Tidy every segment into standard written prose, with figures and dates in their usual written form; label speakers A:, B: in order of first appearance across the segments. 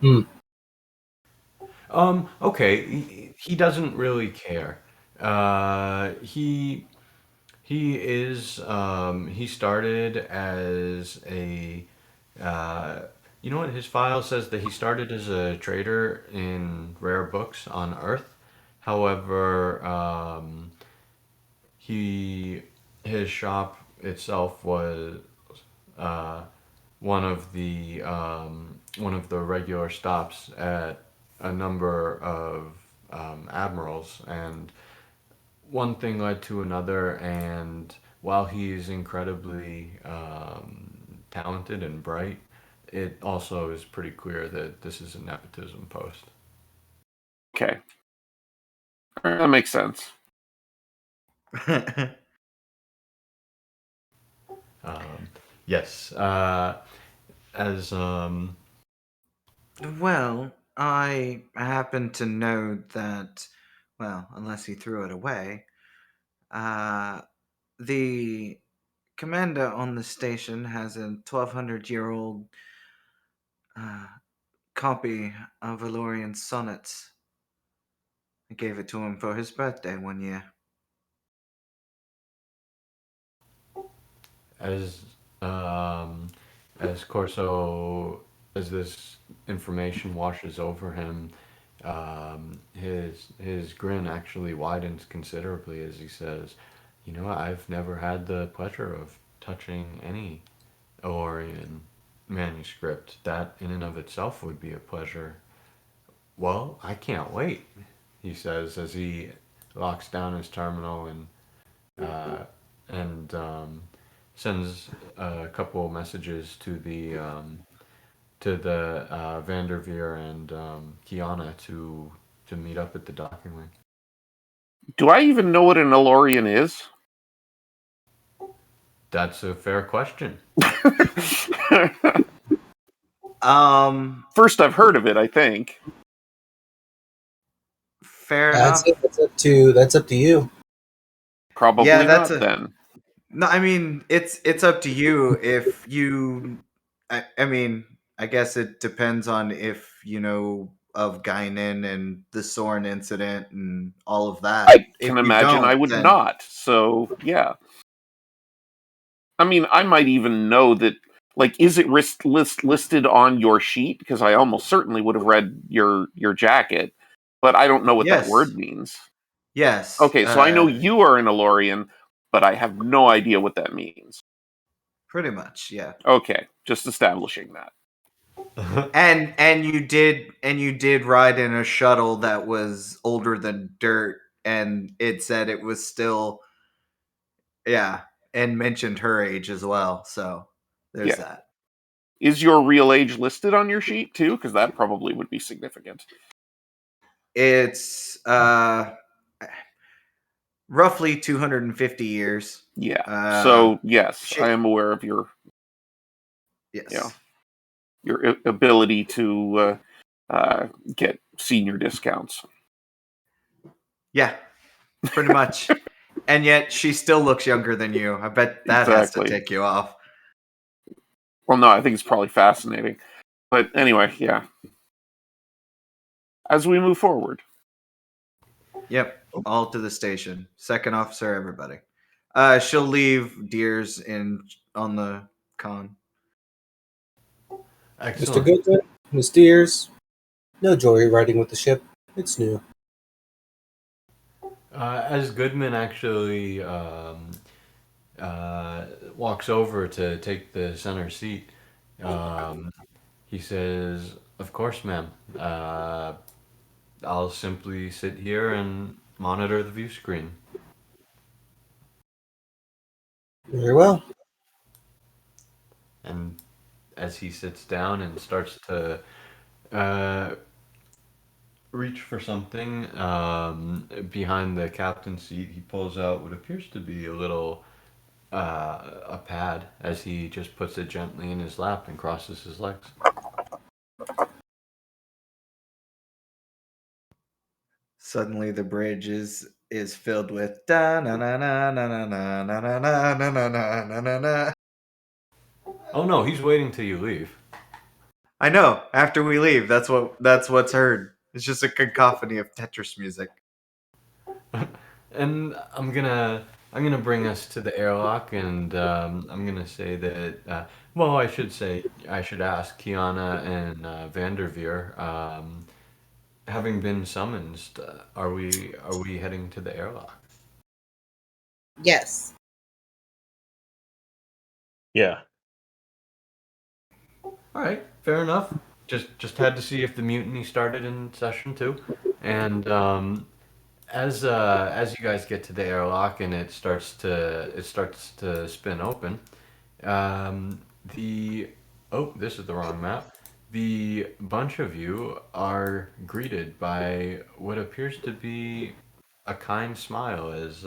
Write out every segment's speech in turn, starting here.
A: Hmm.
B: Okay, he doesn't really care. He started as a you know what, his file says that he started as a trader in rare books on Earth. However, he his shop itself was uh, one of the regular stops at a number of admirals, and one thing led to another. And while he's incredibly talented and bright, it also is pretty clear that this is a nepotism post.
C: Okay. All right, that makes sense.
B: Um, yes, as
D: Well, I happen to know that, well, unless he threw it away, uh, the commander on the station has a 1200-year-old uh, copy of Valorian sonnets. I gave it to him for his birthday one year.
B: as um, as Corso, as this information washes over him, his grin actually widens considerably as he says, "You know, I've never had the pleasure of touching any Aurorian manuscript. That in and of itself would be a pleasure." "Well, I can't wait," he says as he locks down his terminal uh, and sends a couple messages to the Vanderveer and Kiana to meet up at the docking wing.
C: Do I even know what an Elorian is?
B: That's a fair question.
C: First, I've heard of it, I think.
D: Fair
A: I'd
D: enough.
A: say that's up to you.
C: Probably
D: Yeah,
C: not then.
D: No, I mean it's up to you if you. I mean, I guess it depends on if you know of Guinan and the Soren incident and all of that.
C: I
D: If
C: can
D: you
C: imagine I
D: don't,
C: would
D: then
C: not. So, yeah. I mean, I might even know that. Like, is it listed on your sheet? Because I almost certainly would have read your jacket, but I don't know what that
D: yes,
C: word means.
D: yes,
C: Okay, so I know you are an Elorian, but I have no idea what that means.
D: pretty much, yeah.
C: Okay, just establishing that.
D: And you did ride in a shuttle that was older than dirt, and it said it was still, yeah, and mentioned her age as well. So there's
C: Yeah.
D: that.
C: Is your real age listed on your sheet too? Because that probably would be significant.
D: It's roughly 250 years.
C: Yeah.
D: Uh,
C: So yes, I
D: she,
C: am aware of your
D: yes.
C: ability to get senior discounts.
D: Yeah, pretty much. And yet she still looks younger than you. I bet that has to
C: Exactly.
D: take you off.
C: Well, no, I think it's probably fascinating. But anyway, yeah. As we move forward.
D: Yep, all to the station. Second officer, everybody. She'll leave Deers in on the con.
A: Mr.
B: Excellent.
A: Goodman, Miss Deers, no joy riding with the ship. It's new.
B: As Goodman actually walks over to take the center seat, um, he says, "Of course, ma'am. I'll simply sit here and monitor the view screen."
A: Very well.
B: And as he sits down and starts to uh, reach for something behind the captain's seat, he pulls out what appears to be a pad as he just puts it gently in his lap and crosses his legs.
D: Suddenly the bridge is filled with da na na na na na na na na na na na na na na.
B: Oh no, he's waiting till you leave.
D: I know. After we leave, that's what's heard. It's just a cacophony of Tetris music.
B: And I'm gonna bring us to the airlock, and I'm gonna say that. Well, I should ask Kiana and Vanderveer. Having been summoned, are we heading to the airlock?
E: Yes.
F: Yeah.
B: All right, fair enough. Just had to see if the mutiny started in session two, and as you guys get to the airlock and it starts to spin open, the oh, this is the wrong map. The bunch of you are greeted by what appears to be a kind smile as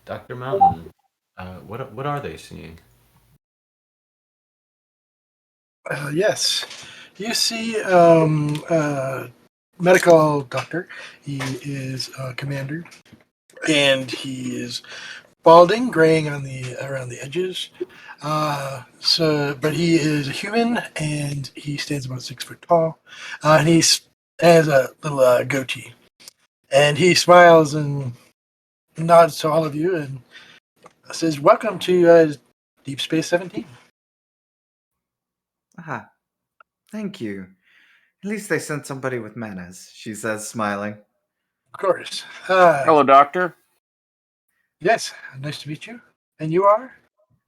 B: Dr. Mountain. What are they seeing?
G: Yes. You see medical doctor. He is a commander, and he is balding, graying on the around the edges. But he is a human, and he stands about 6 foot tall. And he has a little goatee, and he smiles and nods to all of you and says, "Welcome to Deep Space 17."
D: Ah, thank you. At least they sent somebody with manners, she says, smiling.
G: Of course.
C: Hello, Doctor.
G: Yes, nice to meet you. And you are?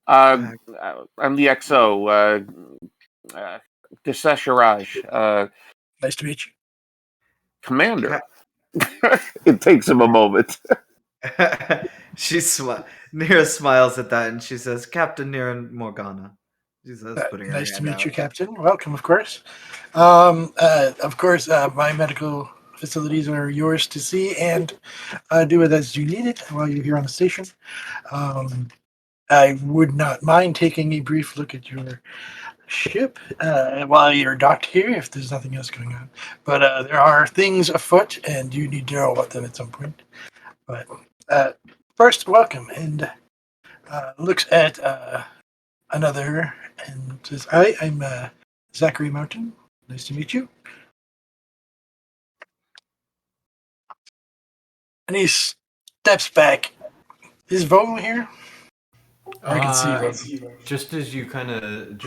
C: I'm the XO, Desesharaj,
G: Nice to meet you.
C: Commander. It takes him a moment.
D: Nira smiles at that and she says, Captain Nira Morgana. She says, putting her
G: Nice to
D: hand
G: meet
D: out.
G: you, Captain. Welcome, of course. My medical facilities are yours to see and do it as you need it while you're here on the station. I would not mind taking a brief look at your ship while you're docked here if there's nothing else going on. But there are things afoot, and you need to know about them at some point. But first, welcome, and looks at another and says, "Hi, I'm Zachary Mountain. Nice to meet you." And he steps back. Is Vogel here? I can see Vogel.
B: Just as you kind of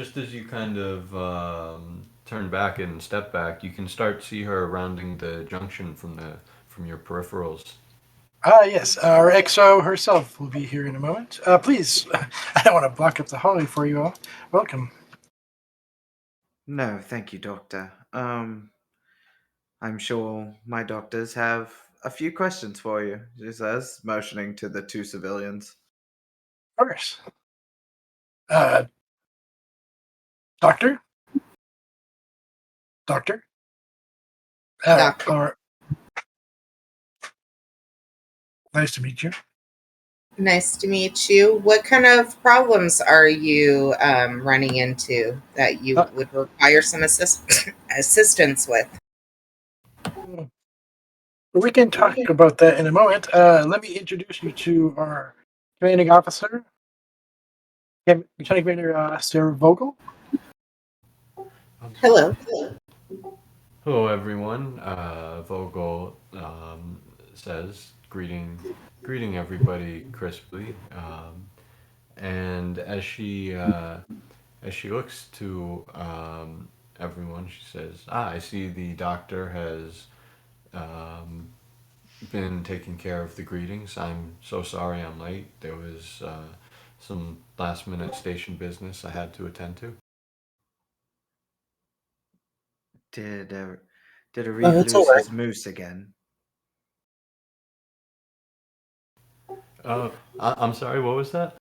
B: turn back and step back, you can start see her rounding the junction from your peripherals.
G: Yes, our XO herself will be here in a moment. Please, I don't want to block up the hallway for you all. Welcome.
D: No, thank you, Doctor. I'm sure my doctors have a few questions for you, she says, motioning to the two civilians.
G: Of course. Uh, Doctor? Doctor?
E: Doctor.
G: Nice to meet you.
E: Nice to meet you. What kind of problems are you running into that you
G: Uh,
E: would require some assistance with?
G: We can talk about that in a moment. Let me introduce you to our commanding officer, Lieutenant Commander Sarah Vogel.
E: Hello.
B: Hello, everyone. Vogel says, greeting everybody crisply, and as she looks to everyone, she says, "Ah, I see the doctor has um, been taking care of the greetings. I'm so sorry I'm late. There was some last minute station business I had to attend to."
D: Did Arif
A: It's all
D: lose
A: right.
D: his moose again?
B: I'm sorry. What was that?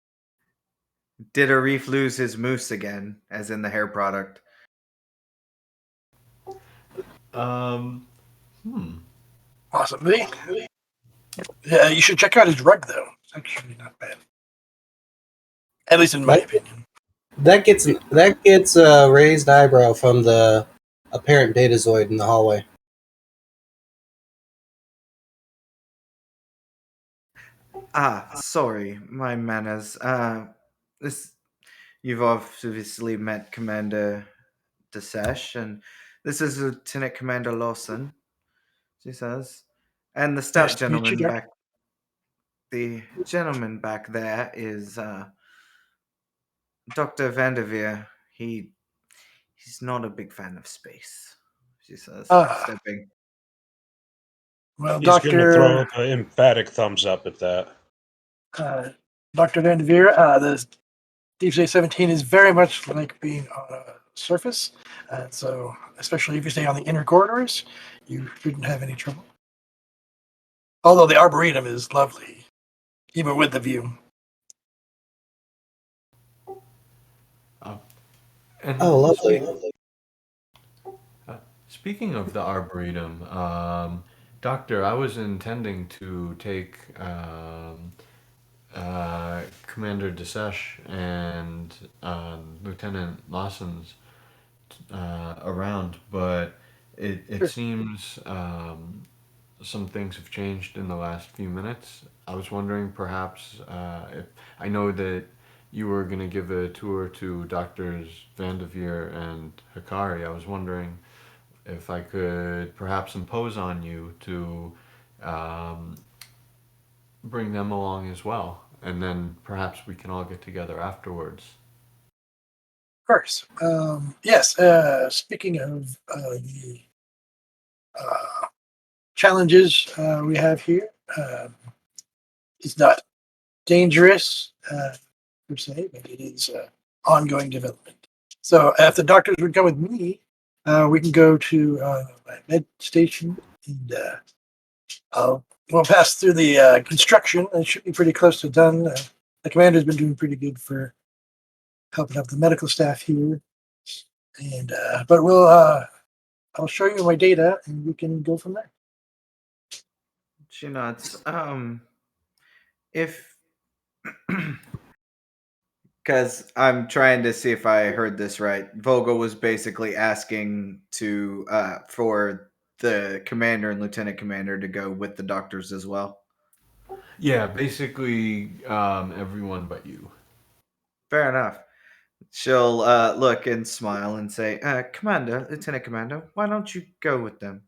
D: Did Arif lose his moose again, as in the hair product?
B: Um, hmm.
G: Possibly. Yeah, you should check out his rug, though. It's actually not bad. At least in my opinion.
A: That gets a raised eyebrow from the apparent datazoid in the hallway.
D: Ah, sorry, my manners. This You've obviously met Commander Desesh, and this is Lieutenant Commander Lawson, she says. And the stout
G: Nice to meet you,
D: gentleman
G: Doctor.
D: back the gentleman back there is Dr. Vanderveer. He's not a big fan of space, she says,
G: Ah,
D: stepping.
G: well,
F: He's going to throw
G: Doctor
F: up an emphatic thumbs up at that.
G: Dr. Vanderveer, the Deep Space 17 is very much like being on a surface, so especially if you stay on the inner corridors, you shouldn't have any trouble. Although the Arboretum is lovely, even with the view.
B: And
A: Oh, lovely.
B: Speaking of the Arboretum, Doctor, I was intending to take Commander Desesh and Lieutenant Lawson's around, but it
G: Sure.
B: seems some things have changed in the last few minutes. I was wondering perhaps if I know that you were going to give a tour to Doctors Vanderveer and Hikari. I was wondering if I could perhaps impose on you to um, bring them along as well, and then perhaps we can all get together afterwards.
G: Of course. Yes, speaking of the challenges we have here, it's not dangerous per se, but it is ongoing development. So if the doctors would come with me, we can go to my med station and we'll pass through the construction. It should be pretty close to done. The commander's been doing pretty good for helping out the medical staff here. And but I'll show you my data and we can go from there.
D: She nods. If because I'm trying to see if I heard this right. Vogel was basically asking to for the commander and lieutenant commander to go with the doctors as well.
B: Yeah, basically everyone but you.
D: Fair enough. She'll look and smile and say, Commander, Lieutenant Commander, why don't you go with them?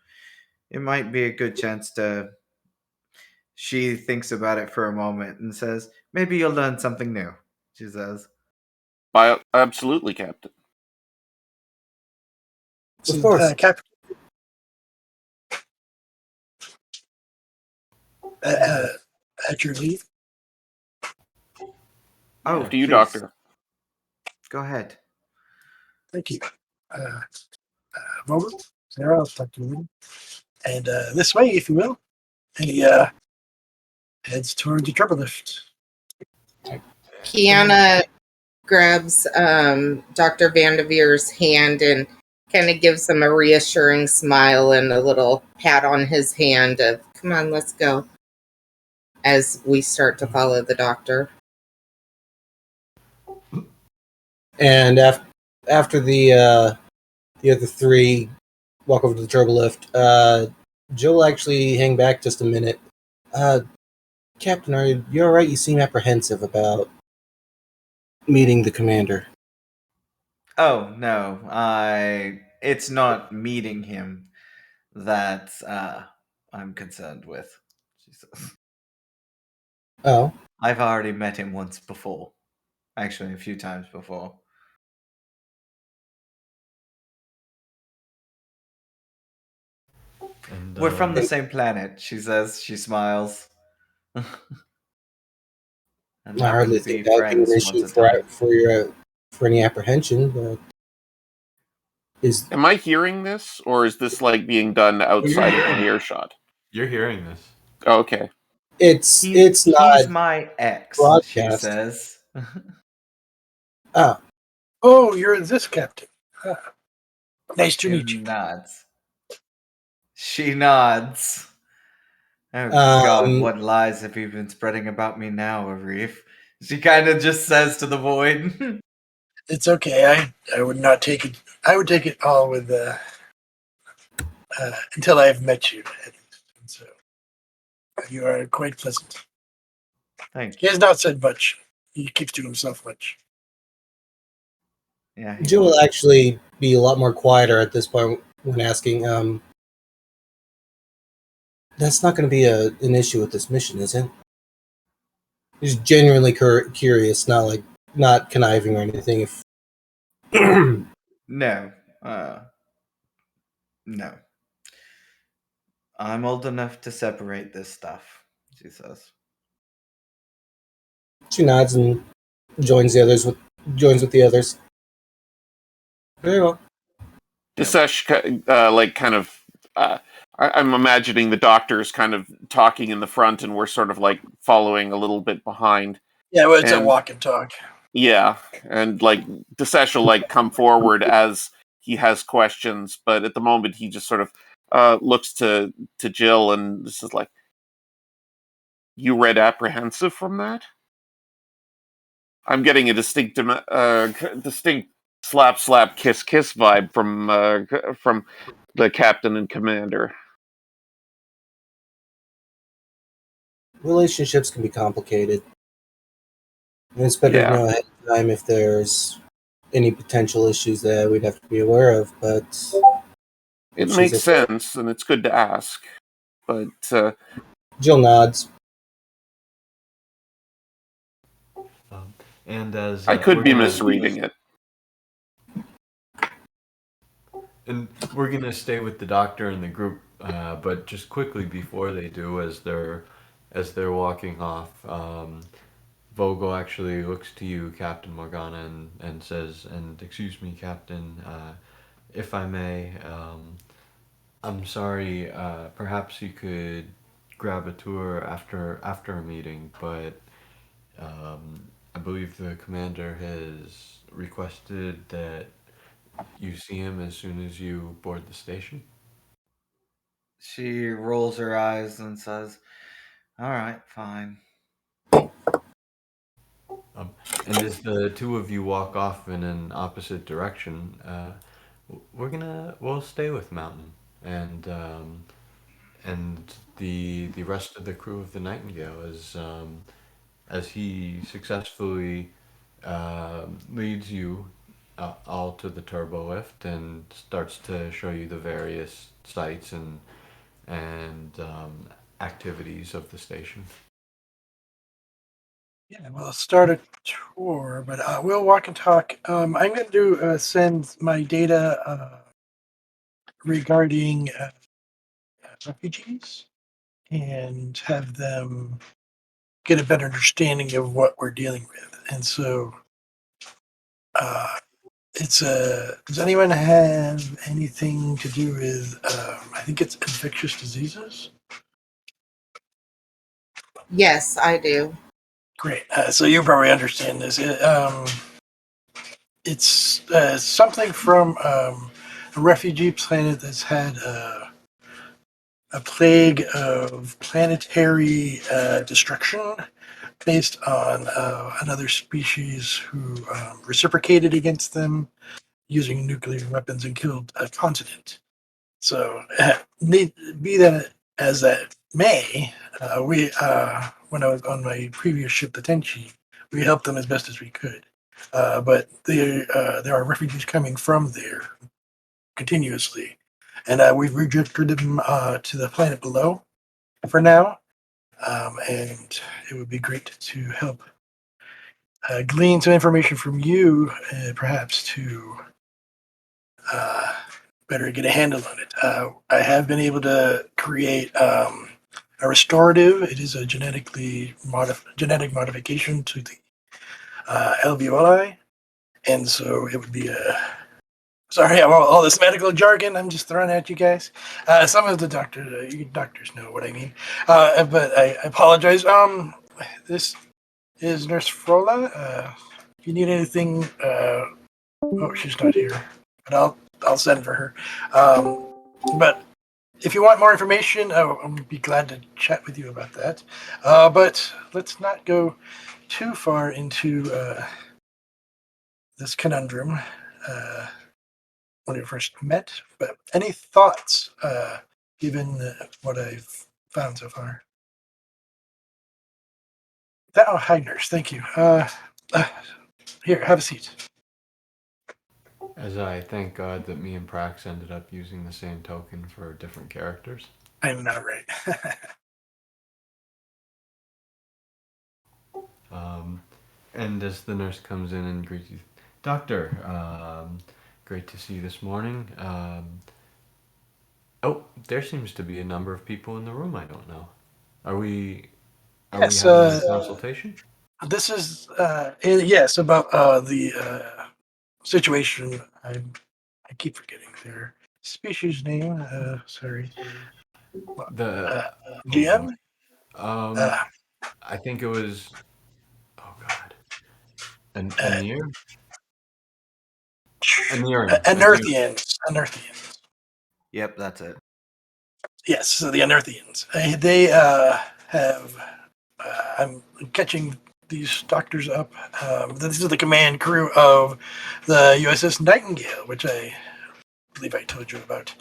D: It might be a good chance to. She thinks about it for a moment and says, maybe you'll learn something new, she says.
C: Absolutely, Captain.
A: Of course.
G: Captain. At your leave.
D: Oh,
C: After you,
D: please,
C: Doctor.
D: go ahead.
G: Thank you. Vogel, Sarah, I'll talk to you later. And this way, if you will. And he heads toward the turbo lift.
E: Kiana grabs Dr. Vanderveer's hand and kind of gives him a reassuring smile and a little pat on his hand of, come on, let's go, as we start to follow the doctor.
A: And after the other three walk over to the turbo lift, Joe will actually hang back just a minute. Captain, are you all right? You seem apprehensive about meeting the commander.
D: Oh, no, it's not meeting him that I'm concerned with, she says.
A: Oh.
D: I've already met him once before. Actually, a few times before.
B: And,
D: We're from the same planet, she says. She smiles. And
A: I
D: happen
A: hardly
D: to be
A: think that would be an
D: friends once
A: issue
D: a time.
A: for any apprehension, but is
C: Am I hearing this, or is this like being done outside of my earshot?
B: You're hearing this.
C: Oh, okay.
A: it's
D: He's
A: not
D: my ex, she
A: broadcast.
D: says.
A: Oh,
G: Oh, you're this captain. Nice to
D: She
G: meet you.
D: nods. She nods. Oh God, what lies have you been spreading about me now, Arif? She kind of just says to the void.
G: It's okay. I would not take it. I would take it all with until I have met you. At least. And so you are quite pleasant.
D: Thank
G: He
D: you.
G: has not said much. He keeps to himself much.
D: Yeah, he
A: Jill
D: would.
A: will actually be a lot more quieter at this point when asking, that's not going to be an issue with this mission, is it? He's genuinely curious, not conniving or anything. If
D: No. No. I'm old enough to separate this stuff, she says.
A: she nods and joins with the others. Very well.
C: Disesh, kind of. I'm imagining the doctor's kind of talking in the front, and we're sort of like following a little bit behind.
G: Yeah, well, it's a
C: And
G: walk and talk.
C: yeah, and like Disesh will like come forward as he has questions, but at the moment he just sort of looks to Jill, and this is like, you read apprehensive from that? I'm getting a distinct slap kiss vibe from the captain and commander.
A: Relationships can be complicated, and it's better to
C: Yeah,
A: know ahead of time if there's any potential issues that we'd have to be aware of. But
C: it
A: she's
C: makes
A: okay.
C: sense, and it's good to ask. But
A: Jill nods.
B: And as
C: I could
B: we're
C: be
B: gonna
C: misreading it.
B: and we're gonna stay with the doctor and the group, but just quickly before they do, as they're walking off, Vogel actually looks to you, Captain Morgana, and says, "And excuse me, Captain, if I may, I'm sorry. Perhaps you could grab a tour after a meeting, but I believe the commander has requested that you see him as soon as you board the station."
D: She rolls her eyes and says, "All right, fine."
B: Um, and as the two of you walk off in an opposite direction, we'll stay with Mountain and the rest of the crew of the Nightingale as he successfully leads you all to the turbo lift and starts to show you the various sites and activities of the station.
G: Yeah, we'll start a tour, but we'll walk and talk. I'm going to send my data regarding refugees and have them get a better understanding of what we're dealing with. And so, uh, does anyone have anything to do with? I think it's infectious diseases.
E: Yes, I do.
G: Great. So you probably understand this. It's something from a refugee planet that's had a plague of planetary destruction based on another species who reciprocated against them using nuclear weapons and killed a continent. So, be that as that may, we when I was on my previous ship, the Tenchi, we helped them as best as we could. But there are refugees coming from there continuously, and we've redirected them to the planet below for now. And it would be great to help glean some information from you, perhaps to uh, better get a handle on it. I have been able to create a restorative. It is a genetic modification to the alveoli, and so it would be a. Sorry, all this medical jargon I'm just throwing at you guys. Some of the doctors, you doctors know what I mean, but I apologize. This is Nurse Frola. If you need anything, oh, she's not here, but I'll send for her. But if you want more information, I'll be glad to chat with you about that. But let's not go too far into this conundrum when we first met. But any thoughts, given what I've found so far? Hi, nurse. Thank you. Here, have a seat.
B: As I thank God that me and Prax ended up using the same token for different characters.
G: I know, right?
B: And as the nurse comes in and greets you, Doctor, great to see you this morning. Oh, there seems to be a number of people in the room I don't know. Are we
G: Yes,
B: having a consultation?
G: this is yes about the situation. I keep forgetting their species name. Sorry,
B: The
G: uh,
B: oh boy.
G: GM.
B: Um,
G: Uh,
B: I think it was oh god, a near a nearing a near.
G: Anerthians. Anerthians.
D: Yep, that's it.
G: Yes, so the Anerthians. They have. I'm catching these doctors up. This is the command crew of the USS Nightingale, which I believe I told you about.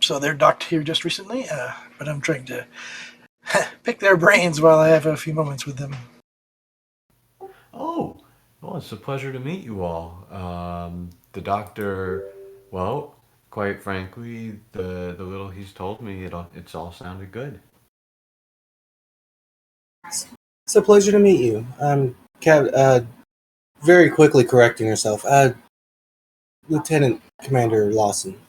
G: So they're docked here just recently, but I'm trying to pick their brains while I have a few moments with them.
B: Oh, well, it's a pleasure to meet you all. The doctor, well, quite frankly, the little he's told me, it's all sounded good.
A: It's a pleasure to meet you. Very quickly correcting herself. Lieutenant Commander Lawson.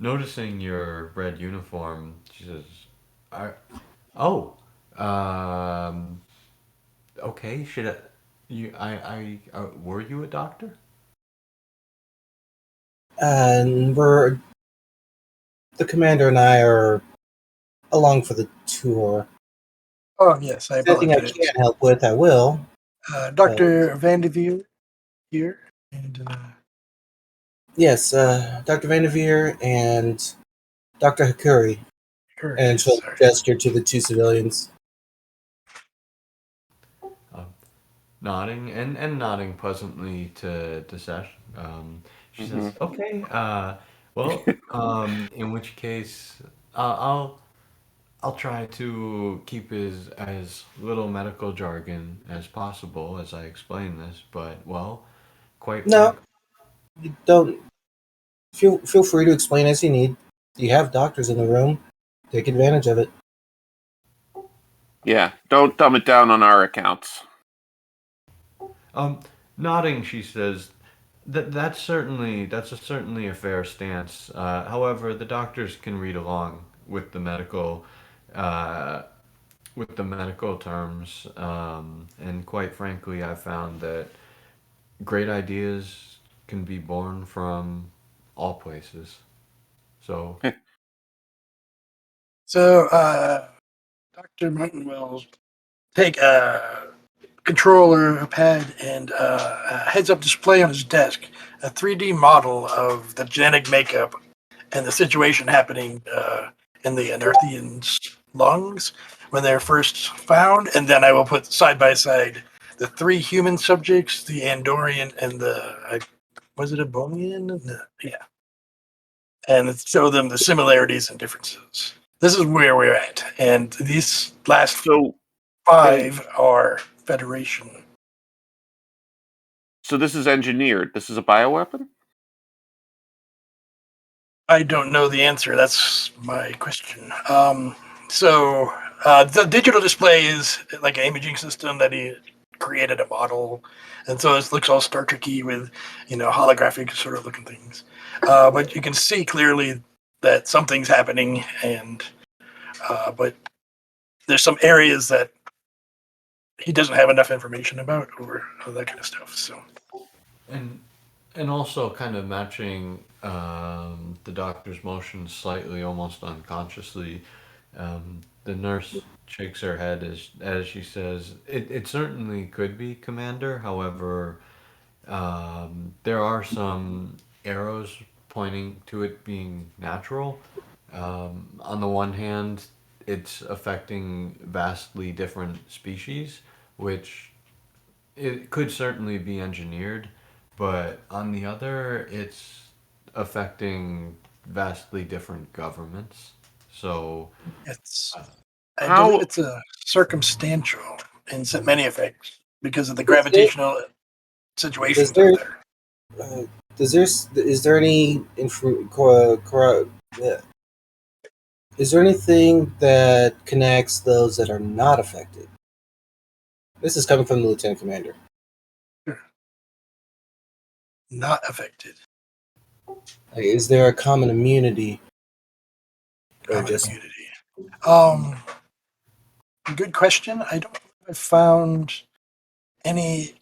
B: Noticing your red uniform, she says, I, "Oh, um, okay. Should I? Were you a doctor?"
A: And the commander and I are along for the tour.
G: Oh, yes, I
A: If there's anything I
G: apologize.
A: can't help with, I will.
G: Dr. Vanderveer here, and
A: Yes, Dr. Vanderveer and Dr. Hakuri.
G: her,
A: And
G: yes,
A: she'll
G: sorry.
A: gesture to the two civilians.
B: Uh, Nodding and nodding pleasantly to Sesh. She
C: Hmm.
B: says, "Okay. Well, in which case, I'll try to keep as little medical jargon as possible as I explain this. But well, quite
A: No,
B: frank,
A: you don't. Feel free to explain as you need. You have doctors in the room. Take advantage of it.
C: Yeah, don't dumb it down on our accounts.
B: um, nodding, she says." That's certainly a fair stance. However, the doctors can read along uh, with the medical terms, and quite frankly, I found that great ideas can be born from all places. So,
G: So, Dr. Martin will take a controller, a pad, and a heads-up display on his desk, a 3D model of the genetic makeup and the situation happening in the Anerthians' lungs when they're first found, and then I will put side by side the three human subjects, the Andorian and the was it a Bonian? Yeah, and show them the similarities and differences. This is where we're at, and these last
C: So, hey,
G: five are Federation.
C: so this is engineered. This is a bioweapon?
G: I don't know the answer. That's my question. The digital display is like an imaging system that he created a model, and so it looks all Star Trekky with, holographic sort of looking things. But you can see clearly that something's happening, and but there's some areas that he doesn't have enough information about, or that kind of stuff. So
B: and and also kind of matching the doctor's motions slightly, almost unconsciously. The nurse shakes her head as she says, "It certainly could be, Commander. However, there are some arrows pointing to it being natural. On the one hand, it's affecting vastly different species, which it could certainly be engineered, but on the other, it's affecting vastly different governments. So,
G: it's I believe
C: How?
G: it's a circumstantial in many effects because of the
A: Is it?
G: gravitational situations
A: there-
G: out there.
A: Is there any is there anything that connects those that are not affected? This is coming from the lieutenant commander.
G: Not affected.
A: Like, is there a common immunity? Or
G: Common
A: just
G: immunity. Good question. I don't think I found any.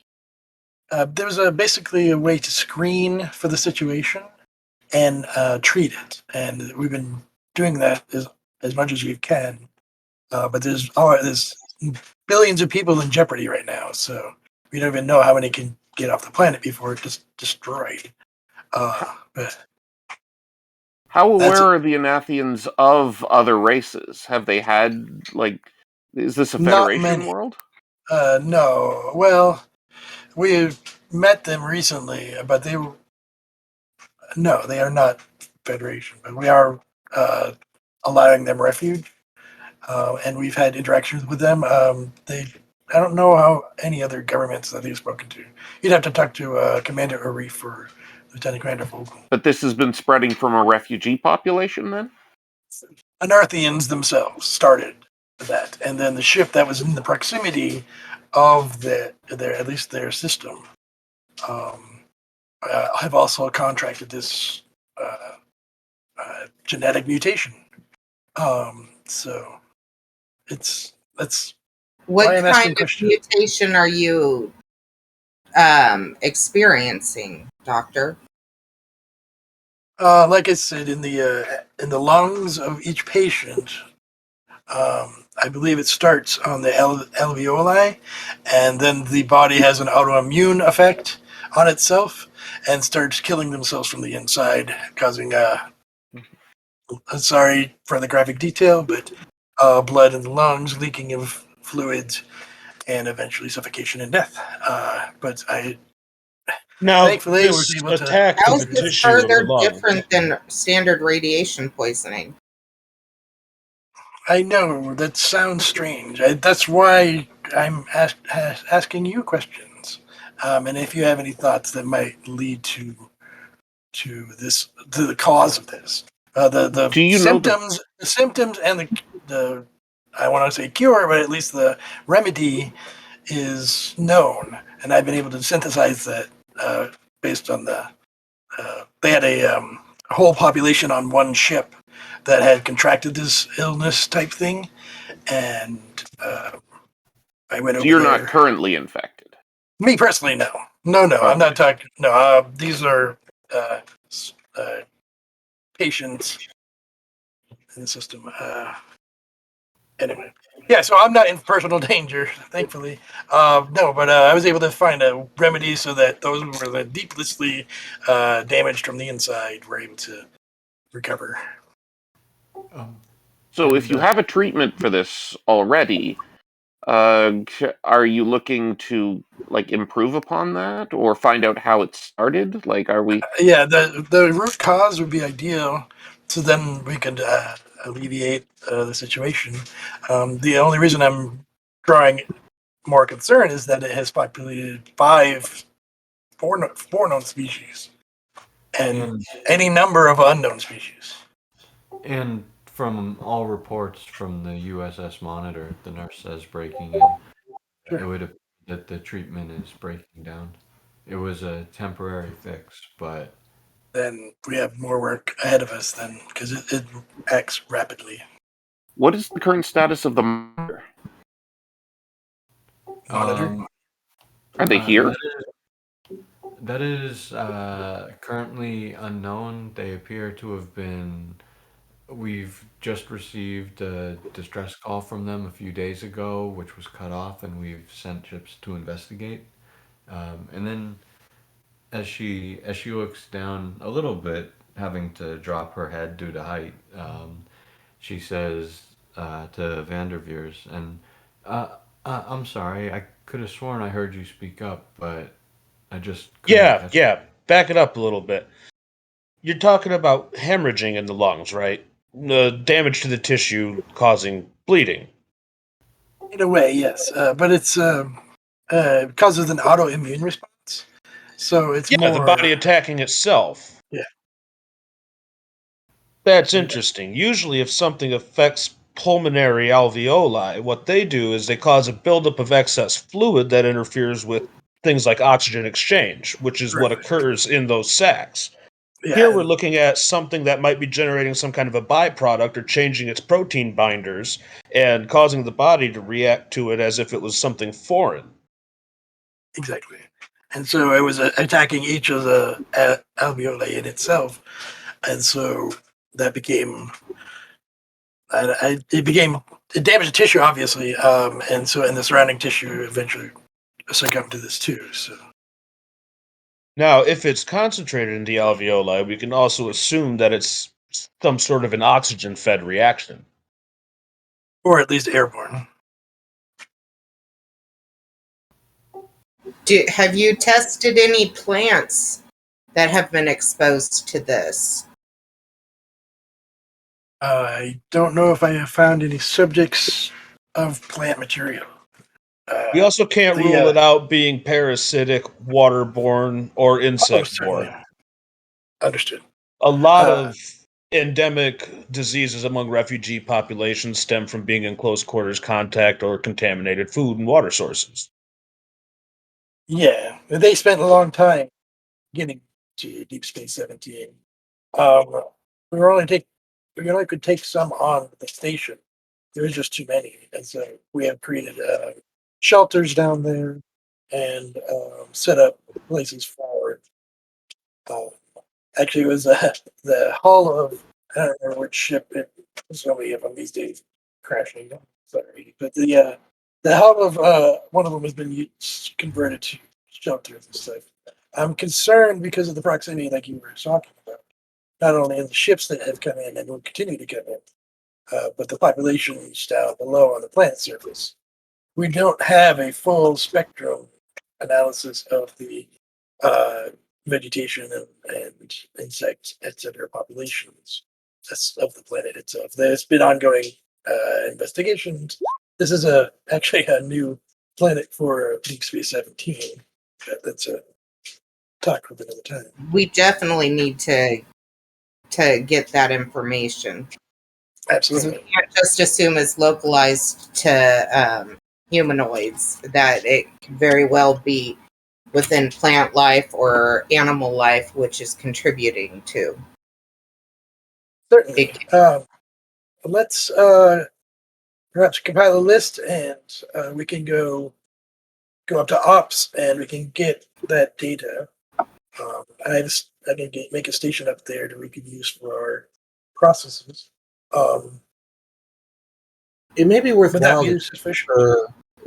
G: There was basically a way to screen for the situation and treat it, and we've been doing that as much as we can. But there's billions of people in jeopardy right now, so we don't even know how many can get off the planet before it's just destroyed. But
C: How
G: That's
C: aware are the Anathians of other races? Have they had, like, is this a
G: not
C: Federation
G: many.
C: world?
G: No. Well, we met them recently, but they are not Federation, but we are allowing them refuge, and we've had interactions with them. I don't know how any other governments that they've spoken to. You'd have to talk to Commander Arif or Lieutenant Commander Vogel.
C: But this has been spreading from a refugee population, then?
G: Anarthians themselves started that, and then the ship that was in the proximity of their at least their system have also contracted this genetic mutation. So that's
E: What
G: why I'm asking
E: kind of
G: questions.
E: mutation are you experiencing, Doctor?
G: Like I said, in the lungs of each patient, I believe it starts on the alveoli, and then the body has an autoimmune effect on itself and starts killing themselves from the inside, causing sorry for the graphic detail, but blood in the lungs, leaking of fluids, and eventually suffocation and death. But I
F: Now,
G: thankfully was
F: this
G: able to.
F: attack
E: How
F: of
E: is
F: the
E: this
F: tissue of the
E: further
F: lung.
E: different than standard radiation poisoning?
G: I know that sounds strange. That's why I'm asking you questions, and if you have any thoughts that might lead to the cause of this, the
C: Do you know
G: the symptoms, and the I want to say cure, but at least the remedy is known, and I've been able to synthesize that based on they had a whole population on one ship that had contracted this illness type thing, and I went
C: So
G: over
C: you're
G: there.
C: not currently infected?
G: Me personally, no. I'm not talking. No, these are uh, patients in the system. Anyway, yeah. So I'm not in personal danger, thankfully. No, but I was able to find a remedy so that those who were deeply damaged from the inside were able to recover.
C: So if you have a treatment for this already, are you looking to, like, improve upon that or find out how it started? Like, are we?
G: Yeah, the root cause would be ideal, so then we could alleviate the situation. The only reason I'm drawing more concern is that it has populated four known species, and
B: And
G: any number of unknown species.
B: and from all reports from the USS Monitor, the nurse says breaking in, it
G: Sure.
B: would appear that the treatment is breaking down. It was a temporary fix, but
G: Then we have more work ahead of us then, because it acts rapidly.
C: What is the current status of the monitor?
G: Monitor.
C: Are they here?
B: that is currently unknown. They appear to have been. We've just received a distress call from them a few days ago, which was cut off, and we've sent ships to investigate. And then, as she looks down a little bit, having to drop her head due to height, she says to Vanderveers, and I'm sorry, I could have sworn I heard you speak up, but I just couldn't
F: Yeah,
B: catch.
F: yeah. Back it up a little bit. You're talking about hemorrhaging in the lungs, right? The damage to the tissue causing bleeding.
G: In a way, yes, but it's causes an autoimmune response. So it's
F: Yeah,
G: more
F: the body attacking itself.
G: Yeah.
F: That's interesting. Usually, if something affects pulmonary alveoli, what they do is they cause a buildup of excess fluid that interferes with things like oxygen exchange, which is what
G: Right.
F: occurs in those sacs.
G: Yeah,
F: Here we're looking at something that might be generating some kind of a byproduct or changing its protein binders and causing the body to react to it as if it was something foreign.
G: exactly. And so it was attacking each of the alveoli in itself, and so that became it damaged the tissue, obviously, and the surrounding tissue eventually succumbed to this too. So
F: Now, if it's concentrated in the alveoli, we can also assume that it's some sort of an oxygen-fed reaction.
G: or at least airborne.
E: Have you tested any plants that have been exposed to this?
G: I don't know if I have found any subjects of plant material.
F: We also can't rule it out being parasitic, waterborne, or
G: Certainly.
F: insect-borne.
G: Understood.
F: A lot of endemic diseases among refugee populations stem from being in close quarters contact or contaminated food and water sources.
G: Yeah, they spent a long time getting to Deep Space 17. Um, we were only take we only could take some on the station. There was just too many, and so we have created shelters down there and set up places for it. Uh, Actually, it was the hull of I don't remember which ship it. So many of them these days crashing. Sorry, but the hull of one of them has been converted to shelters and stuff. I'm concerned because of the proximity, like you were talking about, not only in the ships that have come in and will continue to come in, but the populations down below on the planet surface. We don't have a full spectrum analysis of the uh, vegetation and insect, etc. populations of the planet itself. There's been ongoing investigations. This is actually a new planet for Deep Space 17. That's a talk for another time.
E: We definitely need to get that information. Because we
G: Absolutely.
E: can't just assume it's localized to humanoids, that it could very well be within plant life or animal life, which is contributing to.
G: Certainly. Let's perhaps compile a list and we can go up to ops and we can get that data. I can make a station up there that we can use for our processes.
A: It may be
G: Would that
A: worthwhile
G: be
A: to,
G: sufficient?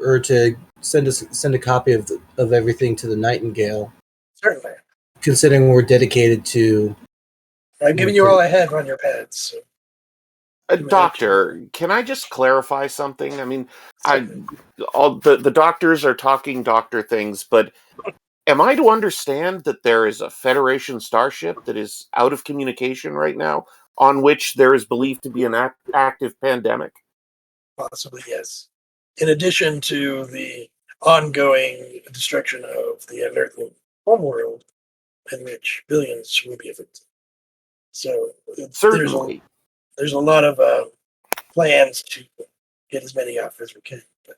A: or to send a copy of everything to the Nightingale,
G: Certainly.
A: considering we're dedicated to.
G: I've given you all I have on your pads. So.
C: Doctor, can I just clarify something? I mean, all the doctors are talking doctor things, but am I to understand that there is a Federation starship that is out of communication right now, on which there is believed to be an active pandemic?
G: Possibly, yes. In addition to the ongoing destruction of the unearthly homeworld, in which billions will be affected. So
C: Certainly.
G: there's a lot of plans to get as many off as we can. But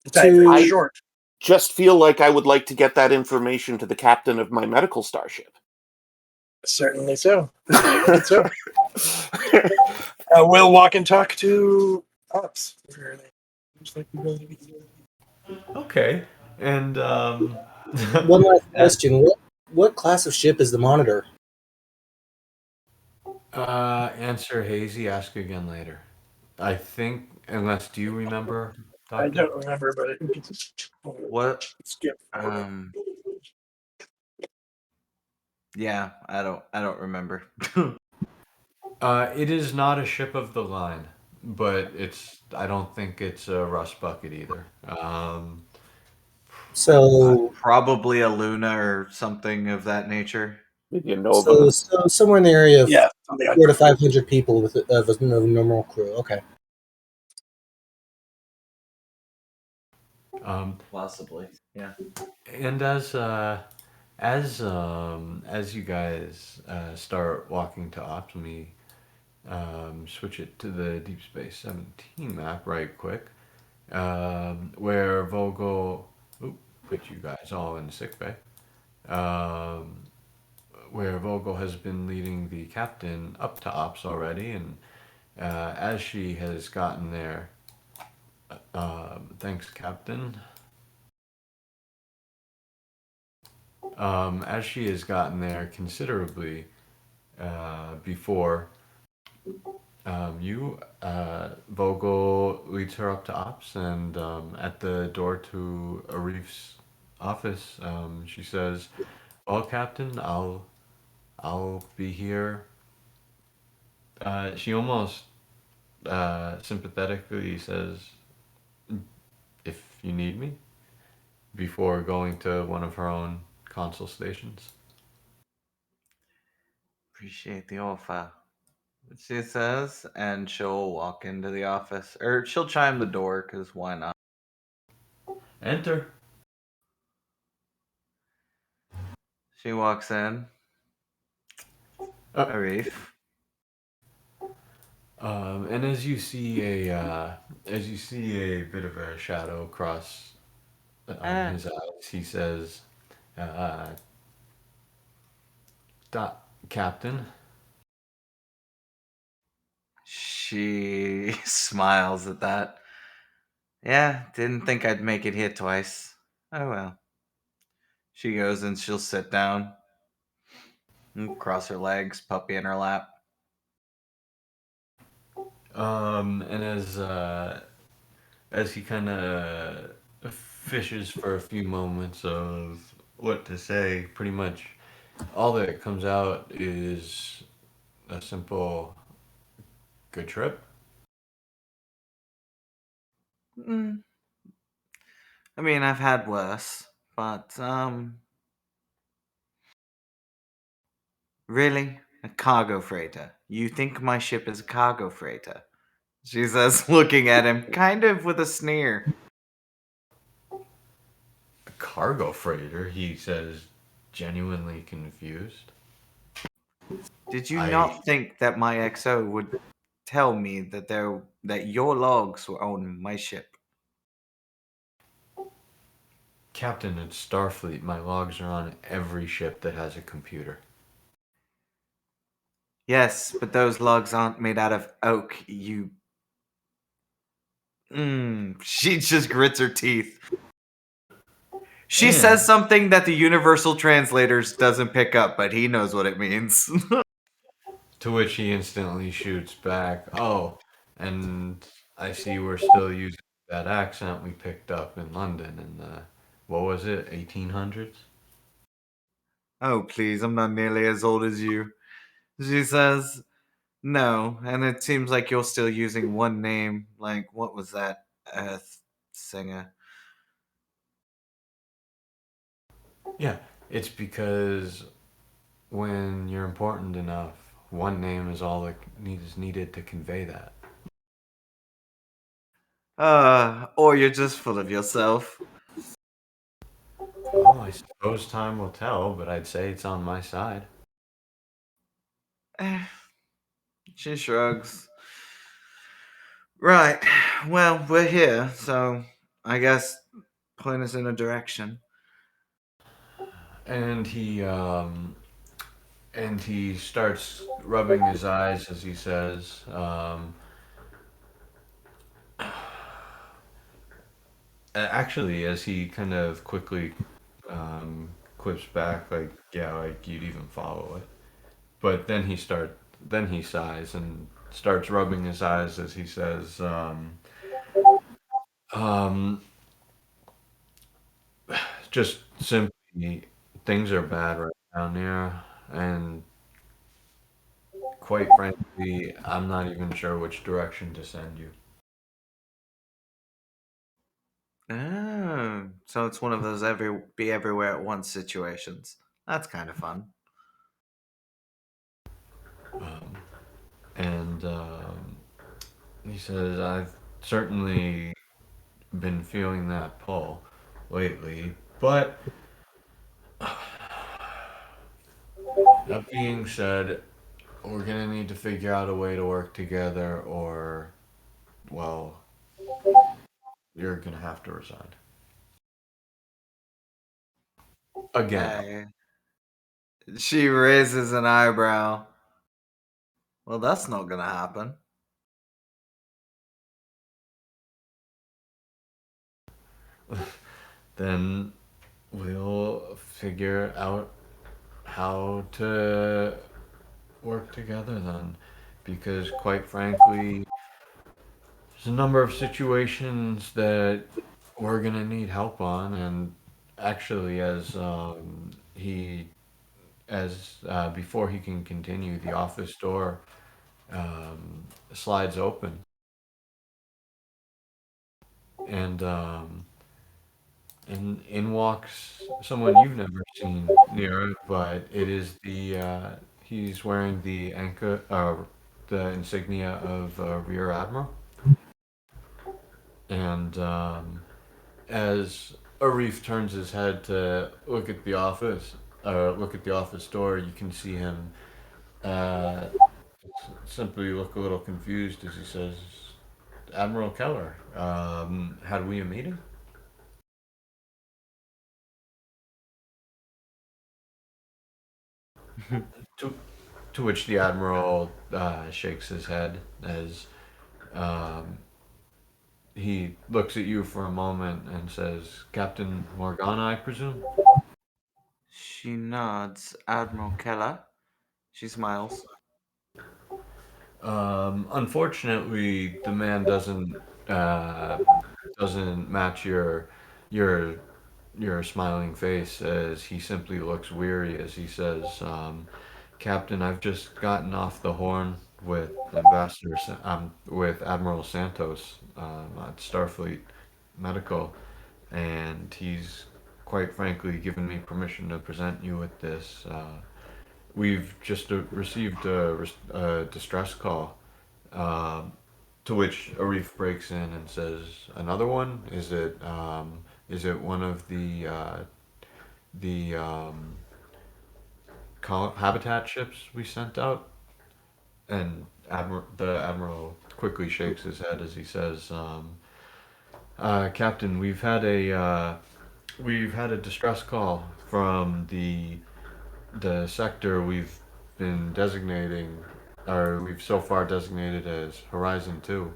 G: the time frame is short.
C: Just feel like I would like to get that information to the captain of my medical starship.
G: Certainly so. We'll walk and talk to ops.
B: Okay. And
A: One last question: what class of ship is the Monitor?
B: answer hazy. Ask again later. I think, unless do you remember? Doctor?
G: I don't remember, but
D: What?
G: Skip.
D: Yeah, I don't remember.
B: It is not a ship of the line, but I don't think it's a rust bucket either.
A: So
D: Probably a Luna or something of that nature.
C: Maybe a Nova.
A: so somewhere in the area of
G: something like
A: 400 to 500 people of a normal crew. Okay.
D: Possibly, yeah.
B: And as you guys start walking to ops, let me switch it to the Deep Space 17 map right quick, where Vogel, oop, put you guys all in sick bay, um, where Vogel has been leading the captain up to ops already, and as she has gotten there, thanks, Captain. As she has gotten there considerably before you, Vogel leads her up to ops, and at the door to Arif's office, she says, "Well, Captain, I'll be here." She almost sympathetically says, "If you need me," before going to one of her own console stations.
D: Appreciate the offer, she says, and she'll walk into the office. Or she'll chime the door, because why not?
B: Enter.
D: She walks in.
B: Uh,
D: Arif.
B: and as you see a bit of a shadow cross his eyes, he says, uh, "Captain."
D: She smiles at that. Yeah, didn't think I'd make it here twice. Oh well. She goes and she'll sit down and cross her legs, puppy in her lap.
B: And as he kind of fishes for a few moments of what to say, pretty much all that comes out is a simple "good trip."
D: Mm, I mean, I've had worse, but really, a cargo freighter. You think my ship is a cargo freighter? She says, looking at him, kind of with a sneer.
B: A cargo freighter, he says, genuinely confused.
D: Did you
B: I
D: not think that my XO would tell me that your logs were on my ship?
B: Captain, it's Starfleet. My logs are on every ship that has a computer.
D: Yes, but those logs aren't made out of oak, you. She just grits her teeth. She
B: And
D: says something that the universal translators doesn't pick up, but he knows what it means.
B: to which he instantly shoots back, "Oh, and I see we're still using that accent we picked up in London in the, what was it, 1800s?"
D: Oh, please, I'm not nearly as old as you. She says, no, and it seems like you're still using one name. Like, what was that Earth singer?
B: Yeah, it's because when you're important enough, one name is all that is needed to convey that.
D: Or you're just full of yourself.
B: Well, I suppose time will tell, but I'd say it's on my side.
D: Eh, she shrugs. Right, well, we're here, so I guess point us in a direction.
B: And he starts rubbing his eyes as he says, actually, as he kind of quickly quips back, like, "Yeah, like you'd even follow it." But then he sighs and starts rubbing his eyes as he says, um, "Just simply, things are bad right down there, and quite frankly, I'm not even sure which direction to send you."
D: Oh, so it's one of those be everywhere at once situations. That's kind of fun.
B: Um, and he says, "I've certainly been feeling that pull lately, but That being said, we're gonna need to figure out a way to work together, or, well, you're gonna have to resign. Again.
D: Hey. She raises an eyebrow. Well, that's not gonna happen.
B: Then we'll figure out how to work together then. Because, quite frankly, there's a number of situations that we're gonna need help on, and actually, as before he can continue, the office door slides open, and in walks someone you've never seen near it, but it is he's wearing the insignia of Rear Admiral, and as Arif turns his head to look at the office door, you can see him uh, simply look a little confused as he says, "Admiral Keller, had we a meeting?" To, to which the Admiral shakes his head as um, he looks at you for a moment and says, "Captain Morgana, I presume?"
D: She nods. Admiral Keller. She smiles.
B: Unfortunately, the man uh, doesn't match your your smiling face as he simply looks weary as he says, "Captain, I've just gotten off the horn with with Admiral Santos at Starfleet Medical, and he's quite frankly given me permission to present you with this. We've just received a distress call." Um, to which Arif breaks in and says, "Another one? Is it one of the habitat ships we sent out?" And the admiral quickly shakes his head as he says, "Captain, we've had a distress call from the sector we've been designating, or we've so far designated as Horizon 2."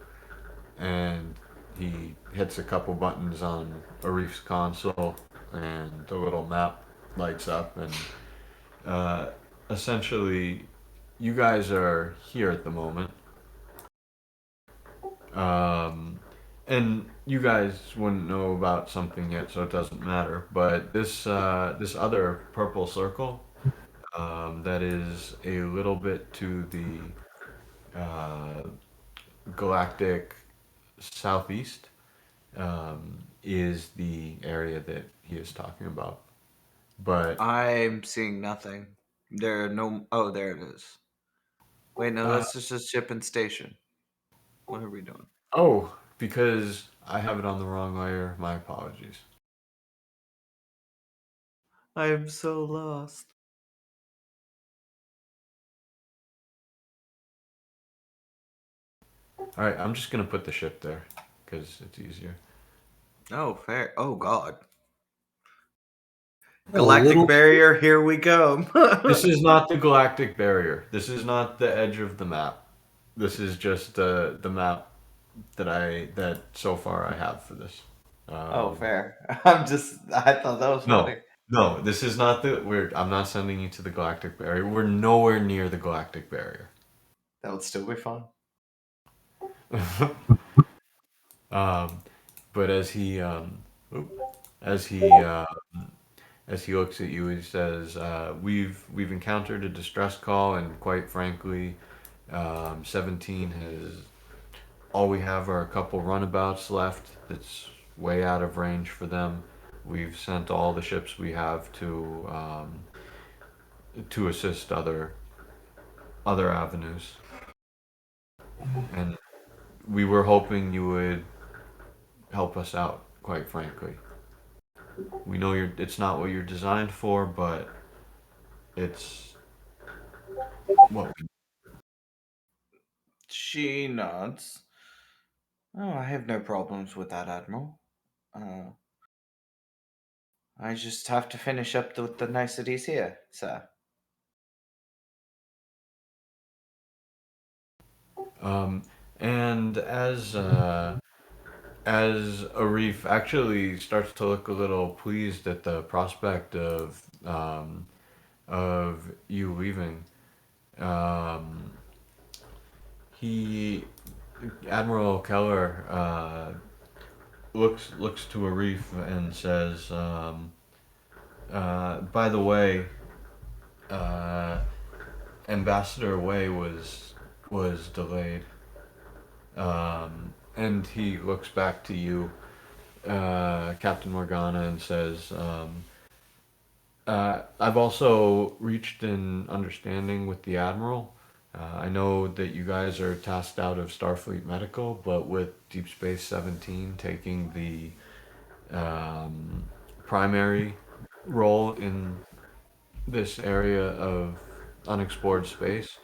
B: And he hits a couple buttons on Arif's console, and the little map lights up, and uh, essentially, you guys are here at the moment, um, and you guys wouldn't know about something yet, so it doesn't matter. But this other purple circle, that is a little bit to the galactic southeast, is the area that he is talking about. But
D: I'm seeing nothing. There are no. Oh, there it is. Wait, no,
B: uh,
D: that's just a ship and station. What are we doing?
B: oh, because I have it on the wrong layer. My apologies.
D: I am so lost.
B: All right, I'm just gonna put the ship there because it's easier.
D: Oh, fair. Oh, God.
A: A
D: Galactic
A: little.
D: barrier, here we come.
B: This is not the galactic barrier. This is not the edge of the map. This is just the map that so far I have for this.
D: Oh,
B: Um,
D: fair. I thought that was
B: no,
D: funny.
B: no, this is not the. I'm not sending you to the galactic barrier. We're nowhere near the galactic barrier.
D: That would still be fun.
B: um, but oop, as he as he looks at you, he says, we've encountered a distress call, and quite frankly, 17 has all we have are a couple runabouts left. That's way out of range for them. We've sent all the ships we have to assist other avenues, and we were hoping you would help us out. Quite frankly, we know it's not what you're designed for, but it's what?
D: She nods. Oh, I have no problems with that, Admiral. Uh, I just have to finish up with the niceties here, sir.
B: Um, and as Arif actually starts to look a little pleased at the prospect of you leaving, um, he Admiral Keller looks to Arif and says, "By the way, uh, Ambassador Wei was delayed." And he looks back to you, Captain Morgana, and says, I've also reached an understanding with the Admiral. I know that you guys are tasked out of Starfleet Medical, but with Deep Space 17 taking the primary role in this area of unexplored space,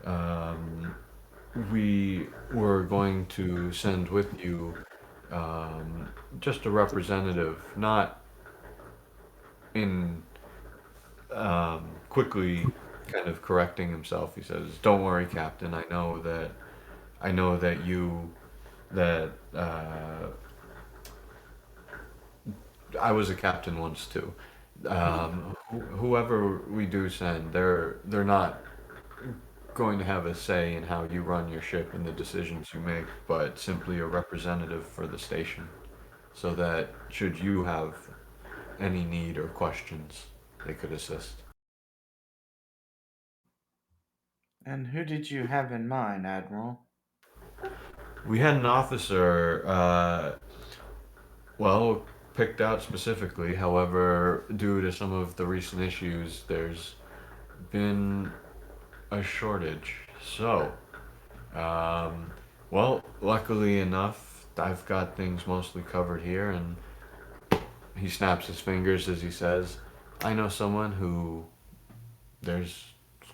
B: um, we were going to send with you just a representative, not in quickly kind of correcting himself. He says, "Don't worry, Captain. I know that I was a captain once too. Whoever we do send, they're not going to have a say in how you run your ship and the decisions you make, but simply a representative for the station, so that should you have any need or questions, they could assist."
D: And who did you have in mind, Admiral?
B: We had an officer, well, picked out specifically. However, due to some of the recent issues, there's been a shortage. So, um, well, luckily enough, I've got things mostly covered here, and he snaps his fingers as he says, I know someone who, there's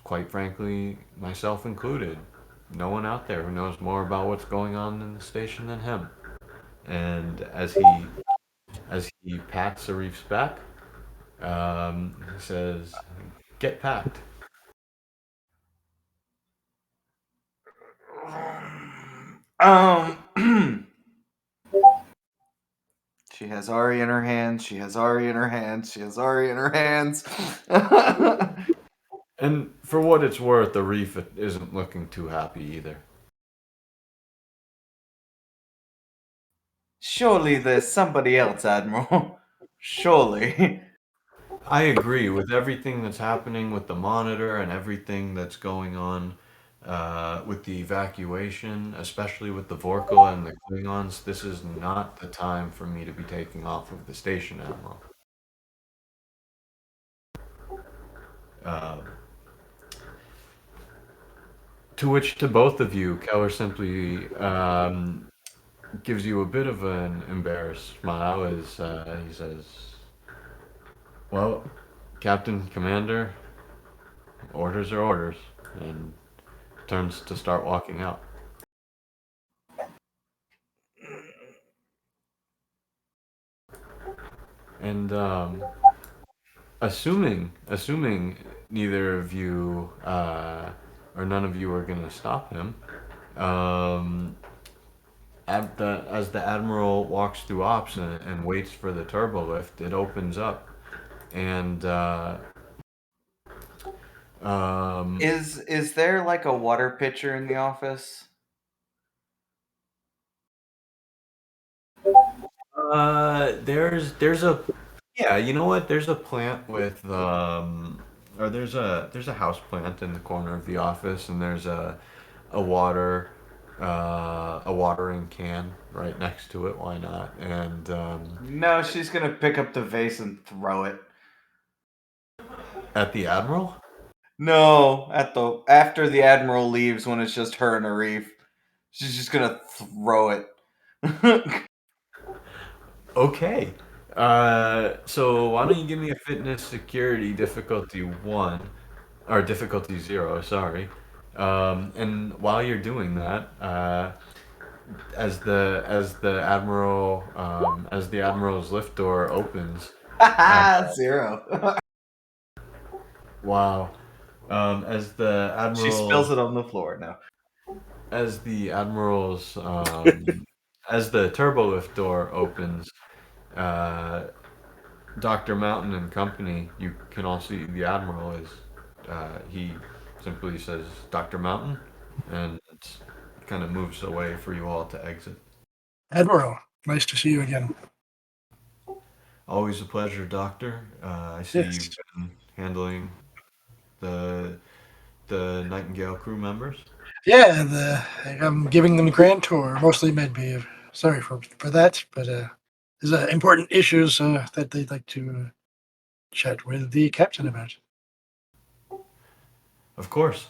B: quite frankly, myself included, no one out there who knows more about what's going on in the station than him. And as he pats Arif's back, he says, "Get packed."
D: Um, she has Ari in her hands. She has Ari in her hands. She has Ari in her hands.
B: And for what it's worth, Arif isn't looking too happy either.
D: Surely there's somebody else, Admiral. Surely.
B: I agree with everything that's happening with the monitor and everything that's going on with the evacuation, especially with the Vorkal and the Klingons. This is not the time for me to be taking off of the station, Admiral. Uh, to which, to both of you, Keller simply gives you a bit of an embarrassed smile as he says, "Well, Captain, Commander, orders are orders," and turns to start walking out. And assuming neither of you or none of you are going to stop him, um, as the admiral walks through ops and waits for the turbo lift, it opens up, and
D: Is there like a water pitcher in the office?
B: there's a yeah, you know what? There's a plant with or there's a house plant in the corner of the office, and there's a water a watering can right next to it. Why not? And
D: No, she's gonna pick up the vase and throw it.
B: at the admiral.
D: No, at the after the Admiral leaves when it's just her and Arif. She's just gonna throw it.
B: Okay. So why don't you give me a fitness security difficulty 1? or difficulty 0. Sorry. And while you're doing that, as the admiral's lift door opens,
D: 0.
B: wow. As the
D: She
B: admiral
D: spills it on the floor now.
B: as the admiral's as the turbo lift door opens, uh, Dr. Mountain and company, you can all see the admiral is he simply says Dr. Mountain and kind of moves away for you all to exit.
G: Admiral, nice to see you again.
B: Always a pleasure, Doctor. I see
G: Yes.
B: you've been handling the Nightingale crew members.
G: Yeah, I'm giving them the grand tour, mostly Medbay. Sorry for that, but there's important issues that they'd like to chat with the captain about.
B: Of course.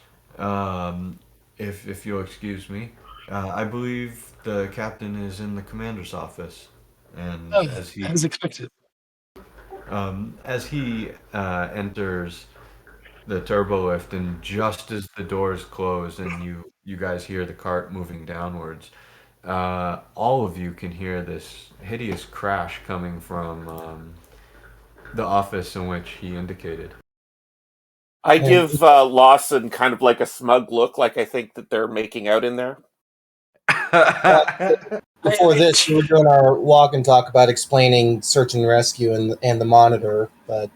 B: If you'll excuse me, I believe the captain is in the commander's office, and
G: Oh, as expected.
B: as he enters the turbo lift, and just as the doors close and you guys hear the cart moving downwards, all of you can hear this hideous crash coming from the office in which he indicated.
C: I
A: And-
C: give Lawson kind of like a smug look, like I think that they're making out in there.
A: Before this, we were doing our walk and talk about explaining search and rescue and the monitor, but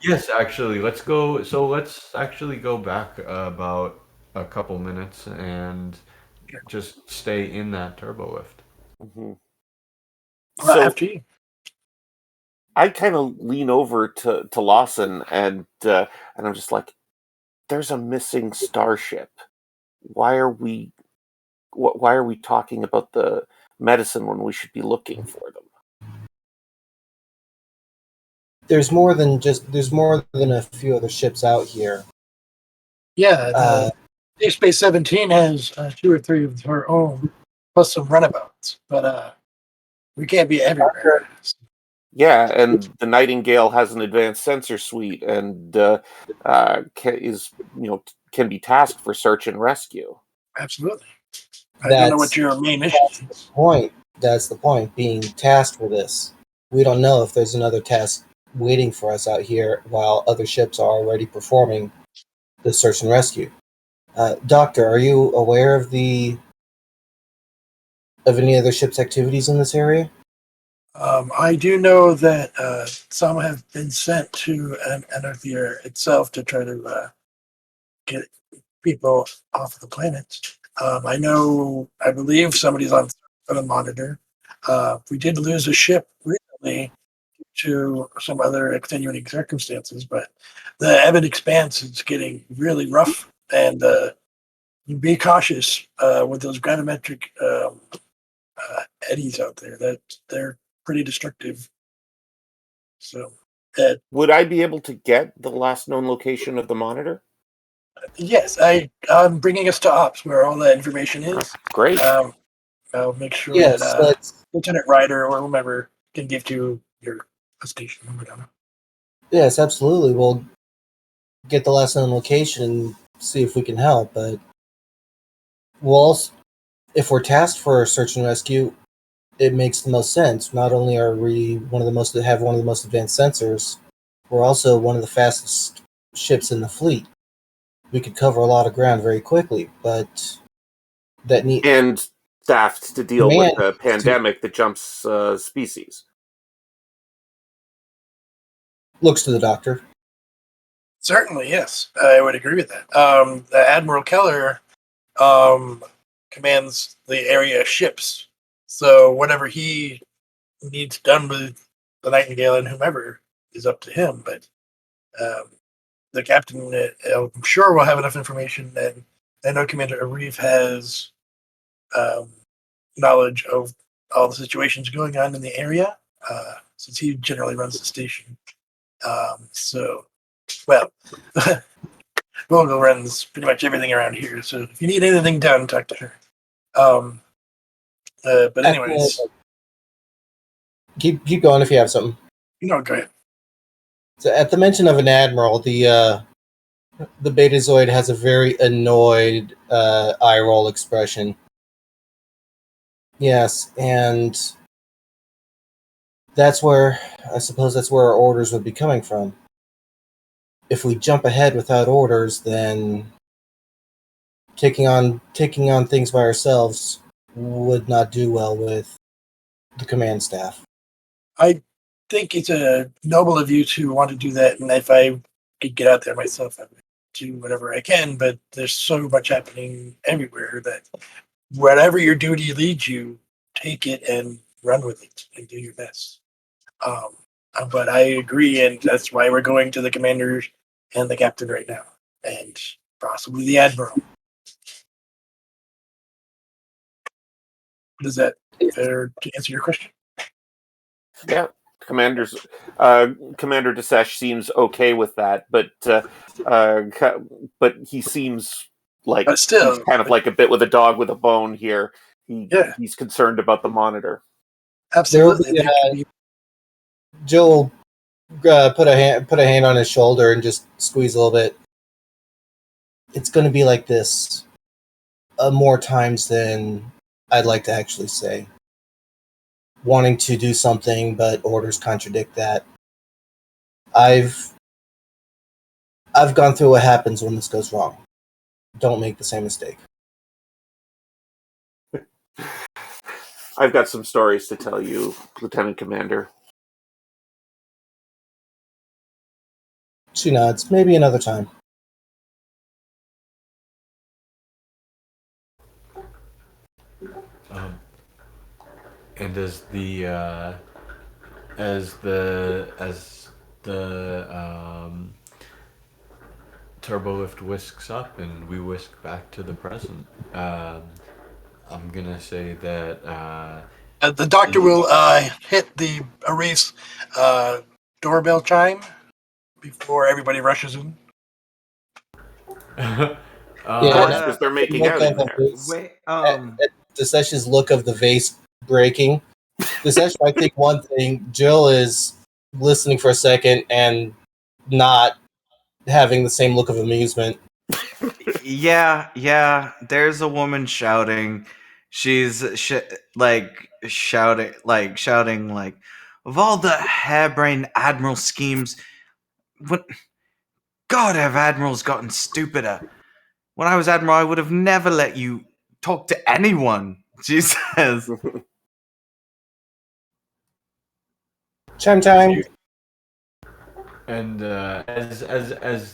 B: Yes, actually, let's go. So let's actually go back about a couple minutes and just stay in that turbo lift.
C: Mm-hmm.
G: Well,
C: So
G: after you.
C: I kind of lean over to Lawson and I'm just like, "There's a missing starship. Why are we talking about the medicine when we should be looking for them?"
A: there's more than a few other ships out here.
G: Yeah, the Deep Space 17 has 2 or 3 of her own, plus some runabouts, but we can't be everywhere.
C: Yeah, and the Nightingale has an advanced sensor suite and can be tasked for search and rescue.
G: Absolutely. I don't know what
A: That's
G: your main mission is.
A: point. That's the point. Being tasked for this, we don't know if there's another task waiting for us out here while other ships are already performing the search and rescue. Doctor, are you aware of any other ships' activities in this area?
G: I do know that some have been sent to Anarthia itself to try to get people off the planet. I believe somebody's on the monitor. We did lose a ship recently to some other extenuating circumstances, but the Evan Expanse is getting really rough, and be cautious with those gravimetric eddies out there. That they're pretty destructive. So,
C: Would I be able to get the last known location of the monitor?
G: yes, I'm bringing us to ops where all that information is.
C: Great.
G: I'll make sure
A: Yes,
G: that Lieutenant Ryder or whomever can give you your station number down.
A: yes, absolutely. We'll get the last known location and see if we can help. But we'll also, if we're tasked for search and rescue, it makes the most sense. Not only are we one of the most advanced sensors, we're also one of the fastest ships in the fleet. We could cover a lot of ground very quickly, but
C: and staffed to deal with a pandemic that jumps species.
A: Looks to the doctor.
G: Certainly, yes, I would agree with that. The Admiral Keller commands the area ships, so whatever he needs done with the Nightingale and whomever is up to him. But the captain, I'm sure, will have enough information, and I know Commander Arif has knowledge of all the situations going on in the area, since he generally runs the station. Vogel runs pretty much everything around here, so if you need anything done, talk to her. But anyways,
A: keep going if you have something.
G: go ahead.
A: So at the mention of an admiral, the The Betazoid has a very annoyed eye roll expression. Yes, and I suppose that's where our orders would be coming from. If we jump ahead without orders, then taking on things by ourselves would not do well with the command staff.
G: I think it's a noble of you to want to do that, and if I could get out there myself, I would do whatever I can. But there's so much happening everywhere that whatever your duty leads you, take it and run with it and do your best. Um, but I agree, and that's why we're going to the commander and the captain right now, and possibly the admiral. Is that fair to answer your question?
C: Yeah, Commander Desesh seems okay with that, but he seems like
G: But still,
C: he's kind of like a bit with a dog with a bone here.
G: Yeah.
C: He's concerned about the monitor.
G: Absolutely.
A: There
G: There
A: will
G: could
A: be,
G: be
A: Joel put a hand on his shoulder and just squeeze a little bit. It's going to be like this more times than I'd like to actually say. Wanting to do something, but orders contradict that. I've gone through what happens when this goes wrong. Don't make the same mistake.
C: I've got some stories to tell you, Lieutenant Commander.
A: She nods. Maybe another time.
B: And as the turbolift whisks up and we whisk back to the present, I'm gonna say that
G: the doctor will hit the erase doorbell chime before everybody rushes in.
C: Of course, because they're making out in there.
D: Wait,
A: Desesh's look of the vase breaking. Desesh might think one thing. Jill is listening for a second and not having the same look of amusement.
D: yeah. There's a woman shouting. She's shouting, like, of all the harebrained admiral schemes, what? God, have admirals gotten stupider? When I was admiral, I would have never let you talk to anyone. She says.
A: Chime time.
B: and as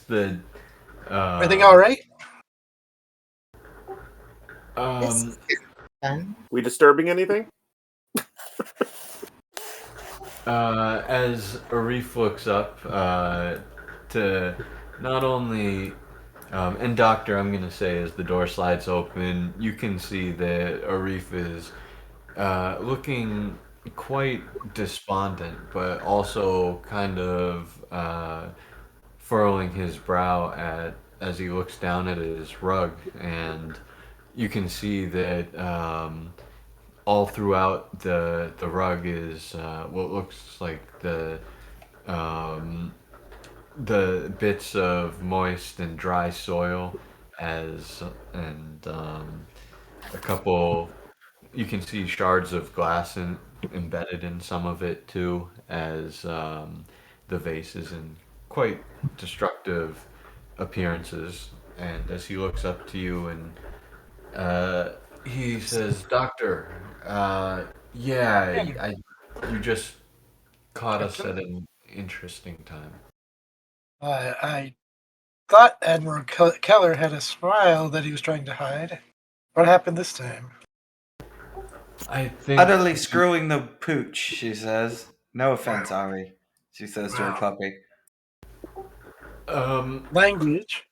B: the
G: Everything all right?
C: We disturbing anything?
B: As Arif looks up to not only and Doctor, I'm gonna say, as the door slides open, you can see that Arif is looking quite despondent, but also kind of furrowing his brow as he looks down at his rug, and you can see that all throughout the rug is what looks like um, the bits of moist and dry soil and a couple. You can see shards of glass embedded in some of it too, as the vase is in quite destructive appearances. And as he looks up to you and he says, "Doctor, yeah, you just caught us at an interesting time."
G: I thought Admiral Keller had a smile that he was trying to hide. What happened this time?
B: I think
D: Utterly screwing the pooch, she says. No offense, Ari, she says to her puppy.
G: Language.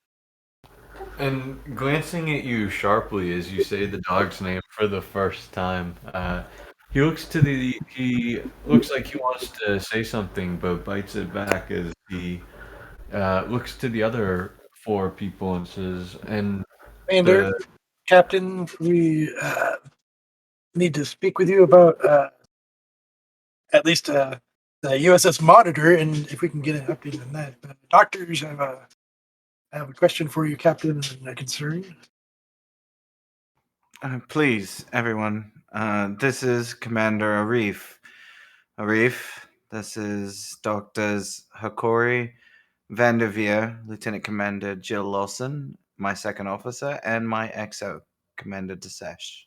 B: And glancing at you sharply as you say the dog's name for the first time, he looks like he wants to say something, but bites it back as he looks to the other four people and says, "And
G: Commander, Captain, we need to speak with you about at least the USS Monitor, and if we can get an update on that. Doctors have I have a question for you, Captain, and a concern.
D: Please, everyone. This is Commander Arif. Arif, this is Doctors Hakori, Vanderveer, Lieutenant Commander Jill Lawson, my second officer, and my XO, Commander Desesh.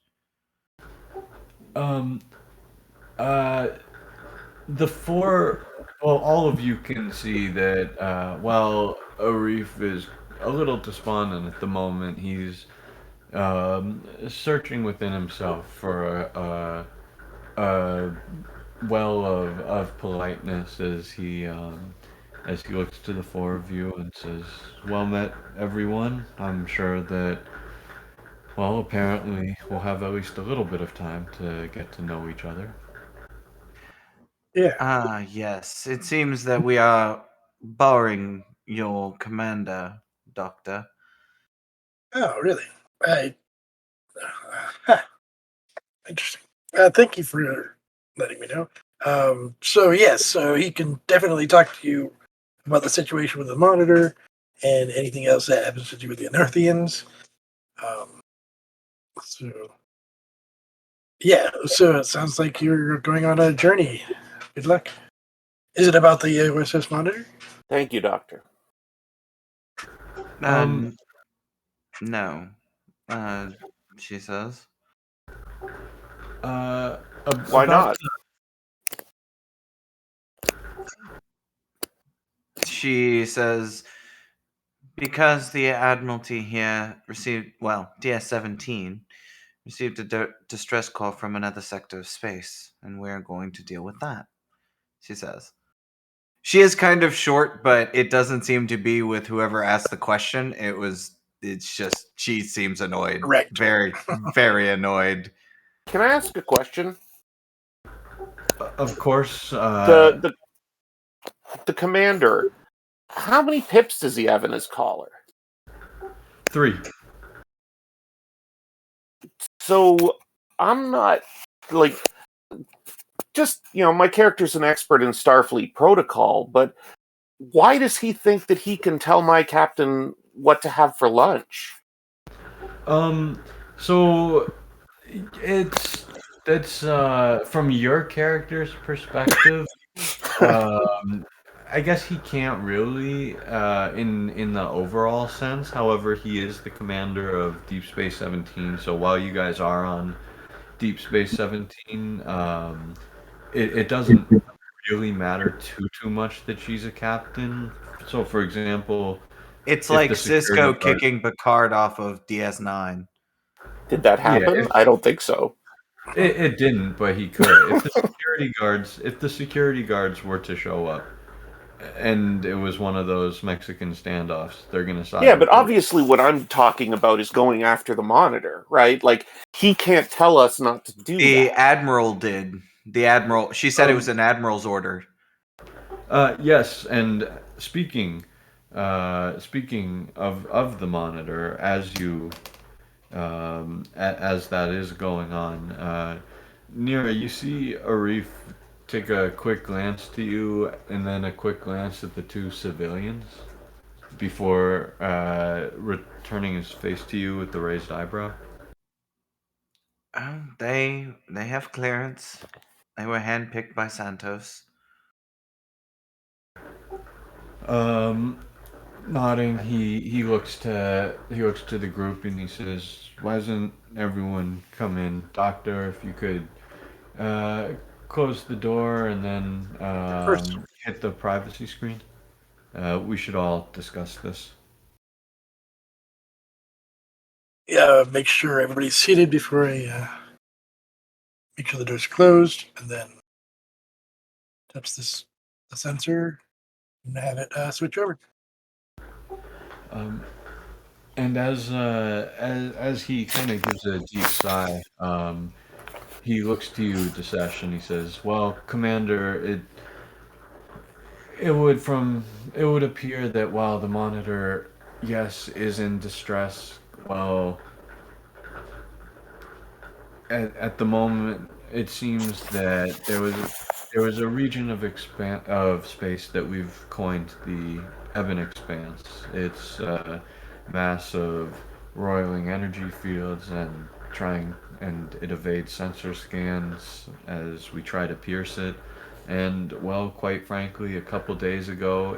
B: The four, well, all of you can see that while Arif is a little despondent at the moment, he's searching within himself for a well of politeness as he looks to the four of you and says, "Well met, everyone. I'm sure that, well, apparently we'll have at least a little bit of time to get to know each other."
G: Yeah.
D: Yes. It seems that we are borrowing your commander, Doctor.
G: Oh, really? Interesting. Thank you for letting me know. So yes, so he can definitely talk to you about the situation with the monitor and anything else that happens to do with the Unearthians. So yeah, so it sounds like you're going on a journey. Good luck. Is it about the USS Monitor?
C: Thank you, Doctor.
D: No. She says.
C: Why
B: About
C: not?
D: She says, because the Admiralty here received, well, DS-17 received a distress call from another sector of space, and we're going to deal with that, she says. She is kind of short, but it doesn't seem to be with whoever asked the question. It's just, she seems annoyed.
G: Correct.
D: Very, very annoyed.
C: Can I ask a question?
B: Of course,
C: The commander, how many pips does he have in his collar?
B: 3.
C: So I'm not like just my character's an expert in Starfleet protocol, but why does he think that he can tell my captain what to have for lunch?
B: So it's from your character's perspective. I guess he can't really, in the overall sense. However, he is the commander of Deep Space 17. So while you guys are on Deep Space 17, it doesn't really matter too much that she's a captain. So, for example,
D: It's
B: if
D: like
B: the
D: Cisco
B: security guard,
D: kicking Picard off of DS9.
C: Did that
B: yeah,
C: happen? I don't think so.
B: it didn't, but he could. If the security guards were to show up, and it was one of those Mexican standoffs, they're gonna side.
C: Yeah, but
B: with her.
C: obviously what I'm talking about is going after the monitor, right? Like, he can't tell us not to do
D: The
C: that.
D: Admiral did. The Admiral, she said it was an Admiral's order.
B: Yes, and speaking of the monitor, as you as that is going on, Nira, you see Arif take a quick glance to you and then a quick glance at the two civilians before returning his face to you with the raised eyebrow.
D: Oh, they have clearance. They were handpicked by Santos.
B: Nodding, he looks to the group and he says, "Why doesn't everyone come in, Doctor? If you could close the door and then
G: First,
B: hit the privacy screen. We should all discuss this."
G: yeah, make sure everybody's seated before I make sure the door's closed, and then touch the sensor and have it switch over.
B: And as he kind of gives a deep sigh, he looks to you, Desesh, and he says, "Well, Commander, it would appear that while the monitor, yes, is in distress, well, at the moment, it seems that there was a region of space that we've coined the heaven expanse. It's massive roiling energy fields and it evades sensor scans as we try to pierce it. And well, quite frankly, a couple days ago,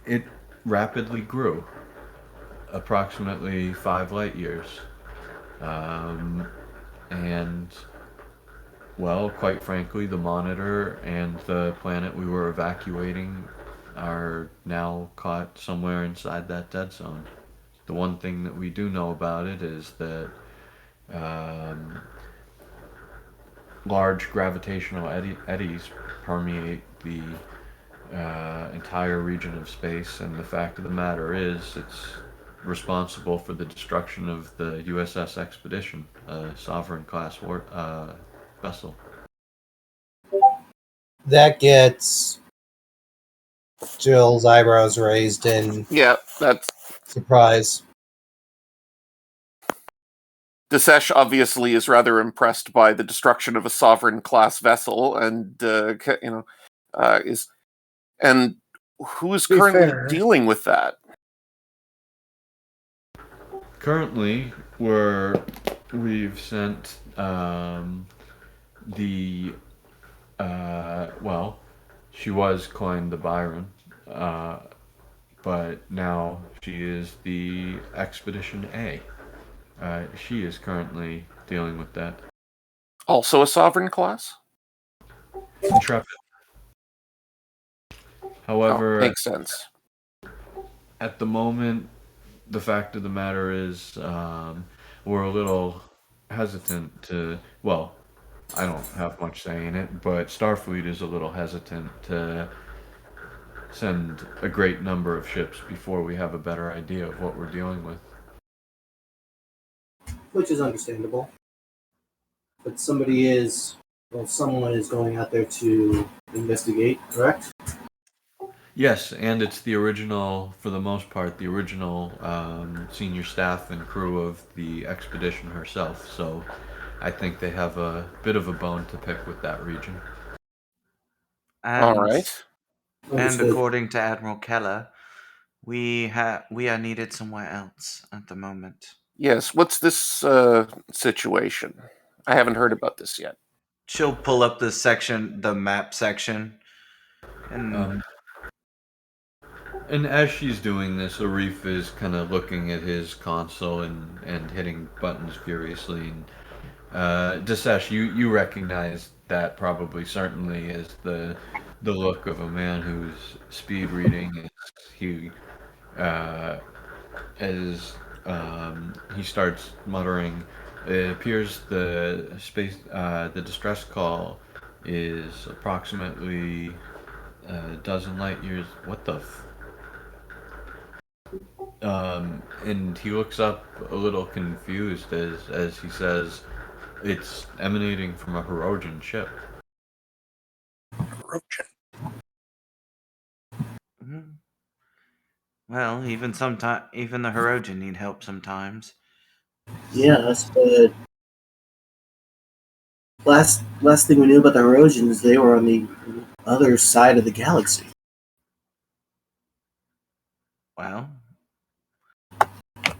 B: it rapidly grew, approximately 5 light years. Um, and well, quite frankly, the monitor and the planet we were evacuating are now caught somewhere inside that dead zone. The one thing that we do know about it is that um, large gravitational eddies permeate the entire region of space, and the fact of the matter is, it's responsible for the destruction of the USS Expedition, a sovereign class vessel.
A: That gets Jill's eyebrows raised in
C: Yeah, that's
A: surprise.
C: Desesh obviously is rather impressed by the destruction of a sovereign class vessel, and is and who is
G: To be
C: currently
G: fair,
C: dealing with that?
B: Currently, we've sent the well, she was coined the Byron, uh, but now she is the Expedition A. She is currently dealing with that.
C: Also a sovereign class?
B: Intrepid.
C: Oh,
B: However,
C: makes sense.
B: at the moment, the fact of the matter is, we're a little hesitant to. Well, I don't have much say in it, but Starfleet is a little hesitant to send a great number of ships before we have a better idea of what we're dealing with.
A: Which is understandable. But someone is going out there to investigate, correct?
B: Yes, and it's the original, for the most part, the original senior staff and crew of the expedition herself. So I think they have a bit of a bone to pick with that region.
C: All
D: And
C: right.
A: Understood.
D: according to Admiral Keller, we are needed somewhere else at the moment.
C: Yes, what's this situation? I haven't heard about this yet.
D: She'll pull up the map section, and
B: Um, and as she's doing this, Arif is kind of looking at his console and hitting buttons furiously. And Disesh, you recognize that probably certainly as the look of a man who's speed reading. Uh, as he starts muttering, it appears the distress call is approximately a dozen light years. What the? And he looks up a little confused as he says, "It's emanating from a Hirogen ship."
G: Roach.
D: Mhm. Well, even the Hirogen need help sometimes.
A: Yes, but last thing we knew about the erosion is they were on the other side of the galaxy.
D: Well,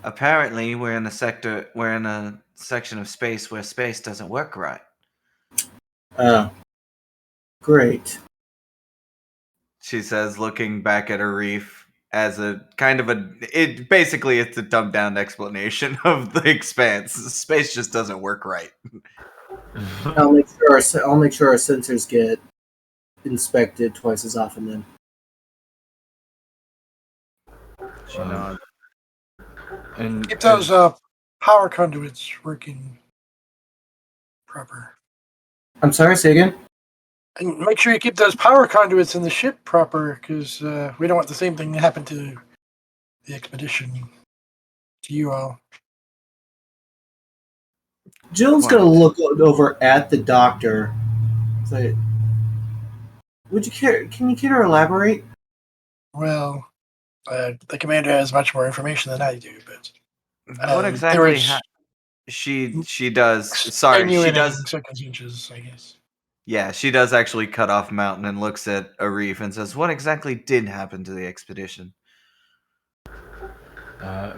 D: apparently we're in a section of space where space doesn't work right.
A: Oh, great.
D: She says, looking back at her reef as a kind of it's a dumbed down explanation of the expanse. Space just doesn't work right.
A: I'll make sure our sensors get inspected twice as often. Then
D: She
B: Um,
D: nods.
B: and
G: Keep those power conduits working proper.
A: I'm sorry. Say again.
G: And make sure you keep those power conduits in the ship proper, because we don't want the same thing to happen to the expedition, to you all.
A: Jill's
D: Quite.
A: gonna look over at the doctor. Say, would you care? Can you care to elaborate?
G: Well, the commander has much more information than I do, but
D: What
G: there
D: exactly
G: was
D: she does? Sorry, she does.
G: extenuating circumstances, I guess.
D: Yeah, she does actually cut off Mountain and looks at Arif and says, "What exactly did happen to the expedition?"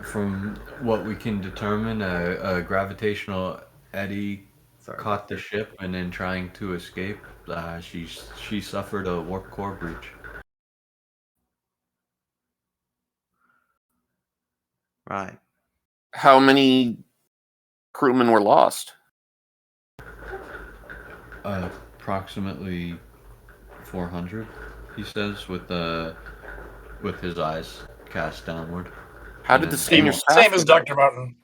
B: From what we can determine, a gravitational eddy
D: Sorry.
B: caught the ship, and in trying to escape, she suffered a warp core breach.
D: Right.
C: How many crewmen were lost?
B: Approximately 400, he says, with his eyes cast downward.
C: How did
B: And
C: the
B: then
C: senior
B: almost-
C: staff
G: Same as
C: get out?
G: Dr. Mountain.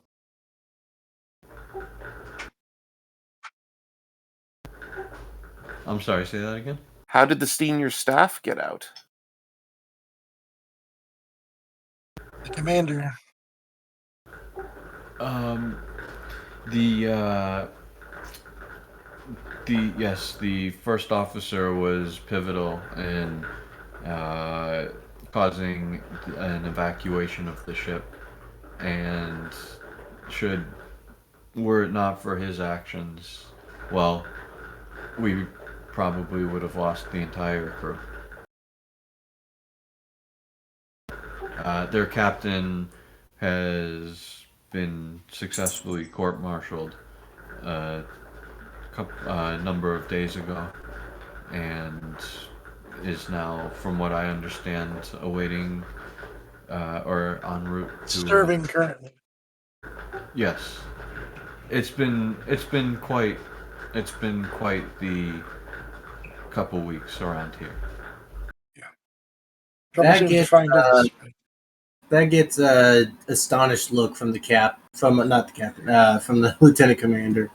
B: I'm sorry, say that again?
C: How did the senior staff get out?
G: The commander.
B: The first officer was pivotal in causing an evacuation of the ship, and should were it not for his actions, well, we probably would have lost the entire crew. Their captain has been successfully court-martialed a number of days ago, and is now, from what I understand, awaiting or en route to.
G: Serving currently.
B: Yes, it's been quite the couple weeks around here.
G: Troublesome to
A: gets,
G: find us.
A: That gets a astonished look from the not the captain, from the lieutenant commander.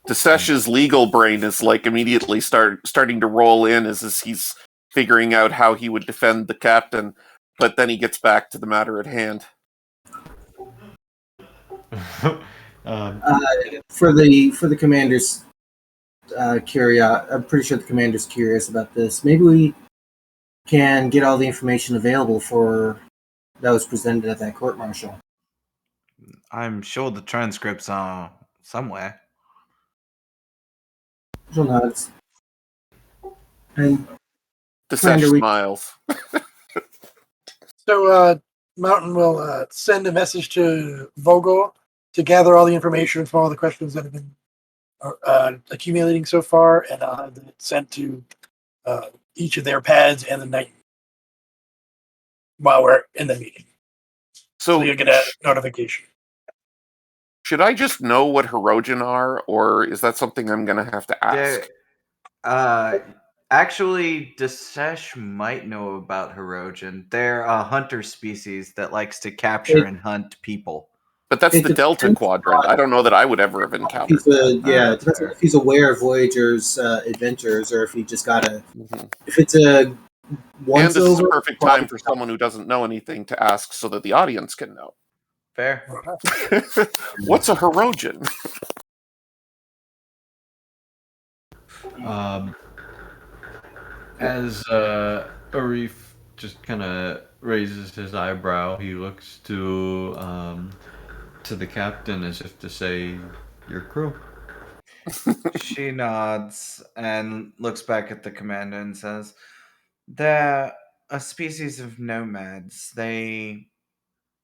C: Desesh's legal brain is like immediately starting to roll in as he's figuring out how he would defend the captain, but then he gets back to the matter at hand.
A: For the commander's I'm pretty sure the commander's curious about this. Maybe we can get all the information available that was presented at that court martial.
D: I'm sure the transcripts are somewhere.
A: She'll nods. And
C: Desesh
A: Commander,
C: smiles.
G: So Mountain will send a message to Vogel to gather all the information from all the questions that have been accumulating so far, and I'll have it sent to each of their pads and the night while we're in the meeting. So you'll get a notification.
C: Should I just know what Hirogen are, or is that something I'm going to have to ask?
D: Actually, Desesh might know about Hirogen. They're a hunter species that likes to capture and hunt people.
C: But that's the Delta Quadrant. I don't know that I would ever have encountered that.
A: It depends on if he's aware of Voyager's adventures, or if he just got a.
C: Mm-hmm.
A: If it's a once
C: and this
A: over,
C: is a perfect time for someone who doesn't know anything to ask, so that the audience can know.
D: Fair.
C: What's a Hirogen?
B: As Arif just kind of raises his eyebrow, he looks to the captain as if to say, "Your crew."
D: She nods and looks back at the commander and says, "They're a species of nomads. They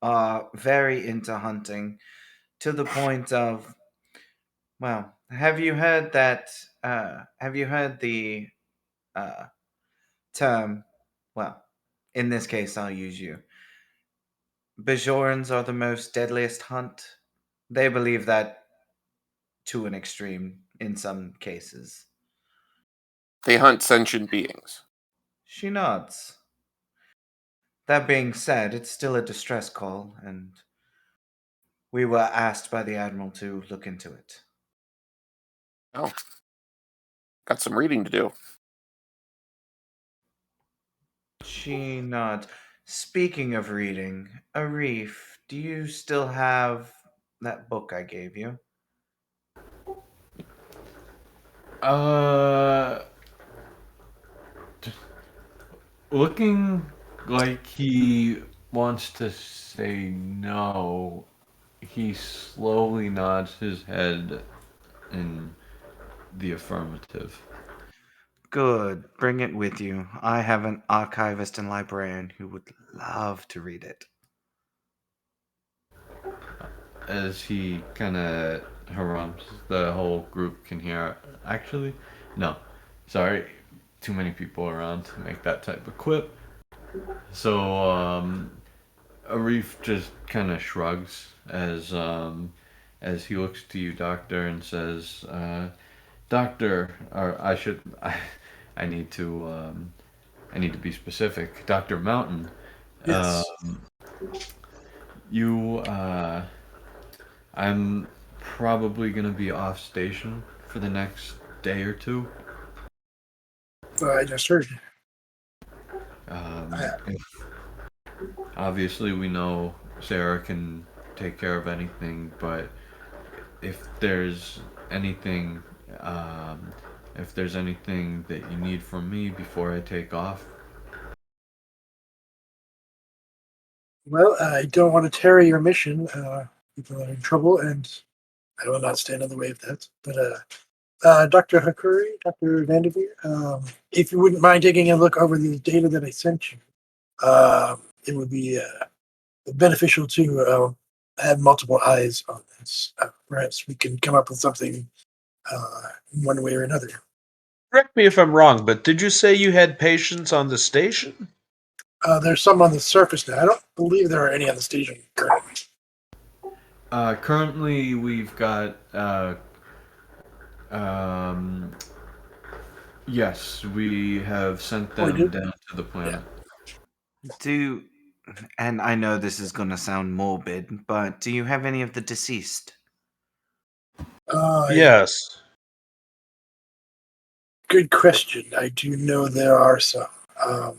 D: are very into hunting, to the point of, well, have you heard the term, well, in this case, I'll use you. Bajorans are the most deadliest hunt. They believe that to an extreme in some cases."
C: They hunt sentient beings.
D: She nods. That being said, it's still a distress call, and we were asked by the Admiral to look into it.
C: Oh. Got some reading to do.
D: She nods. Speaking of reading, Arif, do you still have that book I gave you?
B: Looking like he wants to say no. He slowly nods his head in the affirmative.
D: Good. Bring it with you. I have an archivist and librarian who would love to read it.
B: As he kind of harums, the whole group can hear. Actually, no, sorry, too many people around to make that type of quip. So Arif just kind of shrugs as he looks to you, Doctor, and says, "Doctor, or I need to I need to be specific, Doctor Mountain. Uh,
G: Yes.
B: you I'm probably gonna be off station for the next day or two.
G: I just heard. I,
B: If obviously we know Sarah can take care of anything, but if there's anything, um, if there's anything that you need from me before I take off,
G: well, I don't want to tarry your mission. People are in trouble, and I will not stand in the way of that. But Dr. Hakuri, Dr. Vanderveer, if you wouldn't mind taking a look over the data that I sent you, it would be beneficial to have multiple eyes on this. Perhaps we can come up with something one way or another.
F: Correct me if I'm wrong, but did you say you had patients on the station?
G: There's some on the surface now. I don't believe there are any on the station currently.
B: currently we've got um, yes, we have sent
G: Oh, we
B: them
G: do?
B: down to the
G: Yeah.
B: planet.
D: Do and I know this is going to sound morbid, but do you have any of the deceased?
G: Uh,
F: Yes.
G: Good question. I do know there are some. Um,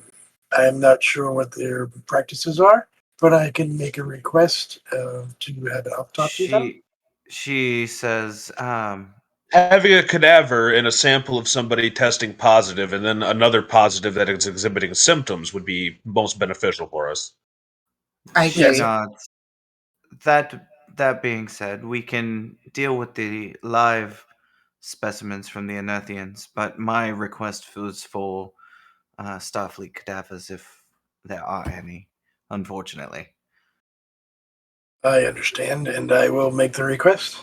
G: I am not sure what their practices are, but I can make a request to have an autopsy done.
D: She says,
F: Having a cadaver and a sample of somebody testing positive and then another positive that is exhibiting symptoms would be most beneficial for us.
E: I
D: she
G: Yes.
E: agree.
D: nods. That being said, we can deal with the live specimens from the Anethians, but my request was for Starfleet cadavers, if there are any. Unfortunately,
G: I understand, and I will make the request.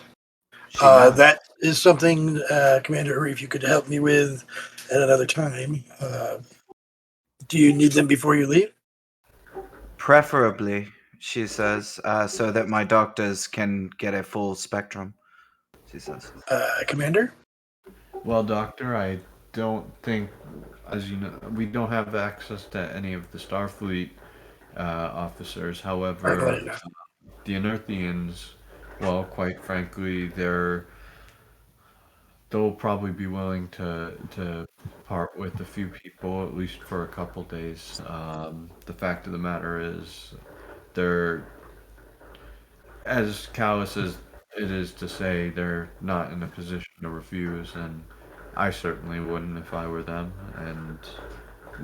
D: she nods.
G: That is something, Commander, if you could help me with at another time. Do you need them before you leave?
D: Preferably, she says, so that my doctors can get a full spectrum. She says.
G: Commander?
B: Well, Doctor, I don't think, as you know, we don't have access to any of the Starfleet officers.
G: I'm
B: However,
G: letting you know.
B: the Inerthians, well, quite frankly, they'll probably be willing to part with a few people at least for a couple days. The fact of the matter is, they're as callous as it is to say, they're not in a position to refuse, and I certainly wouldn't if I were them. And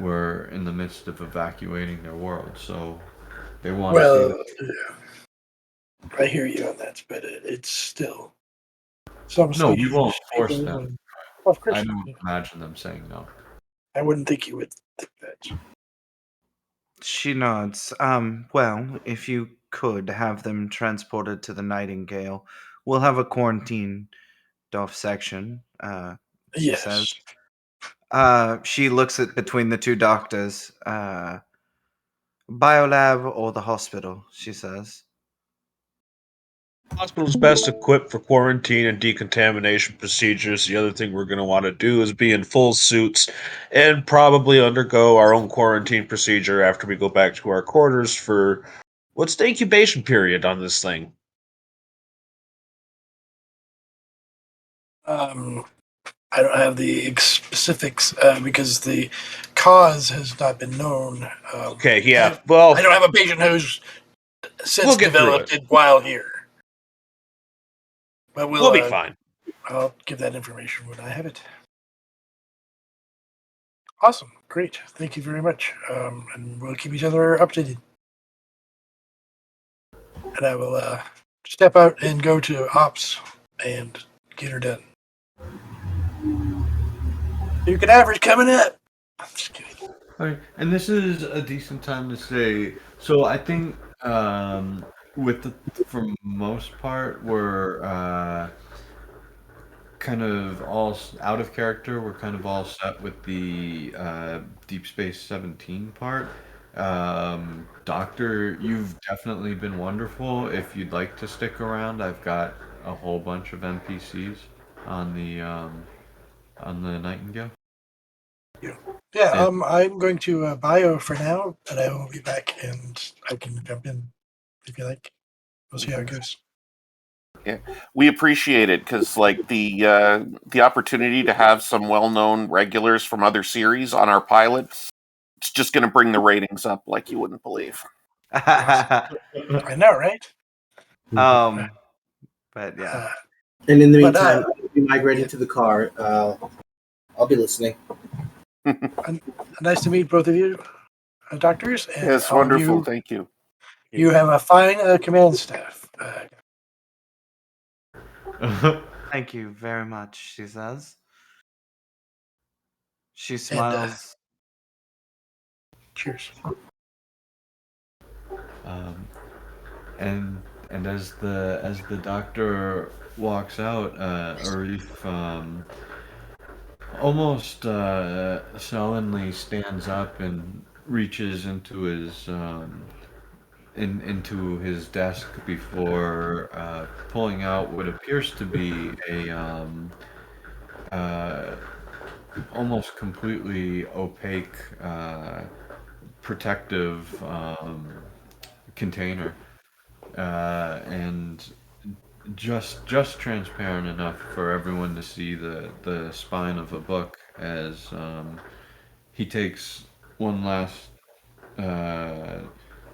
B: we're in the midst of evacuating their world, so they want to see that.
G: Well, I hear you on that, but it's still some
B: No, we won't
G: species
B: force
G: people.
B: them.
G: And, of course,
B: I
G: not.
B: don't imagine them saying no.
G: I wouldn't think you would think that.
D: She nods. Well, if you could have them transported to the Nightingale, we'll have a quarantine off section, she says.
G: Yes.
D: She looks at between the two doctors. Biolab or the hospital, she says.
F: Hospital's best equipped for quarantine and decontamination procedures. The other thing we're going to want to do is be in full suits and probably undergo our own quarantine procedure after we go back to our quarters for what's the incubation period on this thing?
G: Um, I don't have the specifics because the cause has not been known.
F: Okay,
G: I,
F: yeah.
G: have, I
F: Well,
G: don't have a patient who's since
F: we'll get through
G: developed
F: it.
G: it while here. But
F: We'll be fine.
G: I'll give that information when I have it. Awesome. Great. Thank you very much. And we'll keep each other updated. And I will step out and go to ops and get her done. Your cadaver's coming up. I'm just kidding.
B: All right, and this is a decent time to say. So I think for most part, we're kind of out of character. We're kind of all set with the Deep Space 17 part. Doctor, you've definitely been wonderful. If you'd like to stick around, I've got a whole bunch of NPCs on the Nightingale.
G: Yeah,
B: And-
G: I'm going to bio for now, but I will be back and I can jump in if you like. We'll see how it goes.
C: We appreciate it because, like, the opportunity to have some well-known regulars from other series on our pilot, it's just going to bring the ratings up like you wouldn't believe.
G: I know, right?
D: But yeah.
A: And in the
G: But,
A: meantime, I'll be migrating
G: yeah.
A: to the car. I'll be listening.
G: Nice to meet both of you, doctors, and
C: It's
G: all of
C: wonderful.
G: you.
C: Thank you.
G: You have a fine command staff.
D: Thank you very much, she says. She
G: And
D: smiles.
G: cheers.
B: And as the doctor walks out, Arif almost sullenly stands up and reaches into his into his desk before pulling out what appears to be a almost completely opaque protective container, and just transparent enough for everyone to see the spine of a book as he takes one last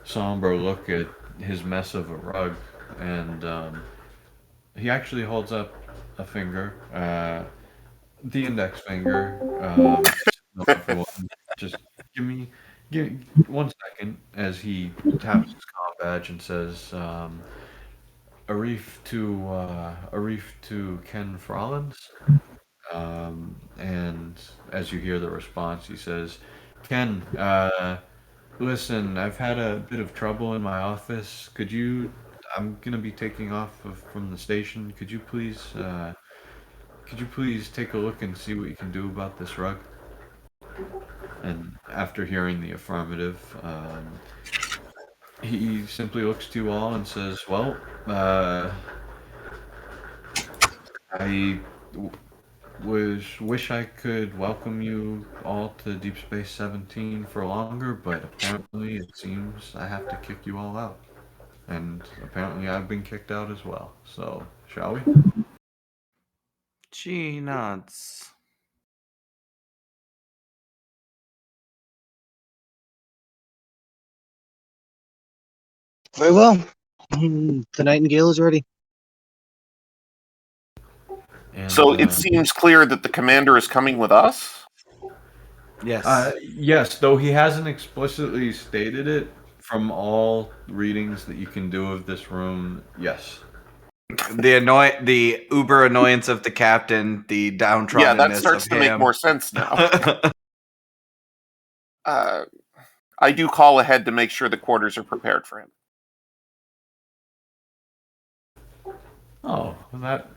B: somber look at his mess of a rug, and he actually holds up a finger, the index finger. Everyone, just give 1 second as he taps his comm badge and says, Arif to Ken Frolins. And as you hear the response, he says, Ken, listen, I've had a bit of trouble in my office. I'm gonna be taking off from the station. Could you please take a look and see what you can do about this rug? And after hearing the affirmative, he simply looks to you all and says, well, I wish I could welcome you all to Deep Space 17 for longer, but apparently it seems I have to kick you all out. And apparently I've been kicked out as well. So, shall we?
D: She nods.
A: Very well. The Nightingale is ready.
B: And,
C: So it seems clear that the commander is coming with us?
D: Yes.
B: yes, though he hasn't explicitly stated it, from all readings that you can do of this room, yes.
D: The uber annoyance of the captain, the downtroddenness
C: Yeah, that starts
D: of
C: to
D: him.
C: make more sense now. I do call ahead to make sure the quarters are prepared for him.
B: Oh, that,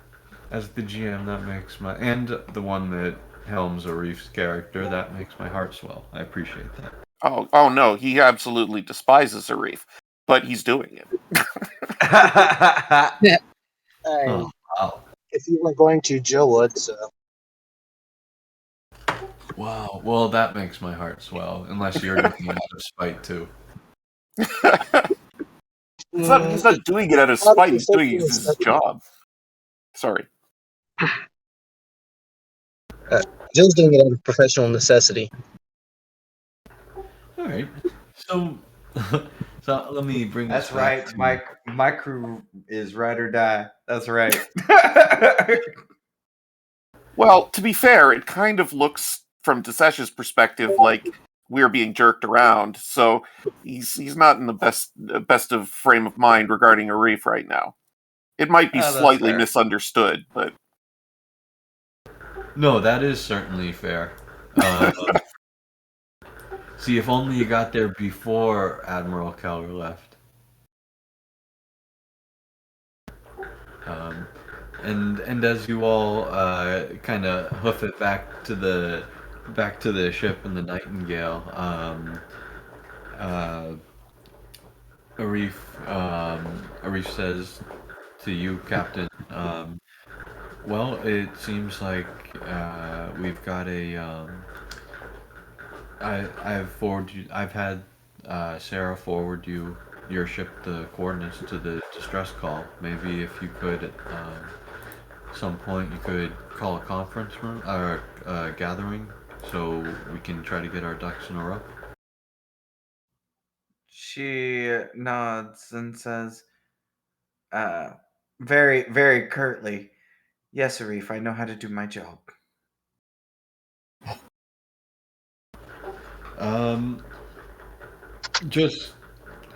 B: as the GM, that makes and the one that helms Arif's character, that makes my heart swell. I appreciate that.
C: Oh no, he absolutely despises Arif, but he's doing it.
B: Oh, wow.
A: If you weren't going to, Jill would. So
B: Wow. Well, that makes my heart swell, unless you're doing it out of spite, too.
C: He's not doing it out of spite, he's doing it as his job. Sorry.
A: Jill's doing it out of professional necessity.
B: All right. So, so let me bring this
D: That's
B: back
D: right.
B: to-
D: My crew is ride or die. That's right.
C: Well, to be fair, it kind of looks, from Desesh's perspective, like we're being jerked around. So he's not in the best of frame of mind regarding Arif right now. It might be
D: That's
C: slightly
D: fair.
C: misunderstood, but
B: No, that is certainly fair. See, if only you got there before Admiral Keller left. Um, and as you all kind of hoof it back to the ship and the Nightingale, uh, Arif says to you, Captain. Well, it seems like we've got a. I've had Sarah forward your ship the coordinates to the distress call. Maybe if you could, some point, you could call a conference room or gathering, so we can try to get our ducks in a row.
D: She nods and says, uh, very, very curtly, "Yes, Arif, I know how to do my job."
B: Um, just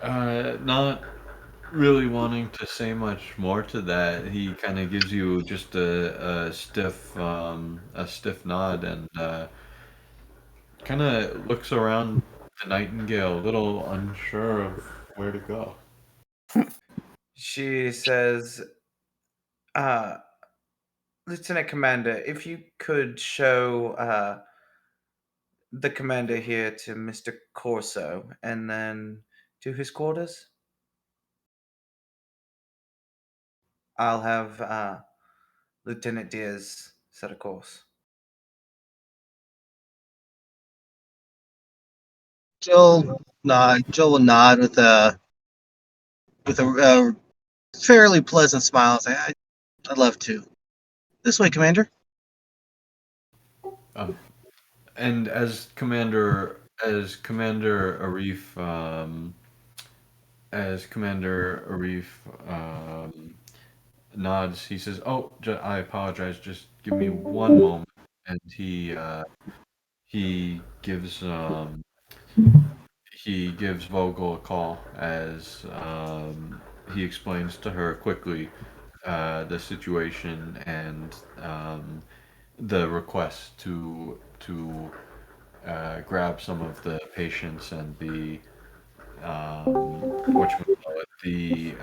B: not really wanting to say much more to that. He kind of gives you just a stiff nod and kind of looks around the Nightingale, a little unsure of where to go.
D: She says, uh, "Lieutenant Commander, if you could show the commander here to Mr. Corso and then to his quarters, I'll have Lieutenant Diaz set a course."
A: Joel will nod with a fairly pleasant smile and say, I'd love to. This way, Commander.
B: Um, and as Commander Arif nods, he says, "Oh, I apologize. Just give me one moment." And he gives Vogel a call as he explains to her quickly the situation and the request to grab some of the patients and the the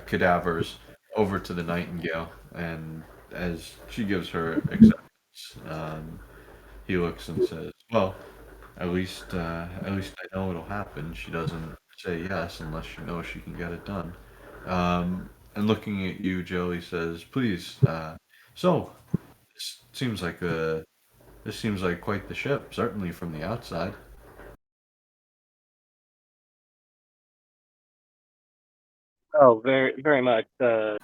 B: cadavers over to the Nightingale. And as she gives her acceptance, he looks and says, "Well, at least I know it'll happen." She doesn't say yes unless she knows she can get it done. And looking at you, Joey says, "Please, so this seems like this seems like quite the ship, certainly from the outside."
H: Oh, very, very much. Um,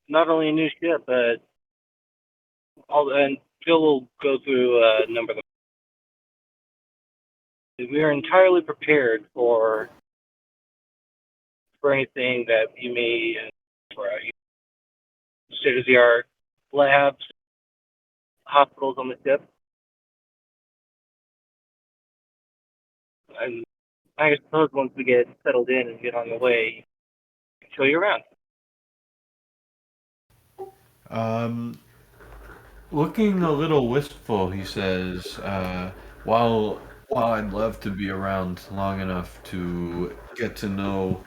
H: not only a new ship, but and Phil will go through a number of them. We are entirely prepared for anything that you may for state of the art labs, hospitals on the ship, and I suppose once we get settled in and get on the way, I can show you around.
B: Um, Looking a little wistful, he says, while while I'd love to be around long enough to get to know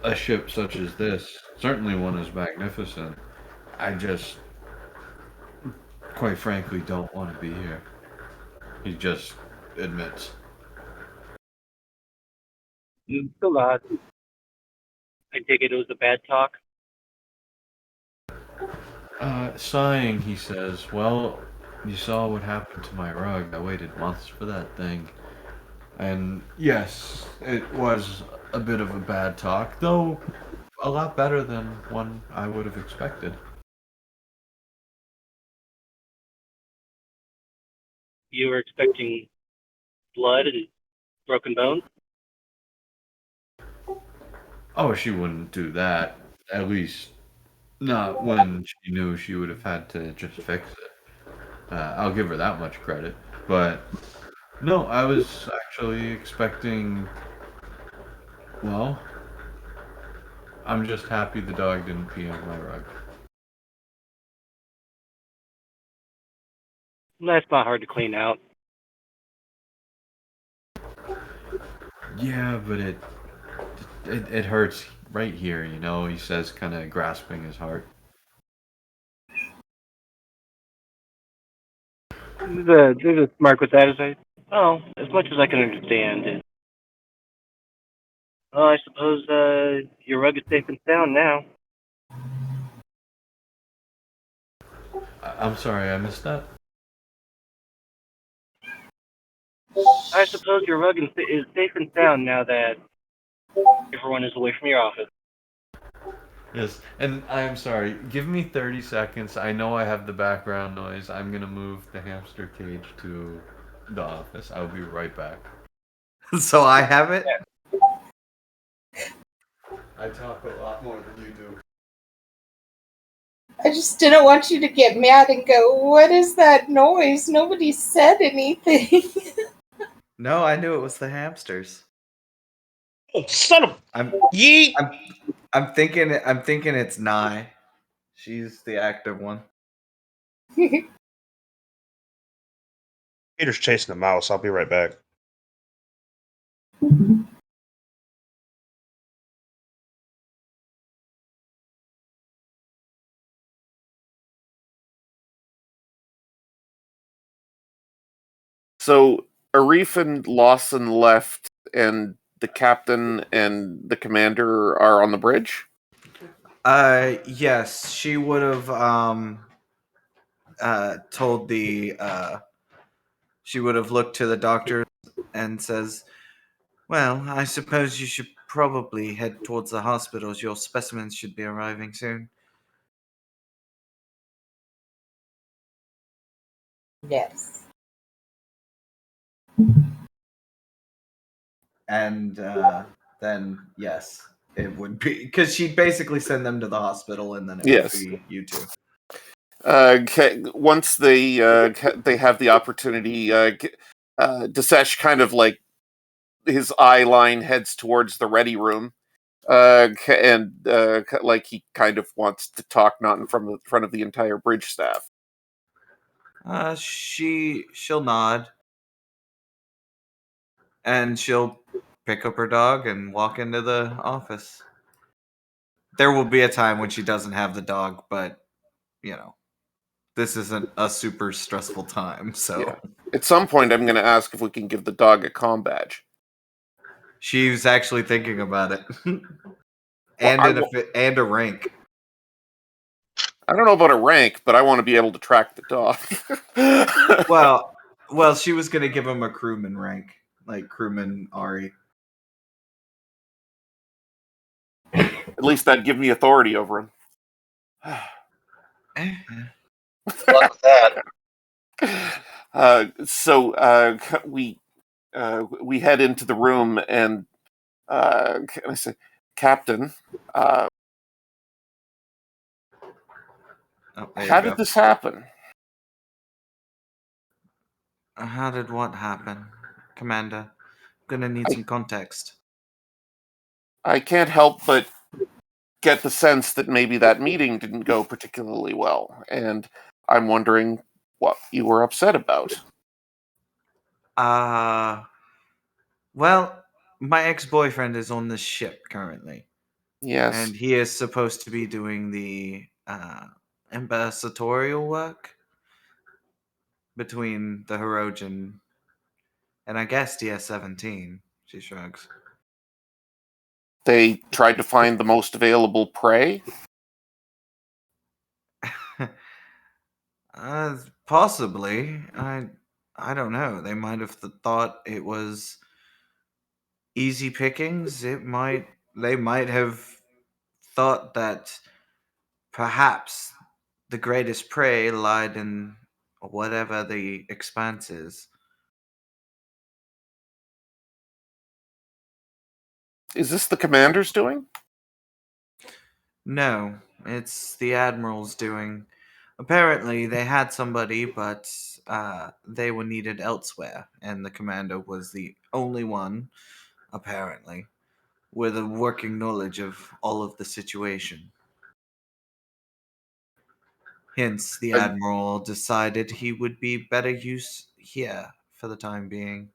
B: a ship such as this, certainly one as magnificent, I just, quite frankly, don't want to be here. He just admits.
H: Still not. I take it was a bad talk.
B: Sighing, he says, "Well, you saw what happened to my rug. I waited months for that thing. And yes, it was a bit of a bad talk, though a lot better than one I would have expected."
H: You were expecting blood and broken bones.
B: Oh, she wouldn't do that. At least not when she knew she would have had to just fix it. I'll give her that much credit. But no, I was actually expecting Well, I'm just happy the dog didn't pee on my rug.
H: That's not hard to clean out.
B: Yeah, but it hurts right here, you know, he says, kind of grasping his heart.
H: The mark with that is as much as I can understand is, I suppose your rug is safe and sound now.
B: I'm sorry, I missed that.
H: I suppose your rug is safe and sound now that everyone is away from your office.
B: Yes, and I'm sorry. Give me 30 seconds. I know I have the background noise. I'm gonna move the hamster cage to the office. I'll be right back.
D: So I have it?
B: I talk a lot more than you do.
E: I just didn't want you to get mad and go, what is that noise? Nobody said anything.
D: No, I knew it was the hamsters.
F: Oh, son of
D: I'm
F: yeet!
D: I'm thinking it's Nye. She's the active one.
F: Peter's chasing a mouse. I'll be right back.
C: So Arif and Lawson left, and the captain and the commander are on the bridge.
D: Yes, she would have told the she would have looked to the doctor and says, "Well, I suppose you should probably head towards the hospitals. Your specimens should be arriving soon."
E: Yes.
D: And then yes, it would be because she'd basically send them to the hospital, and then it
C: Yes.
D: would be you two.
C: Once they have the opportunity, Desesh kind of like his eye line heads towards the ready room, and like he kind of wants to talk, not in front of the entire bridge staff.
D: She'll nod, and she'll pick up her dog and walk into the office. There will be a time when she doesn't have the dog, but you know, this isn't a super stressful time, so
C: Yeah. At some point, I'm going to ask if we can give the dog a comm badge.
D: she's actually thinking about it, and and a rank.
C: I don't know about a rank, but I want to be able to track the dog.
D: Well, she was gonna give him a crewman rank, like crewman Ari.
C: At least that'd give me authority over him.
A: Good luck with that.
C: So we head into the room, and I say, Captain,
D: Oh, there
C: how
D: you
C: did
D: go.
C: this happen?
D: How did what happen, Commander? I'm gonna need some context.
C: I can't help but get the sense that maybe that meeting didn't go particularly well, and I'm wondering what you were upset about.
D: Well, my ex-boyfriend is on this ship currently,
C: Yes,
D: and he is supposed to be doing the ambassadorial work between the Hirogen and I guess DS-17. She shrugs.
C: they tried to find the most available prey.
D: Possibly. I don't know. They might have thought it was easy pickings. They might have thought that perhaps the greatest prey lied in whatever the expanse is.
C: Is this the commander's doing?
D: No, it's the admiral's doing. Apparently, they had somebody, but they were needed elsewhere, and the commander was the only one, apparently. with a working knowledge of all of the situation. Hence, the Admiral decided he would be better use here for the time being.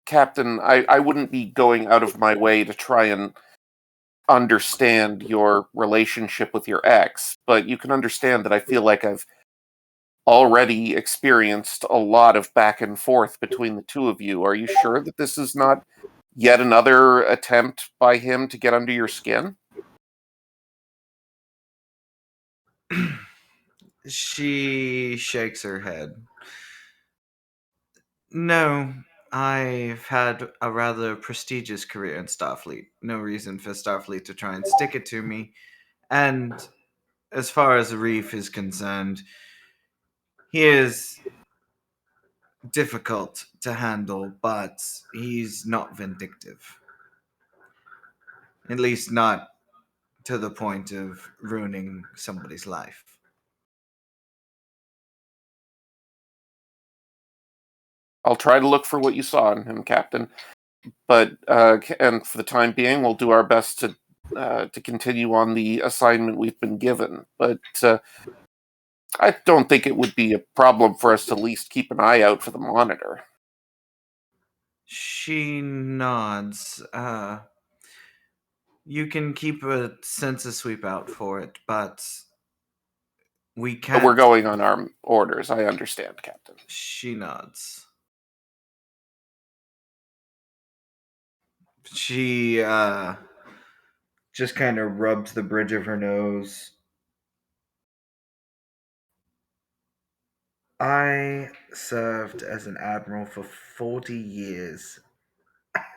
C: Captain, I wouldn't be going out of my way to try and understand your relationship with your ex, but you can understand that I feel like I've already experienced a lot of back and forth between the two of you. Are you sure that this is not yet another attempt by him to get under your skin?
D: She shakes her head. No, I've had a rather prestigious career in Starfleet. No reason for Starfleet to try and stick it to me. And as far as Reef is concerned, he is difficult to handle, but he's not vindictive. At least not to the point of ruining somebody's life.
C: I'll try to look for what you saw in him, Captain. But and for the time being, we'll do our best to continue on the assignment we've been given. But I don't think it would be a problem for us to at least keep an eye out for the monitor.
D: She nods. You can keep a census sweep out for it, but we
C: But we're
D: can't.
C: going on our orders. I understand, Captain.
D: She nods. She just kind of rubs the bridge of her nose. I served as an admiral for 40 years,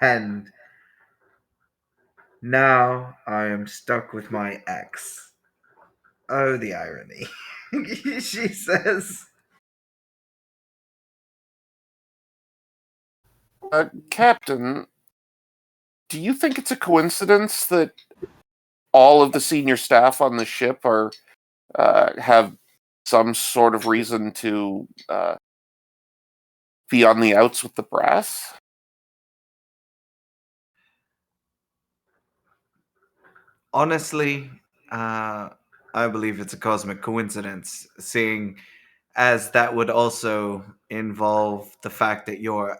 D: and now I am stuck with my ex. Oh, the irony. She says.
C: Captain, do you think it's a coincidence that all of the senior staff on the ship are have some sort of reason to be on the outs with the brass?
D: Honestly, I believe it's a cosmic coincidence, seeing as that would also involve the fact that your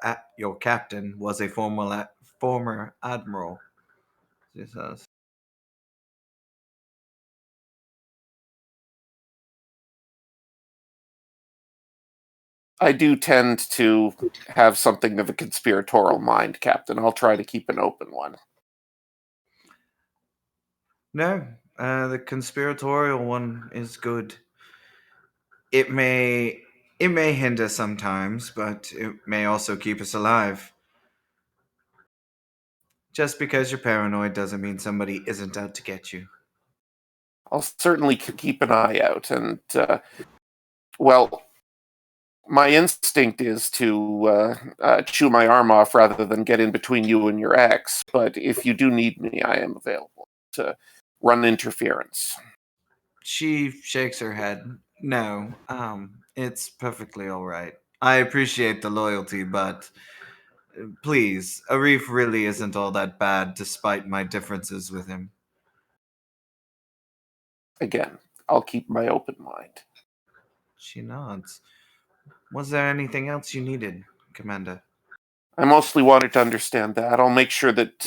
D: captain was a former admiral. She says.
C: I do tend to have something of a conspiratorial mind, Captain. I'll try to keep an open one.
D: No, the conspiratorial one is good. It may hinder sometimes, but it may also keep us alive. Just because you're paranoid doesn't mean somebody isn't out to get you.
C: I'll certainly keep an eye out, and well, my instinct is to chew my arm off rather than get in between you and your ex. But if you do need me, I am available to run interference.
D: She shakes her head. No, it's perfectly all right. I appreciate the loyalty, but please, Arif really isn't all that bad despite my differences with him.
C: Again, I'll keep my open mind.
D: She nods. Was there anything else you needed, Commander?
C: I mostly wanted to understand that. I'll make sure that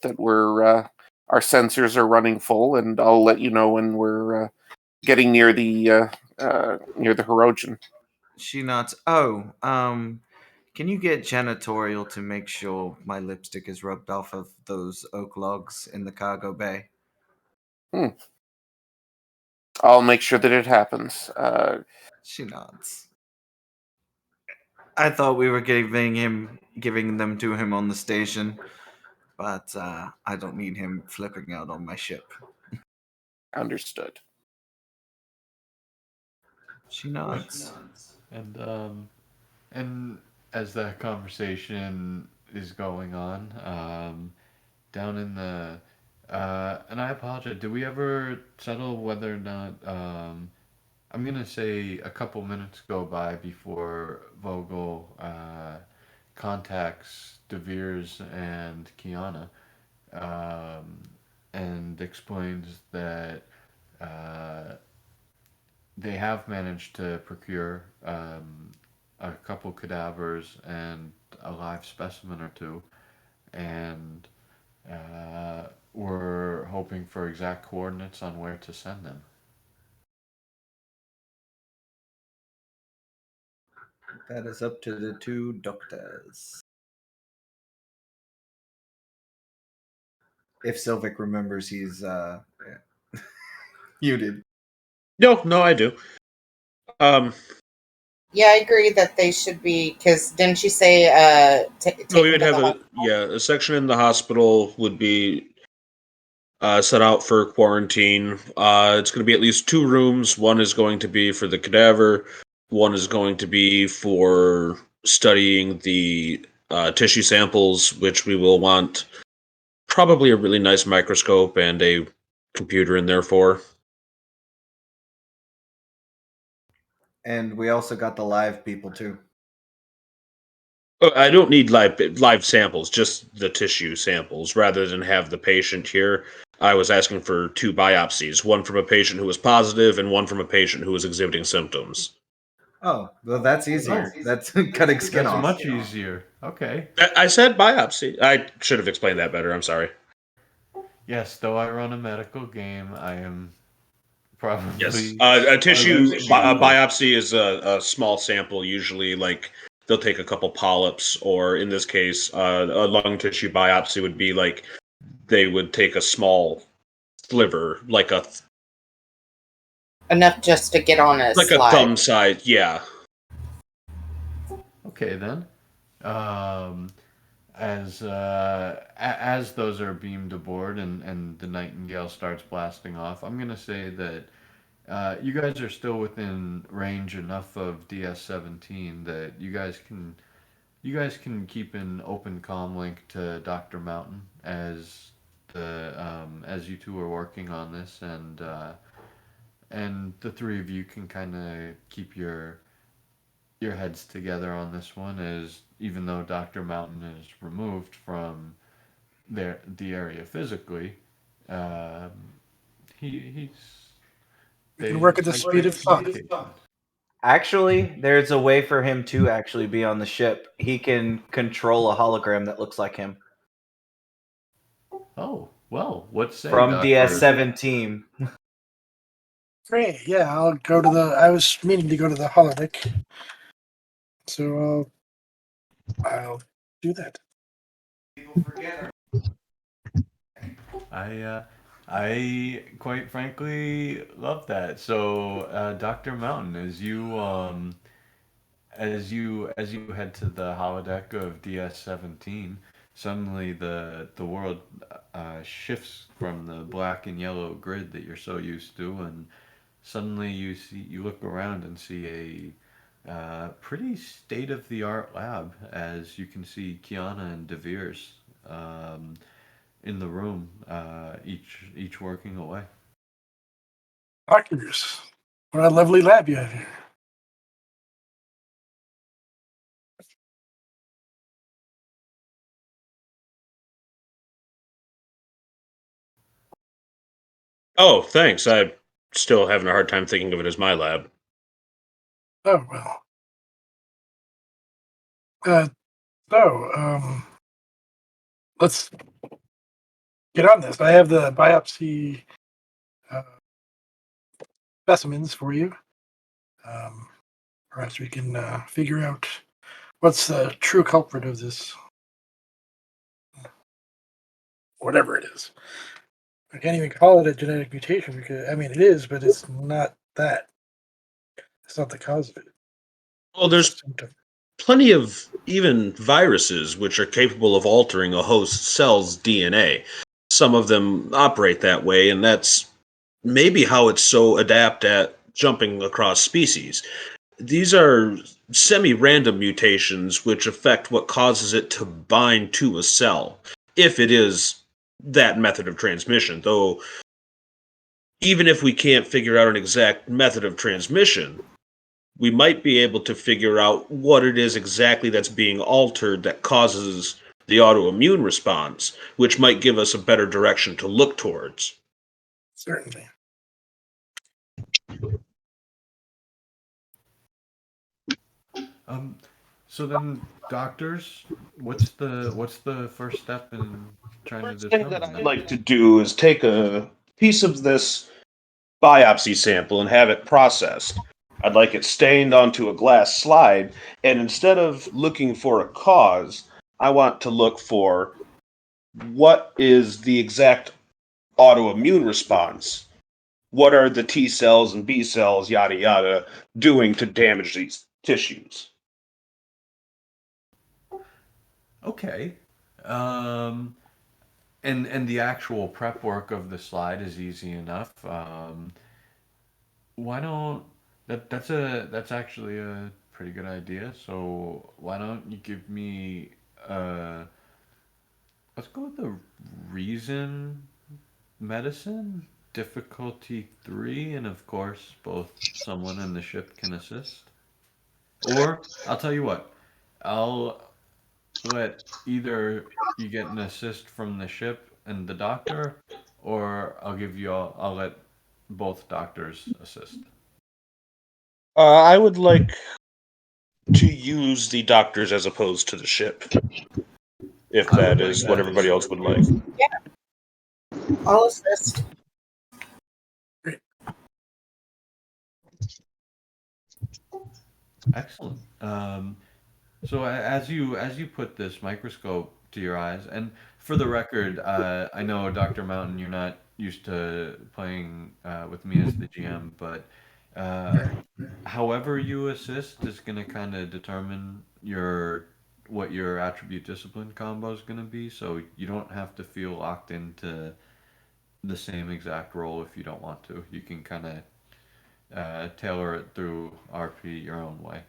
C: that we're our sensors are running full, and I'll let you know when we're getting near the Hirogen.
D: She nods. Oh, can you get janitorial to make sure my lipstick is rubbed off of those oak logs in the cargo bay?
C: I'll make sure that it happens.
D: She nods. I thought we were giving them to him on the station, but I don't need him flipping out on my ship.
C: Understood.
D: She nods.
B: And as that conversation is going on, down in the and I apologize. Did we ever settle whether or not I'm gonna say a couple minutes go by before Vogel contacts De Beers and Kiana, um, and explains that uh, they have managed to procure a couple cadavers and a live specimen or two, and we're hoping for exact coordinates on where to send them.
D: That is up to the two doctors. If Sylvic remembers, he's muted.
F: No, I do.
E: Yeah, I agree that they should be, because didn't you say
F: So we
E: taken
F: would
E: to
F: have
E: the
F: a section in the hospital would be set out for quarantine. It's going to be at least 2 rooms. One is going to be for the cadaver. One is going to be for studying the tissue samples, which we will want probably a really nice microscope and a computer in there for.
D: And we also got the live people too.
F: I don't need live samples, just the tissue samples, rather than have the patient here. I was asking for 2 biopsies, one from a patient who was positive and one from a patient who was exhibiting symptoms.
D: Oh, well, that's easier.
B: Oh.
D: That's cutting skin
B: That's
D: off.
B: much easier. Okay.
F: I said biopsy. I should have explained that better. I'm sorry.
B: Yes, though I run a medical game, I am probably
F: Yes. A tissue biopsy is a small sample, usually like they'll take a couple polyps, or in this case, a lung tissue biopsy would be like they would take a small sliver,
E: enough just to get on a
F: like a
E: slide.
F: thumb size. Yeah.
B: Okay then. Um, as those are beamed aboard and the Nightingale starts blasting off, I'm gonna say that you guys are still within range enough of DS-17 that you guys can keep an open comm link to Dr. Mountain as you two are working on this, and the three of you can kind of keep your heads together on this one, as even though Dr. Mountain is removed from the area physically, um, he's
G: We can work at the speed of thought.
D: Actually, there's a way for him to actually be on the ship. He can control a hologram that looks like him
B: Oh, well, what say,
D: from
B: Dr.
D: DS-17.
G: Great. Yeah, I'll go to the. I was meaning to go to the holodeck, so I'll do that.
B: I quite frankly love that. So, Dr. Mountain, as you head to the holodeck of DS-17, suddenly the world shifts from the black and yellow grid that you're so used to, and suddenly you look around and see a pretty state of the art lab, as you can see Kiana and De Beers in the room, each working away.
G: Doctors, what a lovely lab you have here.
F: Oh, thanks. I'm still having a hard time thinking of it as my lab.
G: Oh well. So, let's get on this. I have the biopsy uh, specimens for you. Perhaps we can figure out what's the true culprit of this, whatever it is. I can't even call it a genetic mutation because, I mean, it is, but it's not that. It's not the cause of it.
F: Well,
G: It's a
F: there's
G: symptom.
F: plenty of even viruses which are capable of altering a host cell's DNA. Some of them operate that way, and that's maybe how it's so adept at jumping across species. These are semi random mutations which affect what causes it to bind to a cell, if it is that method of transmission. Though, even if we can't figure out an exact method of transmission, we might be able to figure out what it is exactly that's being altered that causes the autoimmune response, which might give us a better direction to look towards.
G: Certainly.
B: Um, so then, doctors, what's the first step in trying to
F: First thing that
B: determine
F: I'd
B: that?
F: like to do is take a piece of this biopsy sample and have it processed. I'd like it stained onto a glass slide, and instead of looking for a cause, I want to look for what is the exact autoimmune response. What are the T cells and B cells, yada yada, doing to damage these tissues?
B: Okay. Um, and the actual prep work of the slide is easy enough. Why don't that's actually a pretty good idea. So why don't you give me uh let's go with the reason medicine difficulty 3, and of course both someone and the ship can assist. Or I'll tell you what, I'll let either you get an assist from the ship and the doctor, or I'll let both doctors assist.
F: I would like to use the doctors as opposed to the ship, if
B: I would
F: that
B: like
F: is what
B: that as
F: everybody
B: well.
F: else would like.
E: I'll assist.
B: Excellent. So as you put this microscope to your eyes, and for the record, I know Dr. Mountain, you're not used to playing with me as the GM, but uh, however you assist is going to kind of determine what your attribute discipline combo is going to be. So you don't have to feel locked into the same exact role if you don't want to. You can kind of tailor it through RP your own way.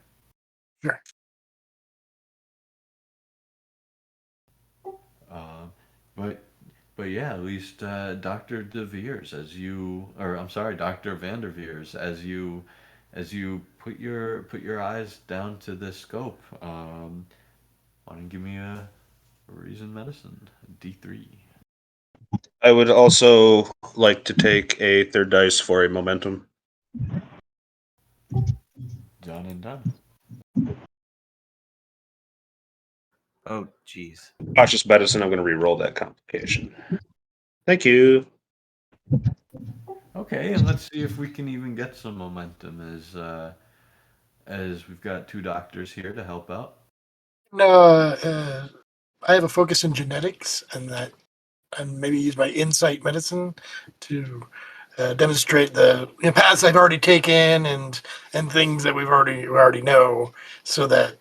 G: Sure.
B: Uh, but but yeah, at least Dr. De Veers, or I'm sorry, Dr. Vanderveers, as you put your eyes down to this scope, why don't you give me a reason medicine D3.
F: I would also like to take a third dice for a momentum.
B: Done and done.
D: Oh, jeez.
F: Cautious medicine, I'm going to re-roll that complication. Thank you.
B: Okay, and let's see if we can even get some momentum as we've got two doctors here to help out.
G: No, I have a focus in genetics, and maybe use my insight medicine to demonstrate the paths I've already taken and things that we already know, so that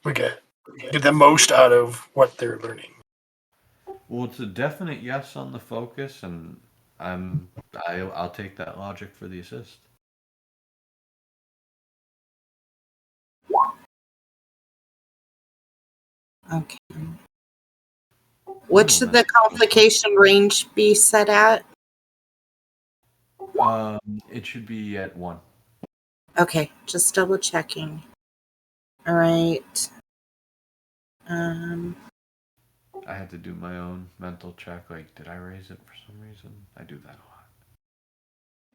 G: we get the most out of what they're learning.
B: Well, it's a definite yes on the focus, and I'll take that logic for the assist.
E: Okay.
B: One
E: What should the
B: moment.
E: complication range be set at?
B: It should be at 1.
E: Okay, just double checking. All right. Um,
B: I had to do my own mental check. Like, did I raise it for some reason? I do that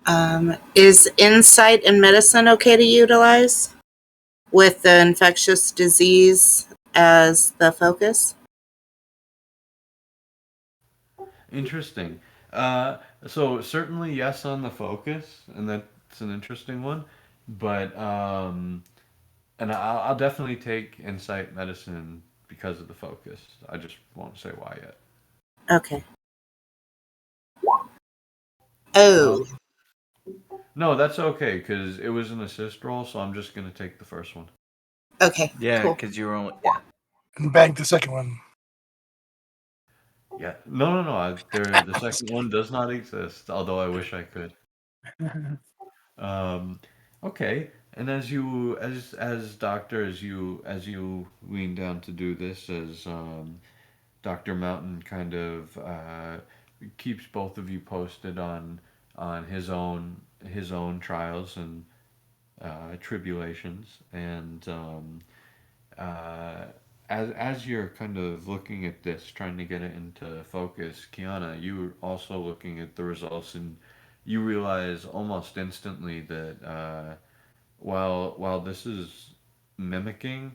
B: a lot.
E: is insight in medicine okay to utilize with the infectious disease as the focus?
B: Interesting. So certainly yes on the focus, and that's an interesting one. But and I'll definitely take insight medicine because of the focus. I just won't say why yet.
E: Okay.
B: Um,
E: Oh,
B: no, that's okay because it was an assist roll, so I'm just gonna take the first one.
E: okay,
D: Yeah,
E: cool.
D: because you were only. Yeah.
G: And bank the second one.
B: Yeah, no. The second one does not exist, although I wish I could. Um, okay, and as doctor, as you lean down to do this, as Doctor Mountain kind of keeps both of you posted on his own trials, and tribulations, and uh, as you're kind of looking at this, trying to get it into focus, Kiana, you were also looking at the results, and you realize almost instantly that while this is mimicking,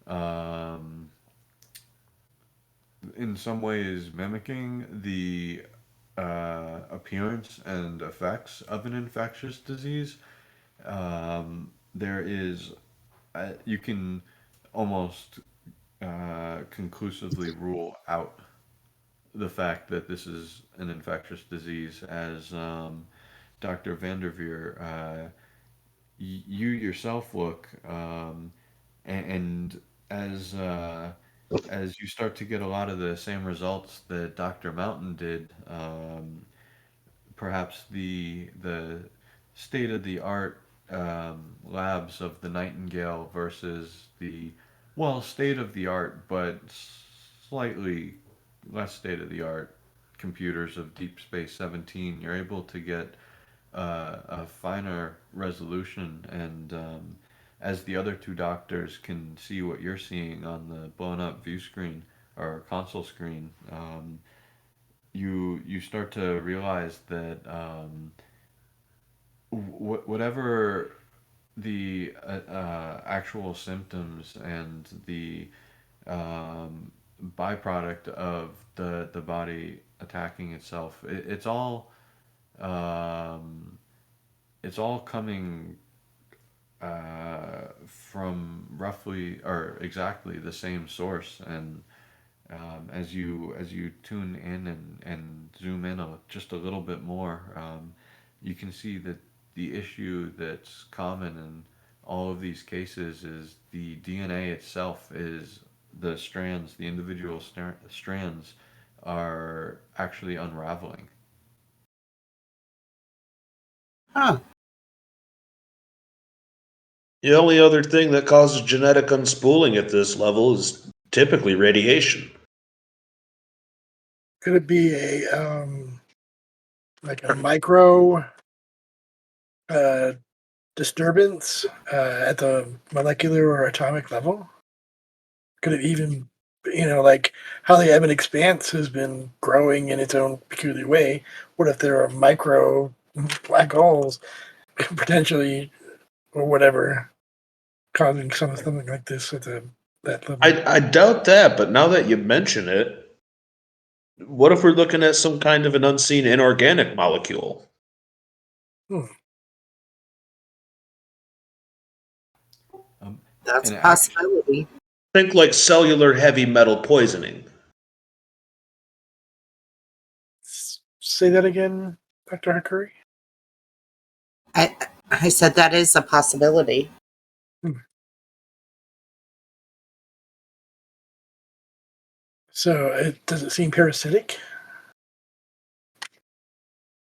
B: um, in some ways mimicking the appearance and effects of an infectious disease, there is you can almost conclusively rule out the fact that this is an infectious disease, as Dr. Vanderveer, you yourself look, and as you start to get a lot of the same results that Dr. Mountain did, perhaps the state of the art labs of the Nightingale versus the, well, state of the art but slightly less state of the art computers of Deep Space 17, you're able to get a finer resolution, and as the other two doctors can see what you're seeing on the blown up view screen or console screen, you start to realize that whatever the actual symptoms and the byproduct of the body attacking itself, um, it's all coming from roughly or exactly the same source, and as you tune in and zoom in just a little bit more, you can see that the issue that's common in all of these cases is the DNA itself is the strands, the individual strands are actually unraveling.
A: Huh.
F: The only other thing that causes genetic unspooling at this level is typically radiation.
G: Could it be a like a micro uh, disturbance at the molecular or atomic level? Could it even, like how the Ebon Expanse has been growing in its own peculiar way? What if there are micro black holes potentially, or whatever, causing something like this at that level?
F: I doubt that, but now that you mention it, what if we're looking at some kind of an unseen inorganic molecule?
G: Hmm.
B: Um,
E: That's
B: and
E: a
B: actually,
E: possibility.
F: Think like cellular heavy metal poisoning.
G: Say that again, Dr. Hakuri?
E: I I said that is a possibility.
G: Hmm. So does it seem parasitic?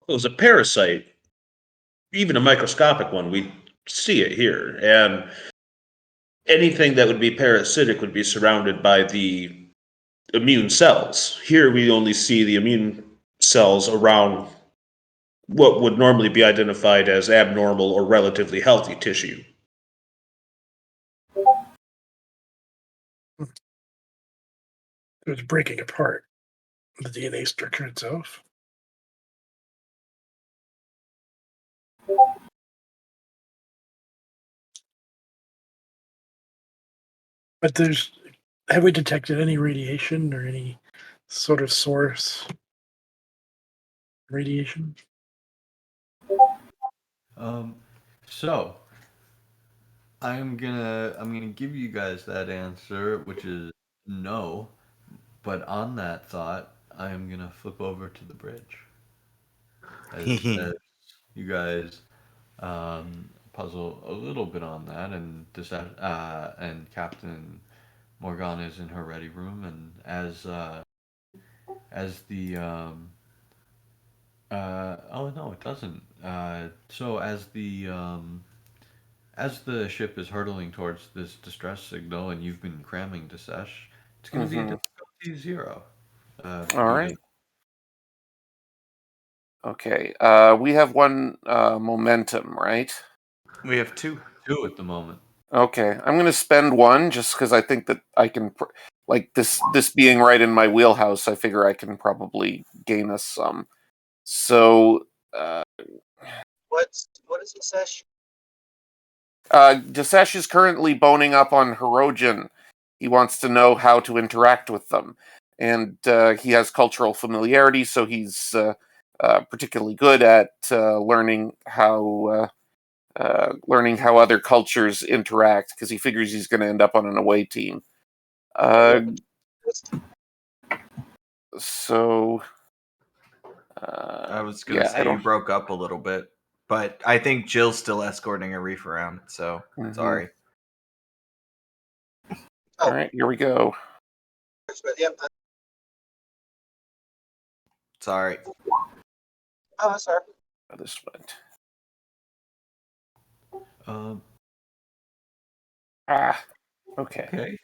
F: It was a parasite, even a microscopic one. We see it here. And anything that would be parasitic would be surrounded by the immune cells. Here we only see the immune cells around what would normally be identified as abnormal or relatively healthy tissue.
G: Hmm. It's breaking apart the DNA structure itself. But have we detected any radiation or any sort of source radiation?
B: um, so I'm gonna give you guys that answer, which is no. But on that thought, I am gonna flip over to the bridge as you guys puzzle a little bit on that, and and Captain Morgana is in her ready room, and as the oh no, it doesn't. So as the ship is hurtling towards this distress signal, and you've been cramming to sesh, it's going to be a
C: Mm-hmm.
B: difficulty 0
C: All
B: for you
C: right. Okay. We have one momentum, right?
D: We have two.
B: Two at the moment.
C: Okay, I'm going to spend one just because I think that I can, like this being right in my wheelhouse. I figure I can probably gain us some. So,
I: What is the session?
C: Desesh is currently boning up on Hirogen. He wants to know how to interact with them, and he has cultural familiarity, so he's particularly good at learning how other cultures interact because he figures he's going to end up on an away team. So,
D: I was gonna
C: yeah, I
D: say you
C: don't.
D: broke up a little bit, but I think Jill's still escorting a reef around. So
C: Mhm.
D: sorry.
C: All right, here we go.
I: Yep.
D: Sorry.
I: Oh, sorry.
C: How this went. Okay.
B: Okay.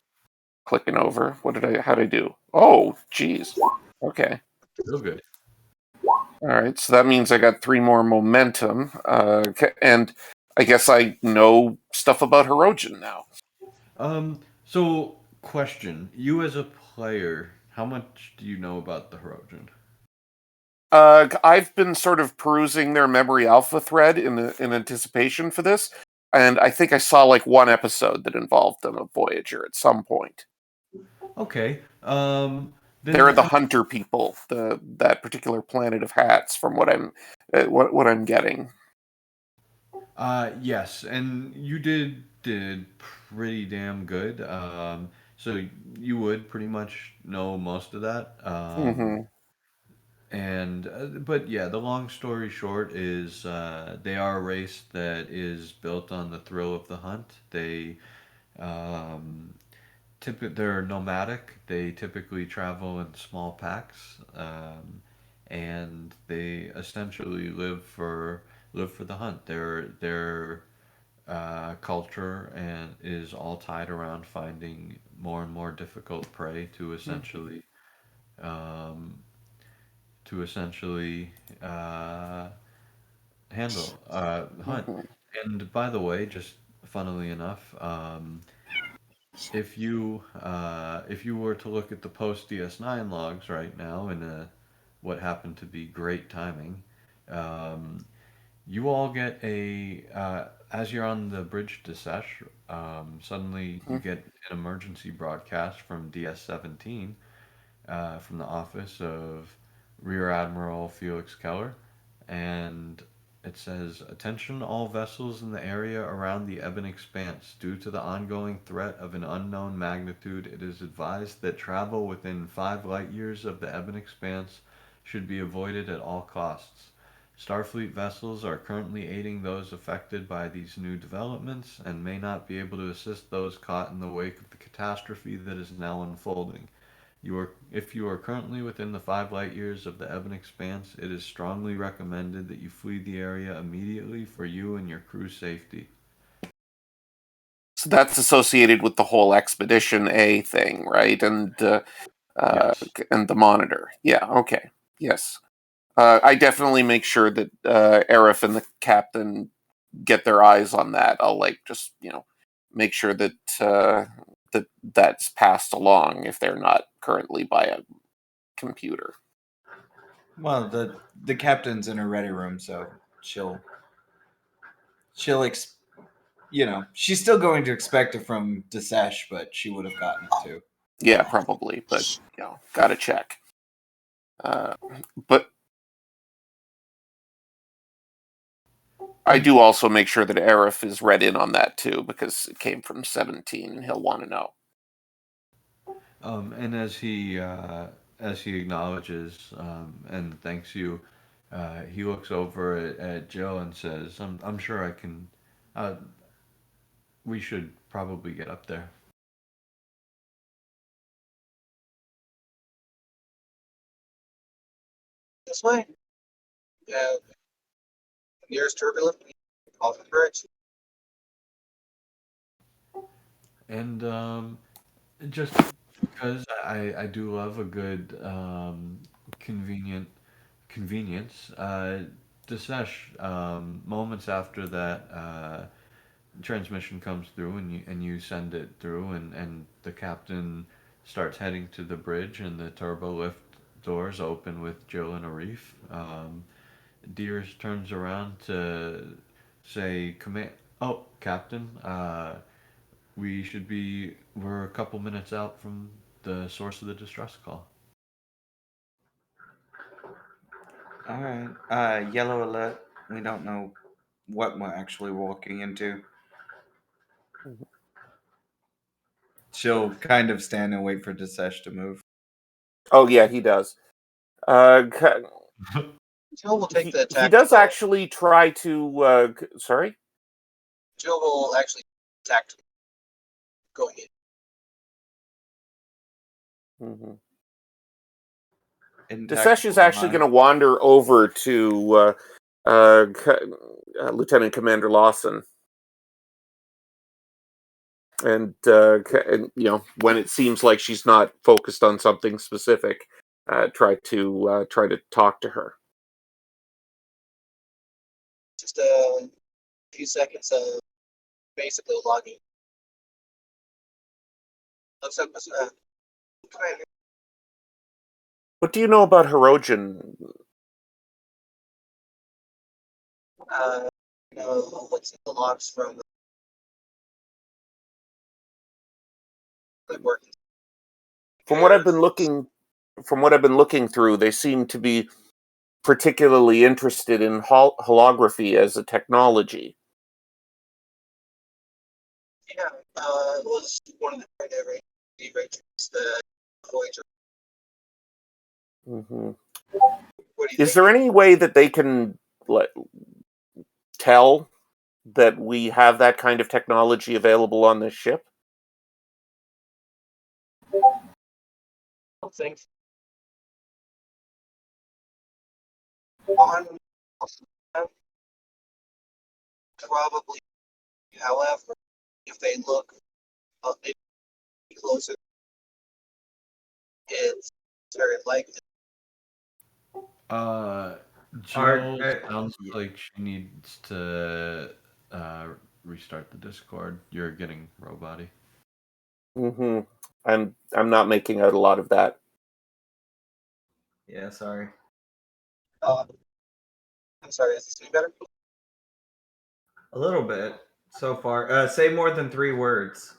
C: Clicking over. How did I do? Oh, geez. Okay.
B: Real good.
C: All right, so that means I got 3 more momentum, and I guess I know stuff about Hirogen now.
B: So question: you as a player, how much do you know about the Hirogen?
C: I've been sort of perusing their memory alpha thread in anticipation for this, and I think I saw like one episode that involved them of Voyager at some point.
B: Okay.
C: They're
B: Then
C: the hunter people, that particular planet of hats, from what I'm getting.
B: yes, and you did pretty damn good. So you would pretty much know most of that.
C: Mm-hmm.
B: And but yeah, the long story short is they are a race that is built on the thrill of the hunt. Um, they're nomadic. They typically travel in small packs, and they essentially live for the hunt. Their culture and is all tied around finding more and more difficult prey um, to essentially uh, hunt.
C: Mm-hmm.
B: And by the way, just funnily enough, if you were to look at the post DS9 logs right now in what happened to be great timing, um, you all get as you're on the bridge to Sesh, suddenly you get an emergency broadcast from DS17 from the office of Rear Admiral Felix Keller, and it says, "Attention all vessels in the area around the Ebon Expanse. Due to the ongoing threat of an unknown magnitude, it is advised that travel within 5 light years of the Ebon Expanse should be avoided at all costs. Starfleet vessels are currently aiding those affected by these new developments and may not be able to assist those caught in the wake of the catastrophe that is now unfolding. If you are currently within the 5 light years of the Ebon Expanse, it is strongly recommended that you flee the area immediately for you and your crew's safety."
C: So that's associated with the whole Expedition A thing, right?
B: Yes.
C: And the monitor. Yeah. Okay. Yes. I definitely make sure that Aerith and the captain get their eyes on that. I'll like just make sure that that's passed along if they're not currently by a computer.
D: Well, the captain's in her ready room, so she'll she's still going to expect it from Desesh, but she would have gotten it too.
C: Yeah, probably, but gotta check. But I do also make sure that Aerith is read in on that too, because it came from 17, and he'll want to know.
B: And as he acknowledges and thanks you, he looks over at Joe and says, "I'm sure I can. Uh, we should probably get up there."
I: This way. Nearest turbulent off the bridge.
B: And just because I do love a good convenience. Desesh, moments after that transmission comes through, and you send it through, and the captain starts heading to the bridge, and the turbo lift doors open with Jill and Arif. Deers turns around to say, "Command, oh, Captain, we're a couple minutes out from the source of the distress call."
D: All right. Yellow alert. We don't know what we're actually walking into. She'll kind of stand and wait for Desesh to move.
C: Oh yeah, he does.
I: Jill will take the attack.
C: He does actually try to. Sorry.
I: Jill will actually attack going in.
C: Desesh is actually going to wander over to Lieutenant Commander Lawson, and when it seems like she's not focused on something specific, try to talk to her.
I: Just a few seconds of basically logging. Looks up, Commander.
C: What do you know about Hirogen?
I: What's in the logs from the working?
C: From what I've been looking through, they seem to be particularly interested in holography as a technology.
I: Yeah, it was one of the primary the Voyager.
C: Mm-hmm.
I: What do you
C: Is there any way that they can tell that we have that kind of technology available on this ship?
I: I don't think. Probably. However, if they look a bit closer, it's very likely.
B: Jill sounds like she needs to restart the Discord. You're getting roboty.
C: Mm-hmm. I'm not making out a lot of that.
D: Yeah, sorry.
I: I'm sorry, is this any better?
D: A little bit so far. Say more than 3 words.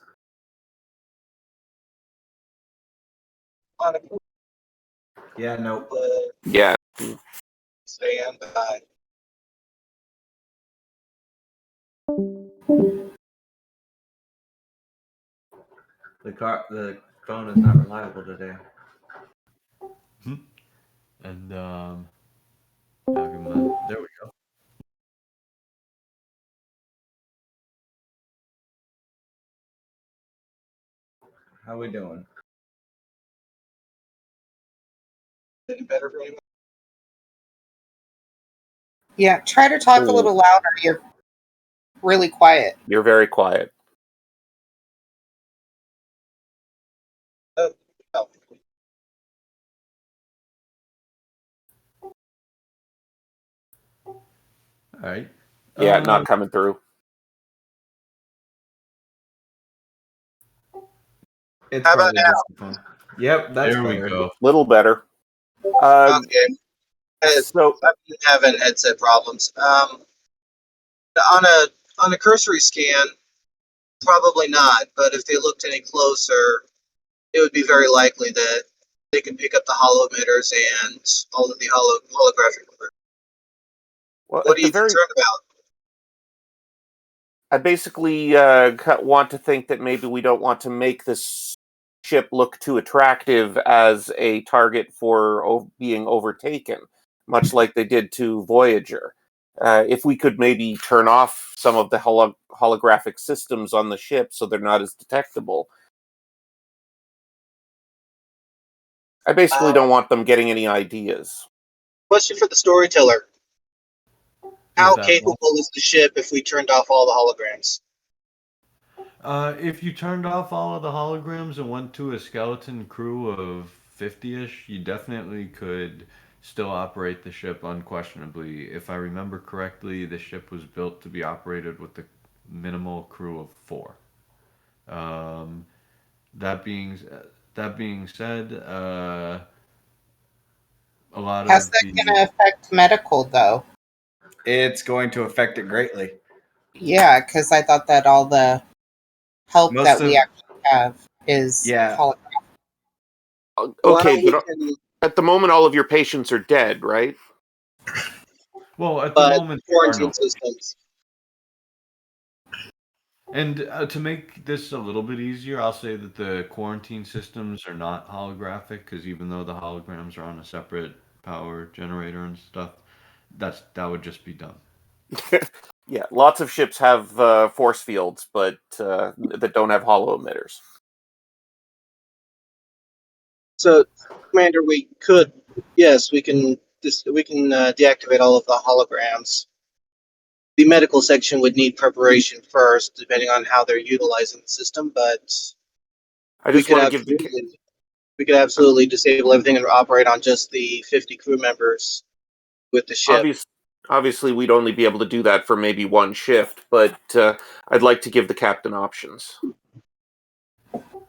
D: Yeah, nope.
C: Yeah.
I: Stand by.
D: The phone is not reliable today.
B: And there we go.
D: How we doing?
I: Any better for anyone?
E: Yeah, try to talk a little louder. You're really quiet.
C: You're very quiet.
I: Oh.
B: All right.
C: Yeah, not coming through.
D: It's
I: How about
D: probably just the phone. Yep, that's
B: there
D: better.
B: we go.
C: Little better.
I: Okay.
C: So
I: I've been having headset problems. On a cursory scan, probably not. But if they looked any closer, it would be very likely that they can pick up the hollow emitters and all of the holographic work.
C: well,
I: What are you concerned about?
C: I basically want to think that maybe we don't want to make this ship look too attractive as a target for being overtaken, much like they did to Voyager. If we could maybe turn off some of the holographic systems on the ship so they're not as detectable. I basically don't want them getting any ideas.
I: Question for the storyteller. How capable is the ship if we turned off all the holograms?
B: If you turned off all of the holograms and went to a skeleton crew of 50-ish, you definitely could still operate the ship unquestionably. If I remember correctly, the ship was built to be operated with minimal crew of 4. Um, that being that being said, a lot
E: How's
B: of
E: that going
B: the
E: to affect medical, though?
J: It's going to affect it greatly.
E: Yeah, because I thought that all the help
J: Most
E: that we
J: of
E: actually have is
J: yeah,
E: holographic.
C: Okay,
I: Well, we
C: but
I: can,
C: at the moment, all of your patients are dead, right?
B: well, at the
I: but
B: moment there are
I: quarantine
B: no.
I: systems.
B: And to make this a little bit easier, I'll say that the quarantine systems are not holographic because even though the holograms are on a separate power generator and stuff, that would just be dumb.
C: Yeah, lots of ships have force fields, but that don't have hollow emitters.
I: So, Commander, we could, yes, we can deactivate all of the holograms. The medical section would need preparation first, depending on how they're utilizing the system. But
C: I
I: we
C: just
I: could
C: want to give
I: absolutely, we could absolutely disable everything and operate on just the 50 crew members with the ship.
C: obviously we'd only be able to do that for maybe one shift, but I'd like to give the captain options.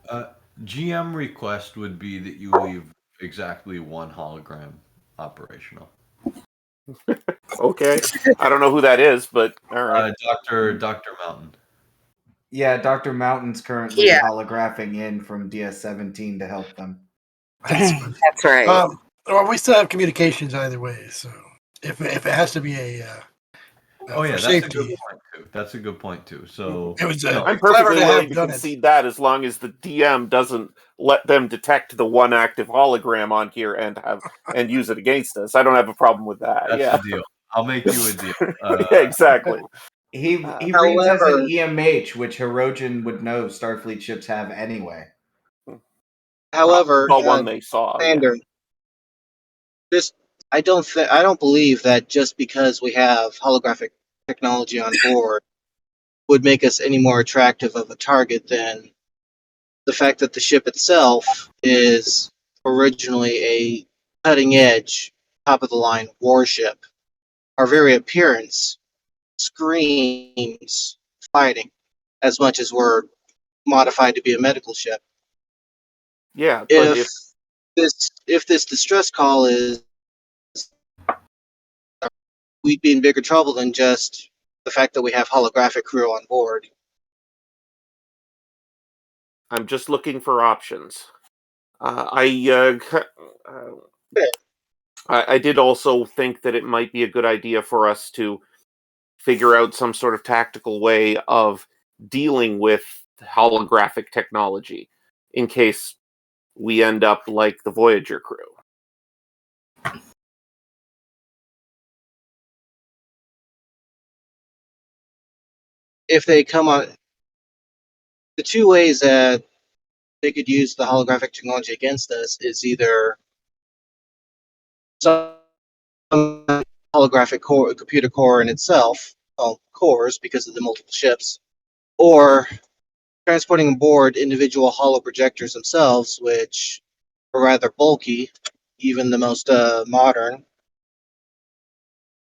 B: Uh, GM request would be that you leave exactly one hologram operational.
C: Okay, I don't know who that is, but all right.
B: Doctor Mountain.
J: yeah. Dr. Mountain's currently
E: Yeah,
J: holographing in from DS-17 to help them.
G: That's funny.
E: that's right.
G: Well, we still have communications either way, so if it has to be
B: Oh yeah,
G: for
B: that's a good
G: safety,
B: point too. That's a good point too. So
G: it was
B: no,
C: I'm
G: clever
C: perfectly
G: to
C: willing
G: have
C: to
G: done it.
C: concede that as long as the DM doesn't let them detect the one active hologram on here and use it against us. I don't have a problem with that.
B: that's the
C: Yeah,
B: deal. I'll make you a deal.
C: yeah, exactly.
J: He
C: Uh,
J: he reads as an
I: However,
J: EMH, which Hirogen would know Starfleet ships have anyway.
I: however,
C: well, one they saw. Yeah.
I: Commander, this I don't believe that just because we have holographic technology on board would make us any more attractive of a target than the fact that the ship itself is originally a cutting edge, top of the line warship. Our very appearance screams fighting as much as we're modified to be a medical ship.
C: Yeah, but
I: If this distress call is, we'd be in bigger trouble than just the fact that we have holographic crew on board.
C: I'm just looking for options.
I: Yeah,
C: I did also think that it might be a good idea for us to figure out some sort of tactical way of dealing with holographic technology in case we end up like the Voyager crew.
I: if they come on, the two ways that they could use the holographic technology against us is either some holographic core, computer core in itself, well, cores because of the multiple ships, or transporting aboard individual holo projectors themselves, which are rather bulky, even the most modern.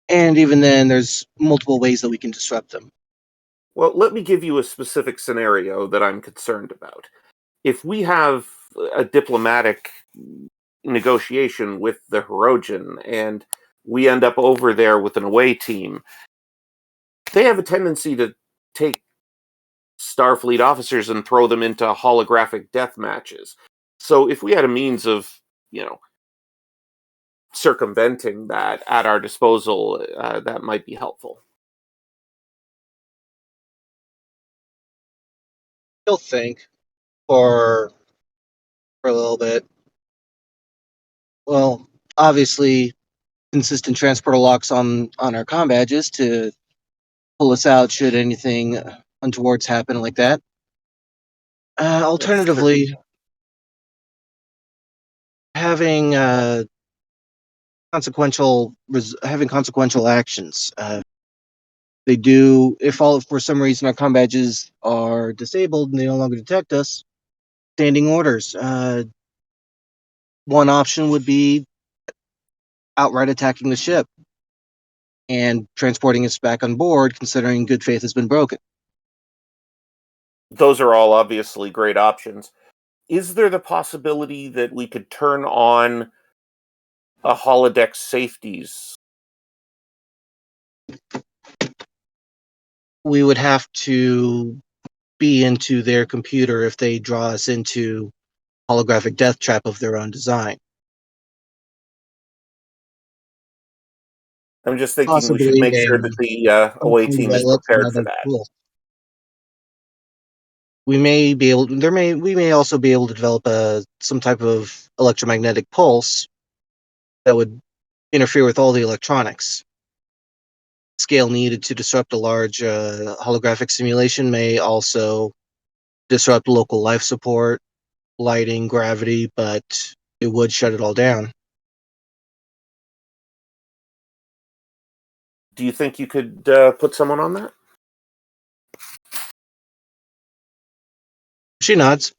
I: And even then, there's multiple ways that we can disrupt them.
C: Well, let me give you a specific scenario that I'm concerned about. If we have a diplomatic negotiation with the Hirogen and we end up over there with an away team, they have a tendency to take Starfleet officers and throw them into holographic death matches. So if we had a means of, circumventing that at our disposal, that might be helpful.
I: Still think for a little bit. Well, obviously, consistent transporter locks on our comm badges to pull us out should anything untowards happen like that.
C: That's true.
I: Alternatively, having having consequential actions. They do if all for some reason our comm badges are disabled and they no longer detect us. Standing orders. One option would be outright attacking the ship and transporting us back on board, considering good faith has been broken.
C: those are all obviously great options. Is there the possibility that we could turn on a holodeck safeties?
I: We would have to be into their computer if they draw us into holographic death trap of their own design.
C: I'm just thinking we should
I: Possibly
C: make sure that the away team is prepared for that.
I: We may be able. We may also be able to develop some type of electromagnetic pulse that would interfere with all the electronics. Scale needed to disrupt a large holographic simulation may also disrupt local life support, lighting, gravity, but it would shut it all down.
C: Do you think you could put someone on that?
I: She nods.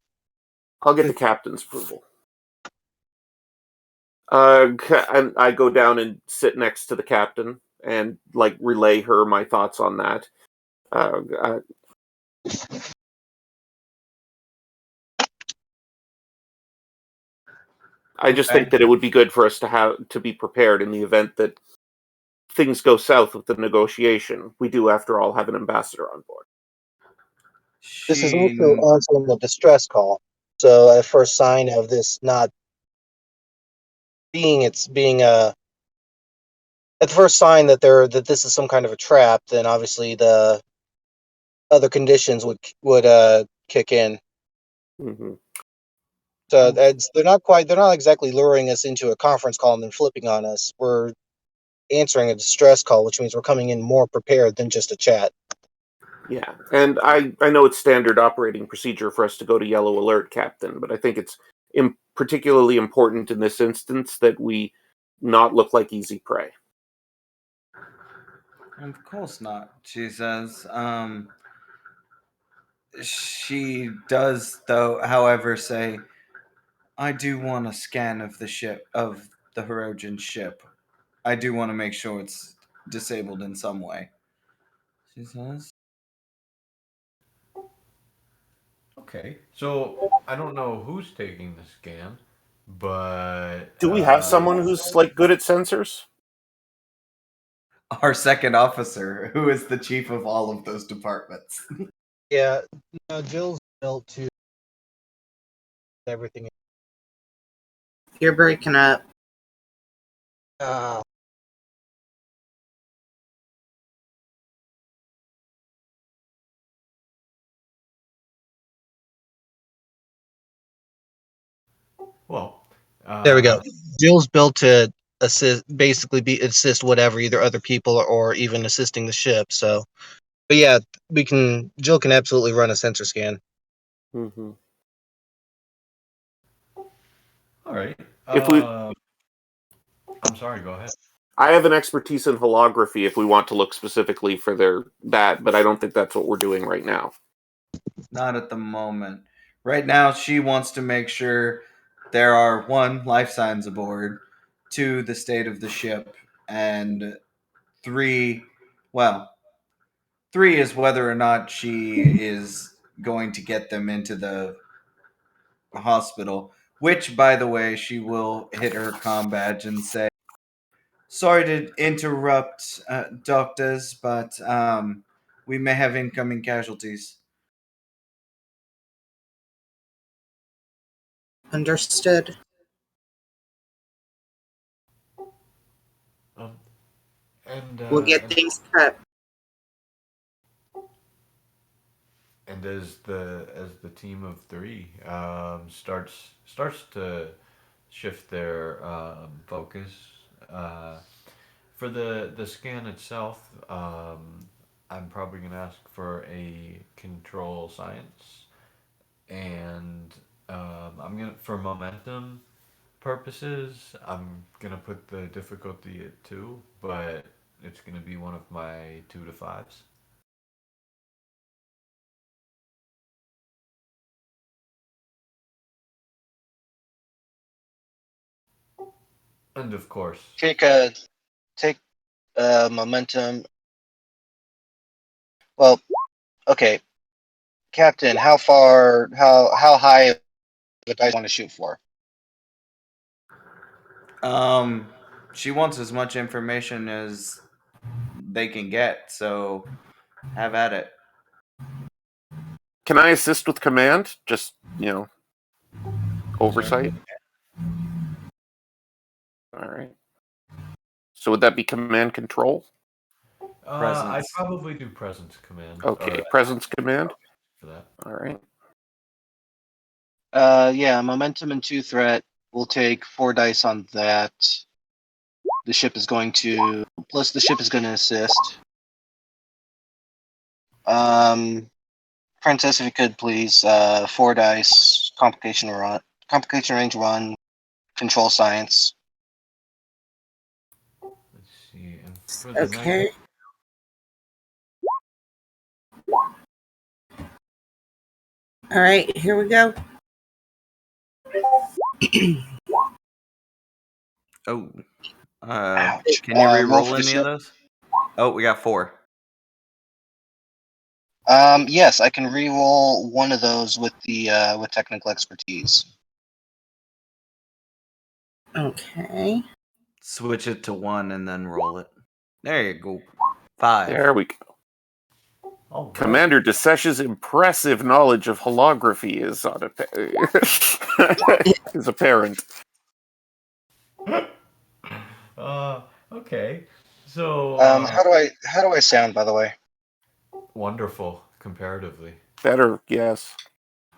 C: I'll get the captain's approval. And I go down and sit next to the captain and relay her my thoughts on that. I just think that it would be good for us to be prepared in the event that things go south with the negotiation. We do, after all, have an ambassador on board.
I: This is also answering a distress call. So at first sign of this not being at the first sign that this is some kind of a trap, then obviously the other conditions would kick in.
C: Mm-hmm.
I: So they're not exactly luring us into a conference call and then flipping on us. We're answering a distress call, which means we're coming in more prepared than just a chat.
C: Yeah, and I know it's standard operating procedure for us to go to yellow alert, Captain, but I think it's particularly important in this instance that we not look like easy prey.
D: Of course not, she says. She does, though, however, say, I do want a scan of the Hirogen ship. I do want to make sure it's disabled in some way. She says.
B: Okay, so I don't know who's taking the scan, but
C: do we have someone who's good at sensors?
J: Our second officer, who is the chief of all of those departments.
I: Yeah, Jill's built to everything.
E: You're breaking up.
B: Well,
I: there we go. Jill's built to assist whatever, either other people or even assisting the ship. So, but yeah, Jill can absolutely run a sensor scan.
C: Mm-hmm.
B: All right.
C: If we,
B: I'm sorry. Go ahead.
C: I have an expertise in holography if we want to look specifically for that, but I don't think that's what we're doing right now.
J: Not at the moment. Right now, she wants to make sure there are 1, life signs aboard, 2, the state of the ship, and 3, 3 is whether or not she is going to get them into the hospital, which, by the way, she will hit her comm badge and say, sorry to interrupt, doctors, but we may have incoming casualties.
E: Understood. We'll get things prepped.
B: And as the team of 3 starts to shift their focus for the scan itself, I'm probably going to ask for a control science, and I'm gonna, for momentum purposes, I'm gonna put the difficulty at 2, but it's gonna be one of my 2 to 5s. And of course,
I: Take momentum. Well, okay. Captain, how high of a dice want to shoot for?
J: She wants as much information as they can get, so have at it.
C: Can I assist with command? Just, oversight? All right. So would that be command control?
B: I'd
J: Presence.
B: probably do presence command.
C: Okay,
B: Or
C: presence command.
B: for that.
C: All right.
I: Yeah, momentum and 2 threat. We'll take 4 dice on that. The ship is going to assist. Princess, if you could please, 4 dice, complication range run, control science.
B: Let's see. And for the
E: Okay. All right, here we go.
J: Oh.
I: Ouch.
J: Can you
I: Roll
J: re-roll
I: for the
J: any of
I: ship.
J: those? Oh, we got 4.
I: Yes, I can re-roll one of those with with technical expertise.
E: Okay.
J: Switch it to 1 and then roll it. There you go. 5.
C: There we go.
B: all right.
C: Commander Desesh's impressive knowledge of holography is is apparent.
B: Okay. So
I: How do I sound, by the way?
B: wonderful comparatively.
C: Better, yes.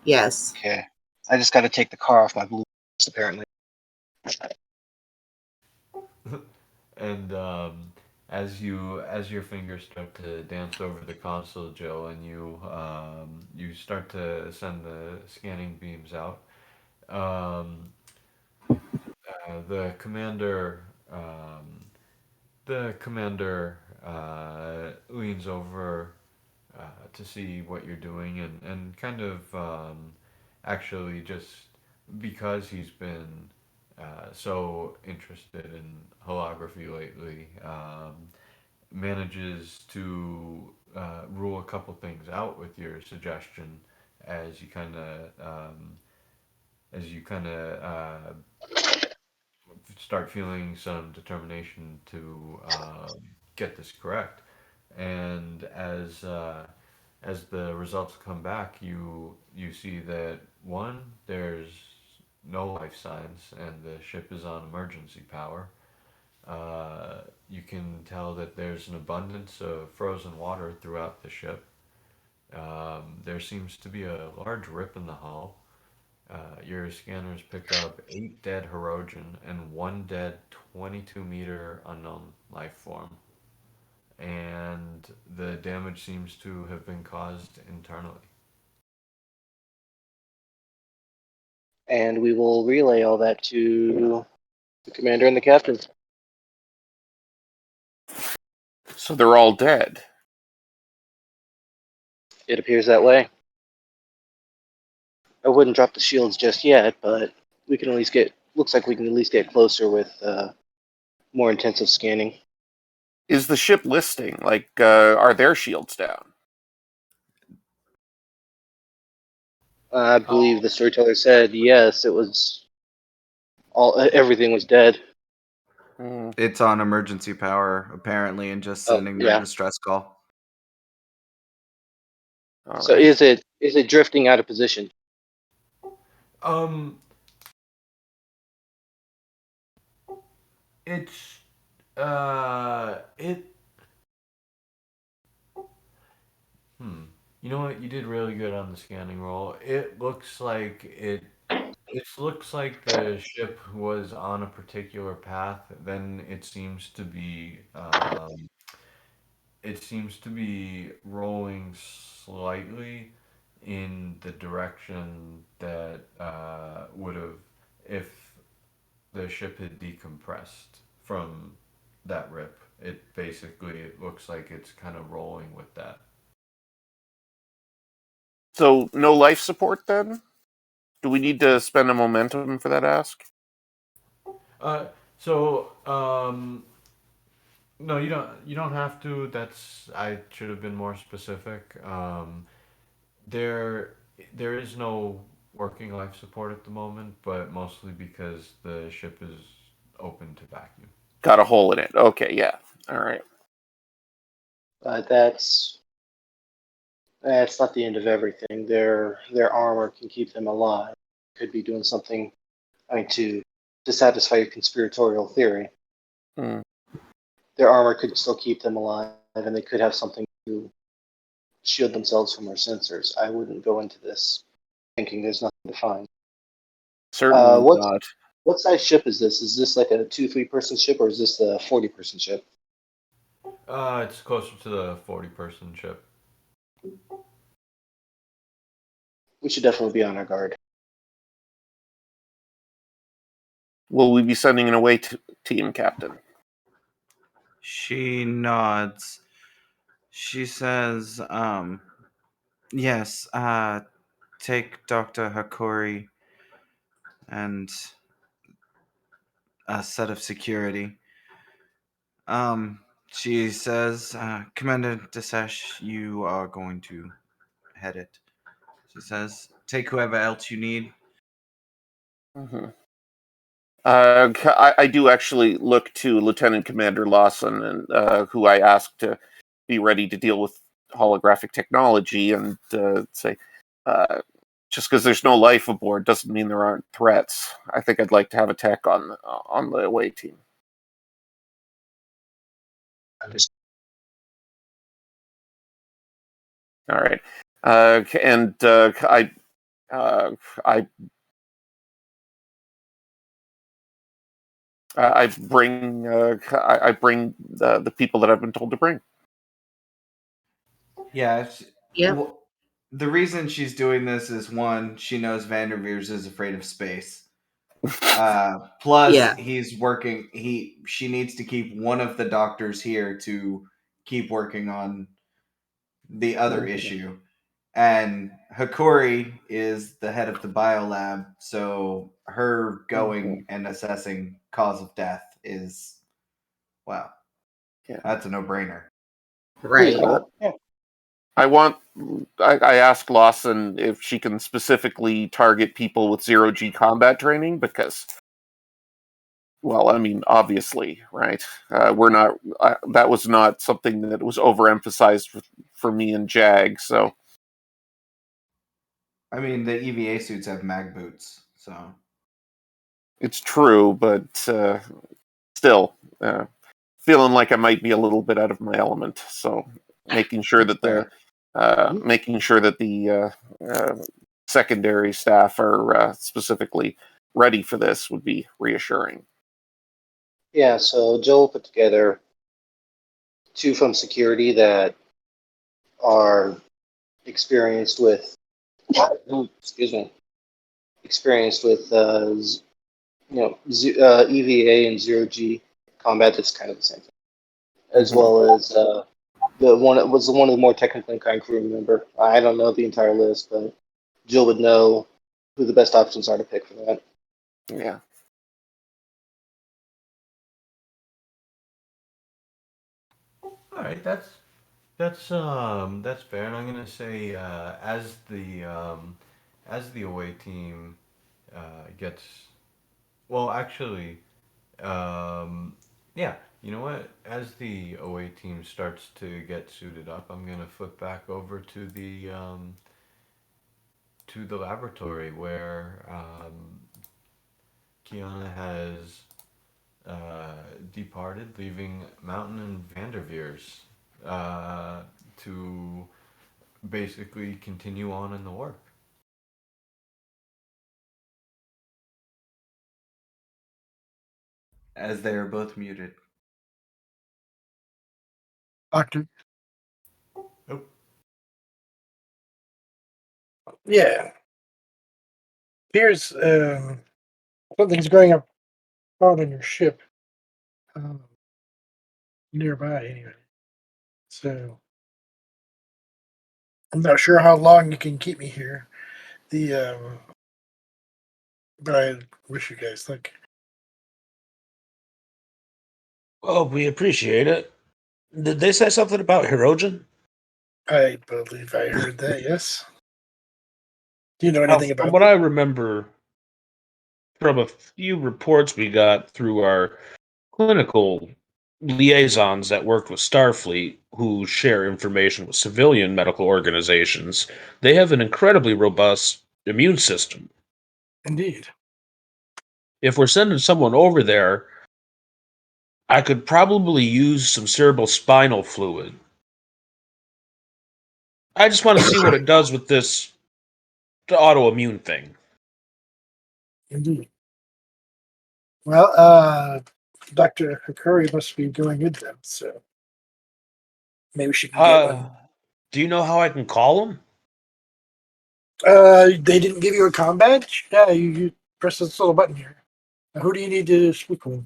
E: Yes.
I: Okay, I just got to take the car off my blue list, apparently.
B: And as your fingers start to dance over the console, Joe, and you start to send the scanning beams out, um, the commander leans over to see what you're doing, and kind of actually just because he's been so interested in holography lately, manages to rule a couple things out with your suggestion as you kind of start feeling some determination to get this correct. And as the results come back, you see that one, there's no life signs, and the ship is on emergency power. You can tell that there's an abundance of frozen water throughout the ship. There seems to be a large rip in the hull. Your scanners picked up 8 dead Hirogen and 1 dead 22-meter unknown life form. And the damage seems to have been caused internally.
I: And we will relay all that to the commander and the captain.
C: So they're all dead.
I: It appears that way. I wouldn't drop the shields just yet, but we can at least looks like we can at least get closer with more intensive scanning.
C: Is the ship listing? Like, are their shields down?
I: I believe the storyteller said yes. It was everything was dead.
C: Hmm.
J: It's on emergency power, apparently, and just
I: Oh
J: sending their
I: yeah.
J: distress call.
C: All
I: So
C: right.
I: is it drifting out of position?
B: Um, it's it. Hmm. You know what? You did really good on the scanning roll. It looks like it. It looks like the ship was on a particular path. Then it seems to be rolling slightly in the direction that would have if the ship had decompressed from that rip. It looks like it's kind of rolling with that.
C: So no life support then? Do we need to spend a momentum for that ask?
B: Uh, so no, you don't. You don't have to. I should have been more specific. There is no working life support at the moment, but mostly because the ship is open to vacuum.
C: Got a hole in it. Okay, yeah. All right.
I: But that's not the end of everything. Their armor can keep them alive. Could be doing something, I mean, to satisfy your conspiratorial theory.
C: Hmm.
I: Their armor could still keep them alive, and they could have something to shield themselves from our sensors. I wouldn't go into this thinking there's nothing to find.
C: Certainly
I: What
C: not.
I: what size ship is this? Is this like a 2-3 person ship, or is this a 40 person ship?
B: It's closer to the 40-person ship.
I: We should definitely be on our guard.
C: Will we be sending an away team, Captain?
D: She nods. She says, yes, take Dr. Hakori and a set of security. She says, Commander Desesh, you are going to head it. She says, take whoever else you need.
C: Mm-hmm. I do actually look to Lieutenant Commander Lawson, and who I asked to be ready to deal with holographic technology, and say, uh, just because there's no life aboard doesn't mean there aren't threats. I think I'd like to have a tech on the away team. All right, and uh, I I bring the people that I've been told to bring.
J: Yeah.
E: Yep.
J: The reason she's doing this is one, she knows Vanderveers is afraid of space. Plus,
E: Yeah.
J: he's working. She needs to keep one of the doctors here to keep working on the other issue. And Hakori is the head of the biolab, so her going and assessing cause of death is, well,
C: Yeah.
J: that's a no-brainer.
E: Right.
I: Yeah.
C: I asked Lawson if she can specifically target people with zero-G combat training because, well, I mean, obviously, right? We're not. That was not something that was overemphasized for me and Jag. So
J: I mean, the EVA suits have mag boots, so
C: it's true, but still, feeling like I might be a little bit out of my element. So making sure
J: that's
C: that the
J: fair.
C: secondary staff are specifically ready for this would be reassuring.
I: Yeah, so Joel put together two from security that are experienced with, excuse me, experienced with, EVA and zero G combat. That's kind of the same thing, as
C: Mhm.
I: well as the one that was one of the more technically inclined crew member. I don't know the entire list, but Jill would know who the best options are to pick for that.
C: Yeah.
B: All right, that's fair, and I'm gonna say as the away team gets well, actually, um, yeah, you know what? As the away team starts to get suited up, I'm gonna flip back over to the laboratory where Kiana has departed, leaving Mountain and Vanderveers uh, to basically continue on in the work.
J: As they are both muted.
G: Doctor.
B: Oh,
G: Yeah. Here's something's going up out on your ship. Um, Nearby, anyway. So I'm not sure how long you can keep me here. The But I wish you guys luck.
F: Well, we appreciate it. Did they say something about Hirogen?
G: I believe I heard that. Yes. Do you know
F: Now,
G: anything
F: from
G: about
F: what
G: this?
F: I remember from a few reports we got through our clinical liaisons that worked with Starfleet, who share information with civilian medical organizations, they have an incredibly robust immune system.
G: Indeed.
F: If we're sending someone over there, I could probably use some cerebral spinal fluid. I just want to see what it does with this autoimmune thing.
G: Indeed. Well, Dr. Hakuri must be going with them, so maybe she can get one.
F: Do you know how I can call him?
G: They didn't give you a comm badge? Yeah, you press this little button here. Now, who do you need to speak with?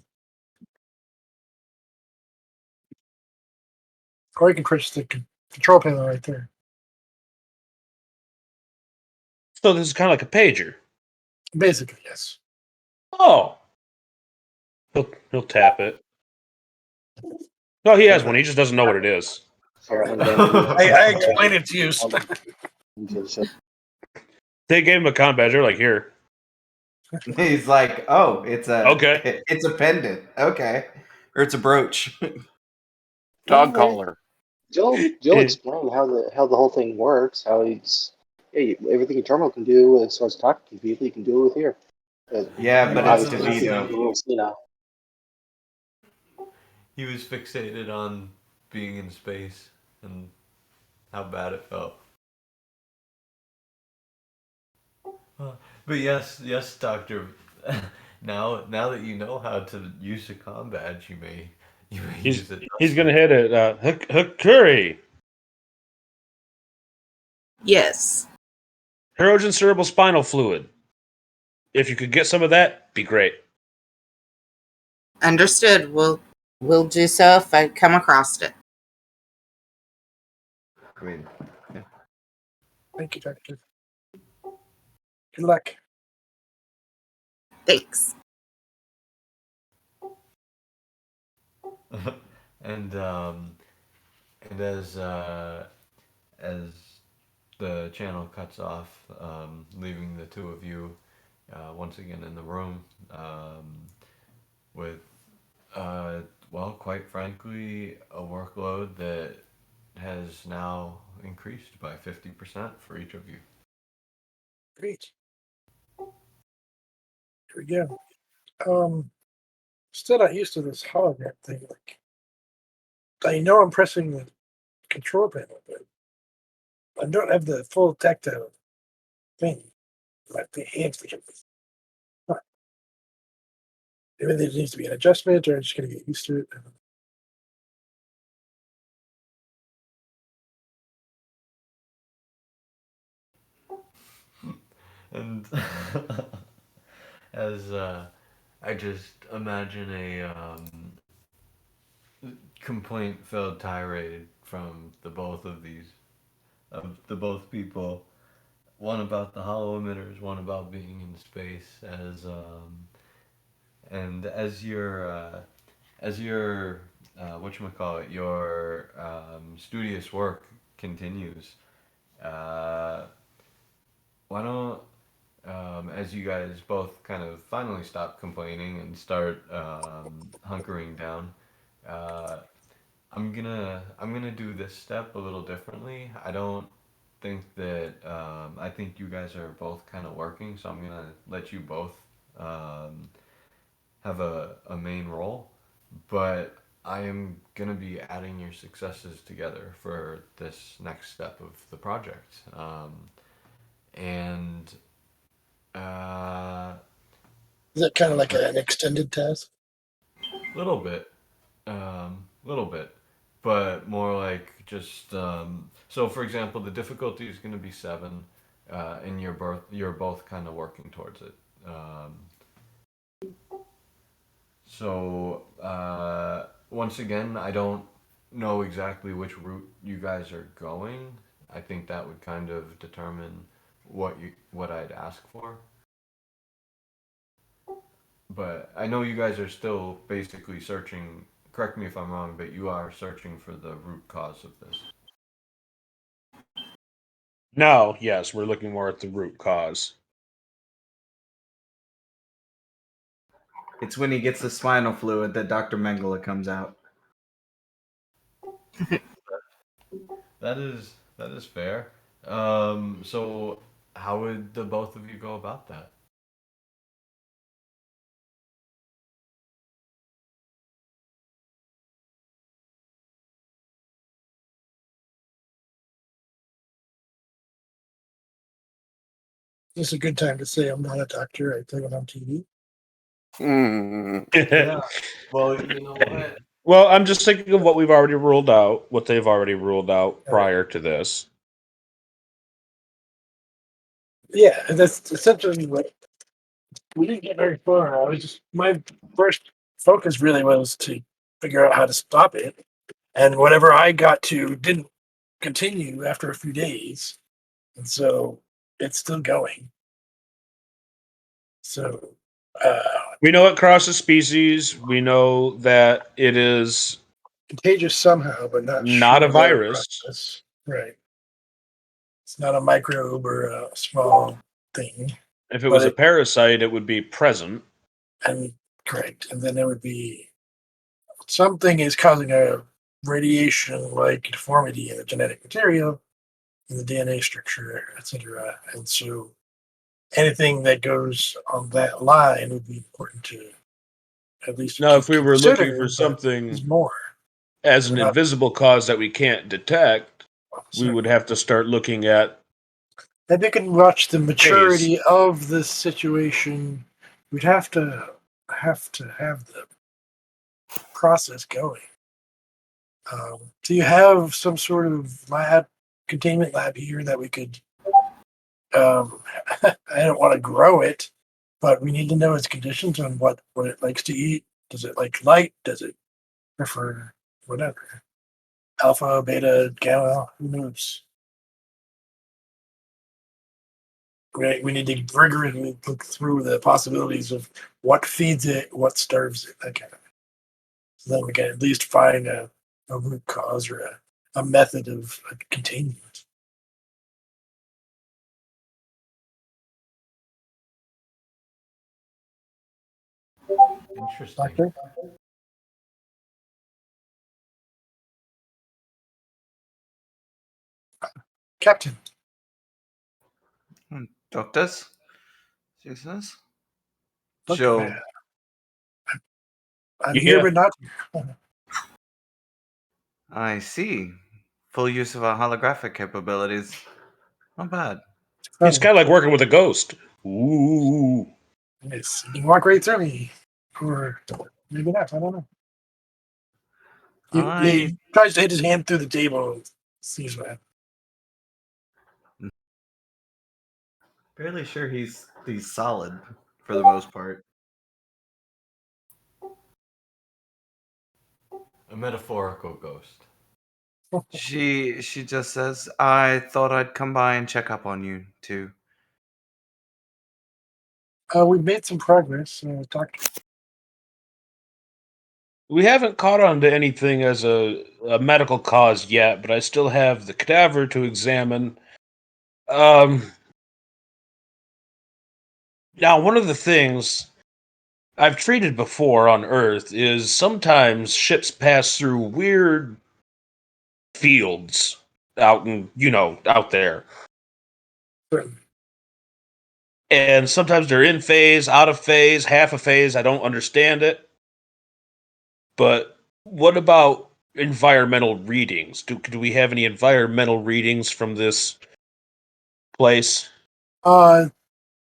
G: Or you can press the control panel right there.
F: So this is kind of like a pager.
G: Basically, yes.
F: Oh, he'll tap it. No, he has one. He just doesn't know what it is.
G: I explained its use.
F: They gave him a comm badge. They're like, here.
J: He's like, oh, it's a
F: Okay.
J: it's a pendant. Okay. Or it's a brooch.
C: Dog collar.
I: Joe explained how the whole thing works. How everything a terminal can do as far as talking to people, you can do it with here.
J: Yeah, but it's
I: Obviously, he's a
J: DeVito.
I: little senile.
B: He was fixated on being in space and how bad it felt. But yes, Doctor. Now that you know how to use a comm badge, you may use it.
F: He's gonna hit it. Hakuri.
E: Yes.
F: Herogen cerebral spinal fluid. If you could get some of that, be great.
E: Understood. We'll do so if I come across it.
B: I mean, yeah.
G: Thank you, Doctor. Good luck.
E: Thanks.
B: and and as the channel cuts off, leaving the two of you once again in the room with well, quite frankly, a workload that has now increased by 50% for each of you.
G: Great. Here we go. Still not used to this hologram thing. Like, I know I'm pressing the control panel, but I don't have the full tactile thing. Like the hands to get this. Huh. Maybe there needs to be an adjustment, or I'm just gonna get used to it.
B: And as I just imagine a complaint-filled tirade from the both of these, of the both people, one about the hollow emitters, one about being in space, and as your whatchamacallit, your studious work continues, uh, why don't as you guys both kind of finally stop complaining and start hunkering down, uh, I'm gonna do this step a little differently. I don't think that I think you guys are both kind of working, so I'm gonna let you both um, have a main role, but I am gonna be adding your successes together for this next step of the project, and
G: Is that kind of like an extended task?
B: little bit, little bit, but more like just so. For example, the difficulty is going to be 7, and you're both kind of working towards it. Once again, I don't know exactly which route you guys are going. I think that would kind of determine what I'd ask for. But I know you guys are still basically searching. Correct me if I'm wrong, but you are searching for the root cause of this.
F: No, yes, we're looking more at the root cause.
J: It's when he gets the spinal fluid that Dr. Mengele comes out.
B: That is fair. So how would the both of you go about that?
G: This is a good time to say I'm not a doctor. I play it on TV.
B: Yeah. Well, you know what?
F: Well, I'm just thinking of what we've already ruled out, what they've already ruled out prior to this.
G: Yeah, and that's essentially what we didn't get very far. My first focus really was to figure out how to stop it, and whatever I got to didn't continue after a few days, and so it's still going. So, uh,
F: We know it crosses species. We know that it is
G: contagious somehow, but not
F: not a
G: sure what it
F: virus.
G: process. Right. It's not a microbe or a small thing,
F: If it
G: but
F: was a
G: it
F: parasite, it would be present.
G: and correct, and then there would be something is causing a radiation-like deformity in the genetic material, in the DNA structure, etc. And so anything that goes on that line would be important to at least
F: Now, if we were looking
G: consider,
F: for
G: but
F: something
G: there's more.
F: as an
G: We're not
F: invisible cause that we can't detect, we would
G: certain.
F: have to start looking at
G: And we can watch the
F: phase.
G: maturity of the situation. We'd have the process going. Do you have some sort of containment lab here that we could? I don't want to grow it, but we need to know its conditions on what it likes to eat. Does it like light? Does it prefer whatever? Alpha, beta, gamma? Who knows? We need to rigorously look through the possibilities of what feeds it, what starves it, that kind of thing. So then we can at least find a root cause or a method of containment.
B: Interesting.
G: Doctor? Captain.
J: Doctors? She says.
G: Look,
J: She'll
G: I'm here,
F: Yeah,
G: but not here.
J: I see. Full use of our holographic capabilities. Not bad.
F: it's kind of like working with a ghost. Ooh.
G: Yes, you can walk right through me. Or maybe not, I don't know.
J: I
G: He tries to hit his hand through the table and sees what happens.
J: fairly sure he's solid for the most part.
B: A metaphorical ghost.
J: She just says, I thought I'd come by and check up on you too.
G: We've made some progress, Doctor.
F: We haven't caught on to anything as a medical cause yet, but I still have the cadaver to examine. Um, Now, one of the things I've treated before on Earth is sometimes ships pass through weird fields out there.
G: Certainly.
F: And sometimes they're in phase, out of phase, half a phase. I don't understand it. But what about environmental readings? Do we have any environmental readings from this place?
G: Uh,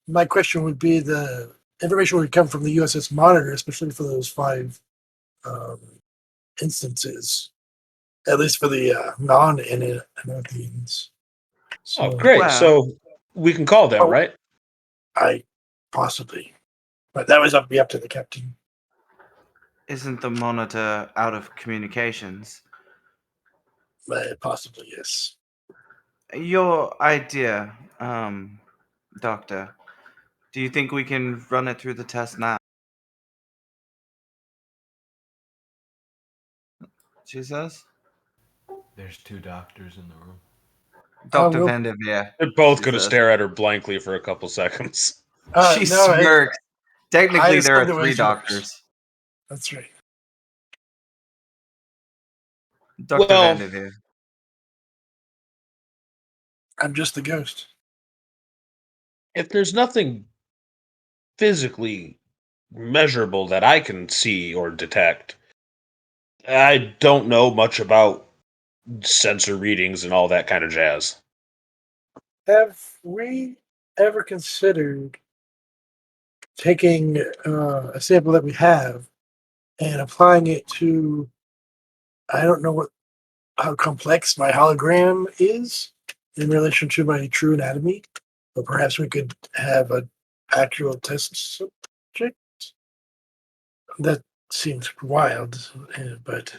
G: my question would be the information would come from the USS Monitor, especially for those five um, instances, at least for the non-Anarchians.
F: Oh,
G: So
F: great.
J: Well,
F: So we can call them,
G: oh,
F: right?
G: I possibly, but that was up to the captain.
J: isn't the monitor out of communications?
G: Possibly, yes.
J: Your idea, Doctor. Do you think we can run it through the test now? She says.
B: There's two doctors in the room.
J: Dr.
G: we'll,
J: Vanderveer.
F: They're both
J: She
F: going to
J: says.
F: stare at her blankly for a couple seconds.
J: She
G: no,
J: smirks. Technically,
G: I
J: there are
G: assumed it was
J: 3
G: yours.
J: doctors.
G: That's right.
J: Dr.
F: Well,
J: Vanderveer.
G: I'm just the ghost.
F: if there's nothing physically measurable that I can see or detect, I don't know much about sensor readings and all that kind of jazz.
G: Have we ever considered taking a sample that we have and applying it to, I don't know how complex my hologram is in relation to my true anatomy, but perhaps we could have an actual test subject? That seems wild, but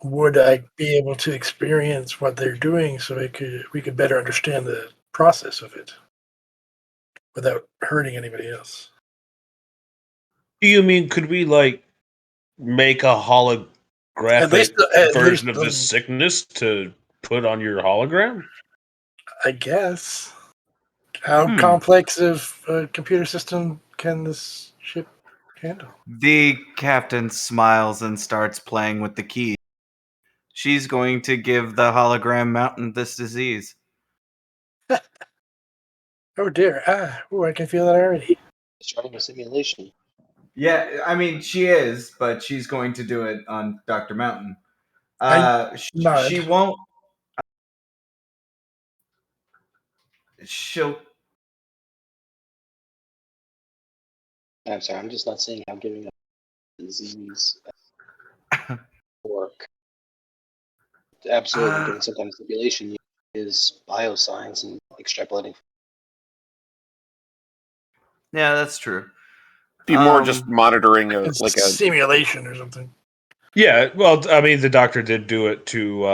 G: would I be able to experience what they're doing so we could better understand the process of it without hurting anybody else?
F: Do you mean could we make a
G: At least,
F: holographic
G: at
F: version
G: least,
F: of this sickness to put on your hologram?
G: I guess. How
J: Hmm.
G: complex of a computer system can this ship handle?
J: The captain smiles and starts playing with the key. She's going to give the hologram mountain this disease.
G: Oh dear! I can feel that already.
I: It's running a simulation.
J: Yeah, I mean, she is, but she's going to do it on Dr. Mountain.
G: I
J: She
G: nod.
J: won't. She'll.
I: I'm sorry, I'm just not seeing how giving up disease work. Absolutely, doing some kind of simulation is bioscience and extrapolating.
J: Yeah, that's true.
C: Be more just monitoring
G: It's
C: like a
G: simulation or something.
F: Yeah, well, I mean, the doctor did do it to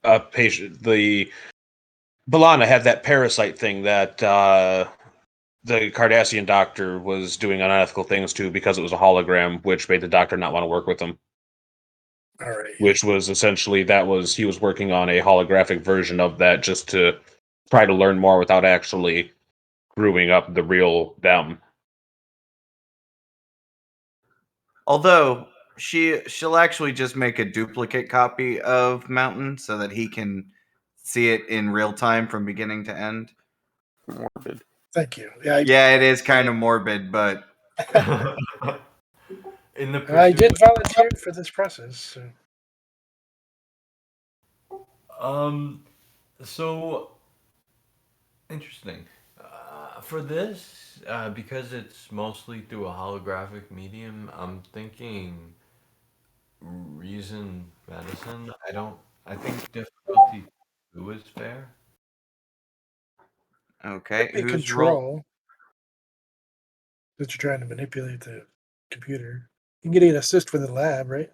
F: a patient. The Balana had that parasite thing that the Cardassian doctor was doing unethical things to because it was a hologram, which made the doctor not want to work with him.
G: All right.
F: Which was essentially he was working on a holographic version of that just to try to learn more without actually screwing up the real them.
J: Although she'll actually just make a duplicate copy of Mountain so that he can see it in real time from beginning to end.
C: morbid.
G: Thank you.
J: Yeah, it is kind of morbid, but
B: In the
G: I
B: pursuit
G: did volunteer for this process. So.
B: So interesting. For this, because it's mostly through a holographic medium, I'm thinking reason medicine. I don't. I think difficulty two is fair.
J: okay.
G: Could be
J: Who's roll?
G: control that you're trying to manipulate the computer. You can get an assist with the lab, right?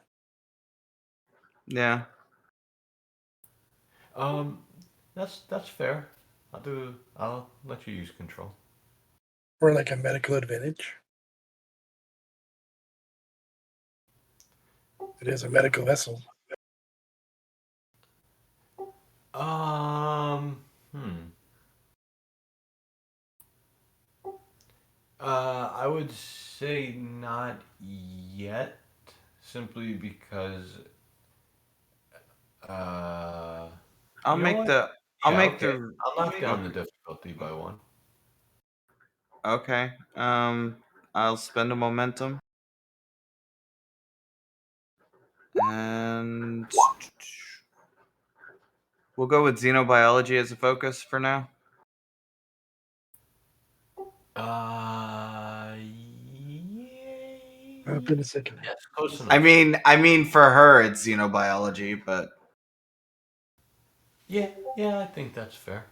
J: Yeah.
B: Um, that's fair. I'll let you use control.
G: Or like a medical advantage. It is a medical vessel.
B: Hmm. I would say not yet, simply because
J: I'll
B: you know
J: make
B: what?
J: the
B: Yeah, okay.
J: the
B: I'll knock down the
J: okay.
B: difficulty by one.
J: Okay. I'll spend a momentum and we'll go with xenobiology as a focus for now.
G: Up in a second.
B: Yes, close enough.
J: I mean for her it's xenobiology, but
B: Yeah, yeah, I think that's fair.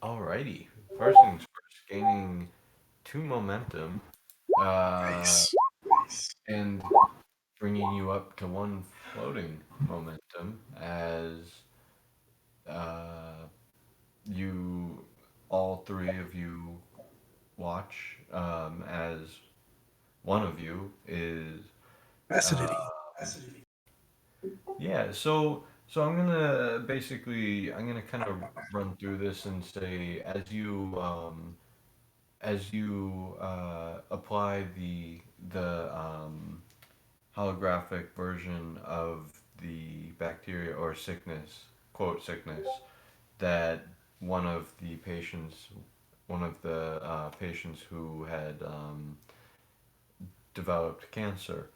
B: Alrighty. First things first, gaining 2 momentum,
G: Nice.
B: and bringing you up to 1 floating momentum as uh, you, all three of you, watch as one of you is
G: Fascinating.
B: yeah. So I'm gonna kind of run through this and say as you apply the holographic version of the bacteria or sickness, quote sickness, that one of the patients who had developed cancer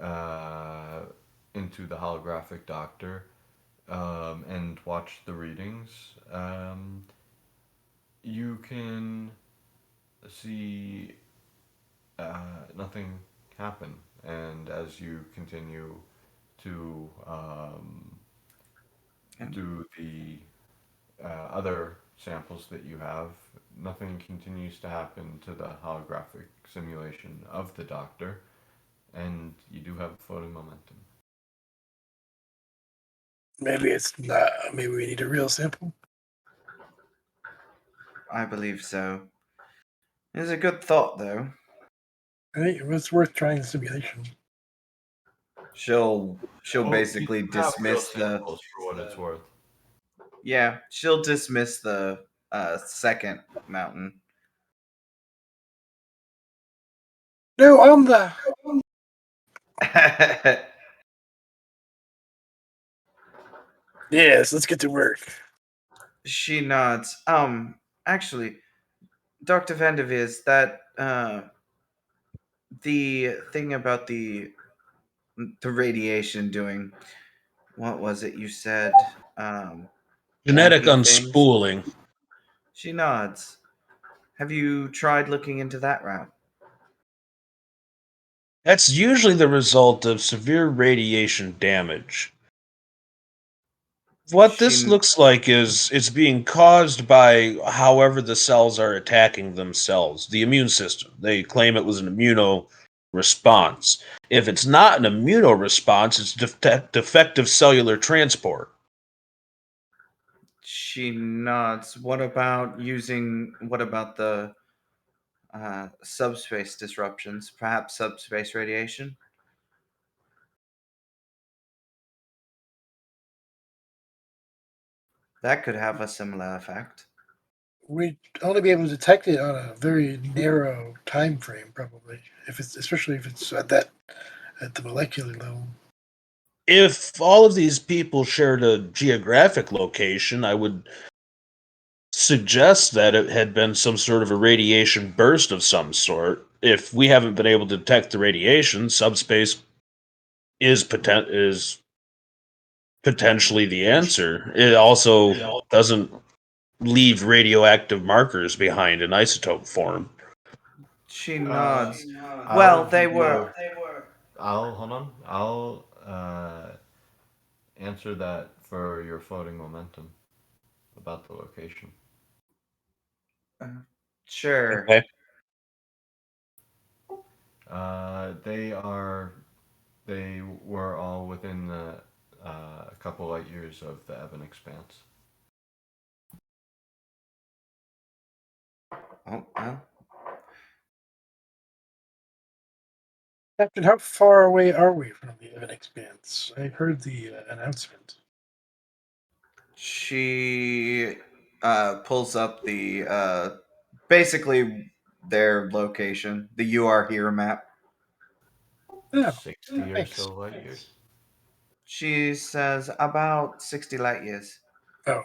B: uh, into the holographic doctor and watch the readings, you can see nothing happen. And as you continue to do the other samples that you have, nothing continues to happen to the holographic simulation of the doctor, and you do have floating momentum.
G: Maybe it's not. Maybe we need a real sample.
J: I believe so. It's a good thought, though.
G: I think it was worth trying the simulation.
J: She'll
B: Well, you
J: basically
B: do have real
J: dismiss the
B: samples for what it's worth.
J: she'll dismiss the second mountain.
G: No, I'm the. Yes, let's get to work.
J: She nods. Actually, Dr. Vanderveers, that the thing about the radiation doing, what was it you said?
F: Genetic
J: Wonky things.
F: unspooling.
J: She nods. Have you tried looking into that route?
F: That's usually the result of severe radiation damage. What this
J: She
F: looks like is it's being caused by however the cells are attacking themselves, the immune system. They claim it was an immuno response. If it's not an immuno response, it's defective cellular transport.
J: she nods. What about the subspace disruptions? Perhaps subspace radiation? That could have a similar effect.
G: We'd only be able to detect it on a very narrow time frame, probably. If it's especially if it's at the molecular level.
F: If all of these people shared a geographic location, I would suggest that it had been some sort of a radiation burst of some sort. If we haven't been able to detect the radiation, subspace is potentially the answer. It also doesn't leave radioactive markers behind in isotope form.
J: She nods.
B: I'll
J: Well,
B: give you a. I'll hold on. I'll answer that for your floating momentum about the location.
J: uh, sure.
F: Okay.
B: They are. They were all within the couple light years of the Evan Expanse.
J: Oh, well.
G: Captain, how far away are we from the Evan Expanse? I heard the announcement.
J: She pulls up the basically their location, the "You Are Here" map.
G: Oh,
B: 60 or
G: thanks.
B: so light years.
J: She says about 60 light years.
G: Oh,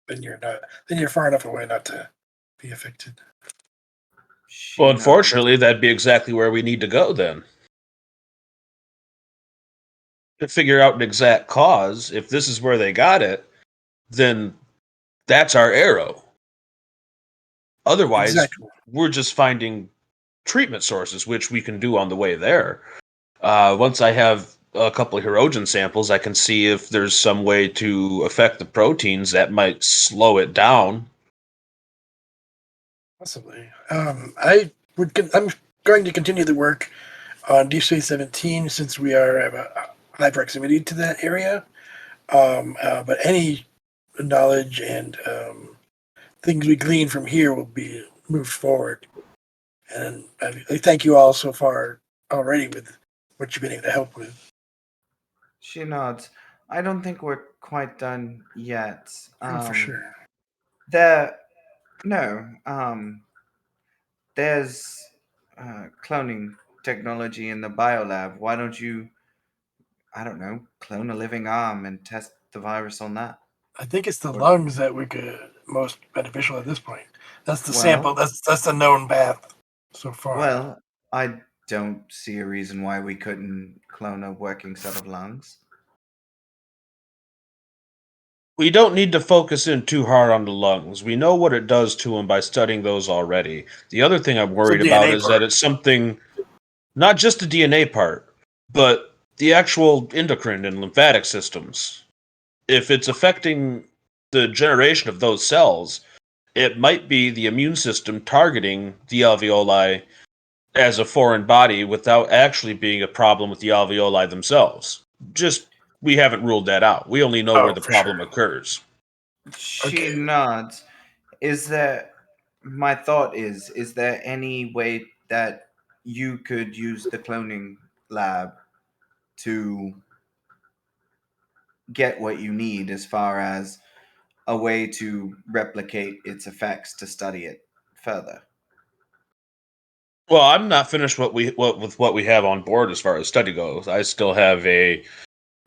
G: then you're not. Then you're far enough away not to be affected.
F: Well,
J: She nods.
F: unfortunately, that'd be exactly where we need to go then. To figure out an exact cause, if this is where they got it, then that's our arrow. Otherwise,
G: Exactly.
F: we're just finding treatment sources, which we can do on the way there. Once I have a couple of Hirogen samples, I can see if there's some way to affect the proteins that might slow it down.
G: Possibly. I would. I'm going to continue the work on DC-17 since we are at a high proximity to that area. But any knowledge and things we glean from here will be moves forward. And I thank you all so far already with what you've been able to help with.
J: She nods. I don't think we're quite done yet.
G: For sure.
J: There, no. There's cloning technology in the biolab. Why don't you, I don't know, clone a living arm and test the virus on that?
G: I think it's the
J: Or-
G: lungs that would be most beneficial at this point. That's the
J: Well-
G: sample. That's the known path so far.
J: Well, I don't see a reason why we couldn't clone a working set of lungs.
F: We don't need to focus in too hard on the lungs. We know what it does to them by studying those already. The other thing I'm worried about
G: DNA
F: is
G: part.
F: that it's something, not just the DNA part, but the actual endocrine and lymphatic systems. If it's affecting the generation of those cells, it might be the immune system targeting the alveoli as a foreign body without actually being a problem with the alveoli themselves. Just, we haven't ruled that out. We only know where the
G: for
F: problem
G: sure.
F: occurs.
J: She
G: Okay.
J: nods. My thought is there any way that you could use the cloning lab to get what you need as far as a way to replicate its effects to study it further?
F: Well, I'm not finished with what we have on board as far as study goes. I still have a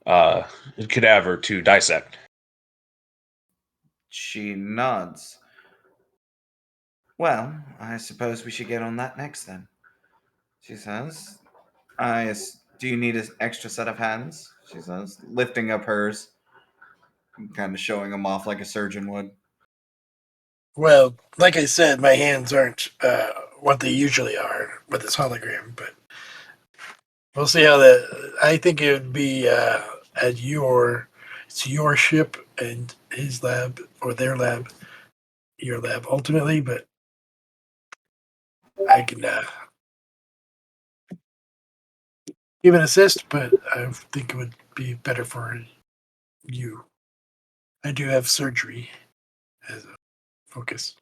F: uh, cadaver to dissect.
J: She nods. Well, I suppose we should get on that next then. She says. Do you need an extra set of hands? She says, lifting up hers, kind of showing them off like a surgeon would.
G: Well, like I said, my hands aren't what they usually are with this hologram, but we'll see how that. I think it would be at it's your ship and his lab or their lab, your lab ultimately, but I can give an assist, but I think it would be better for you. I do have surgery as a focus,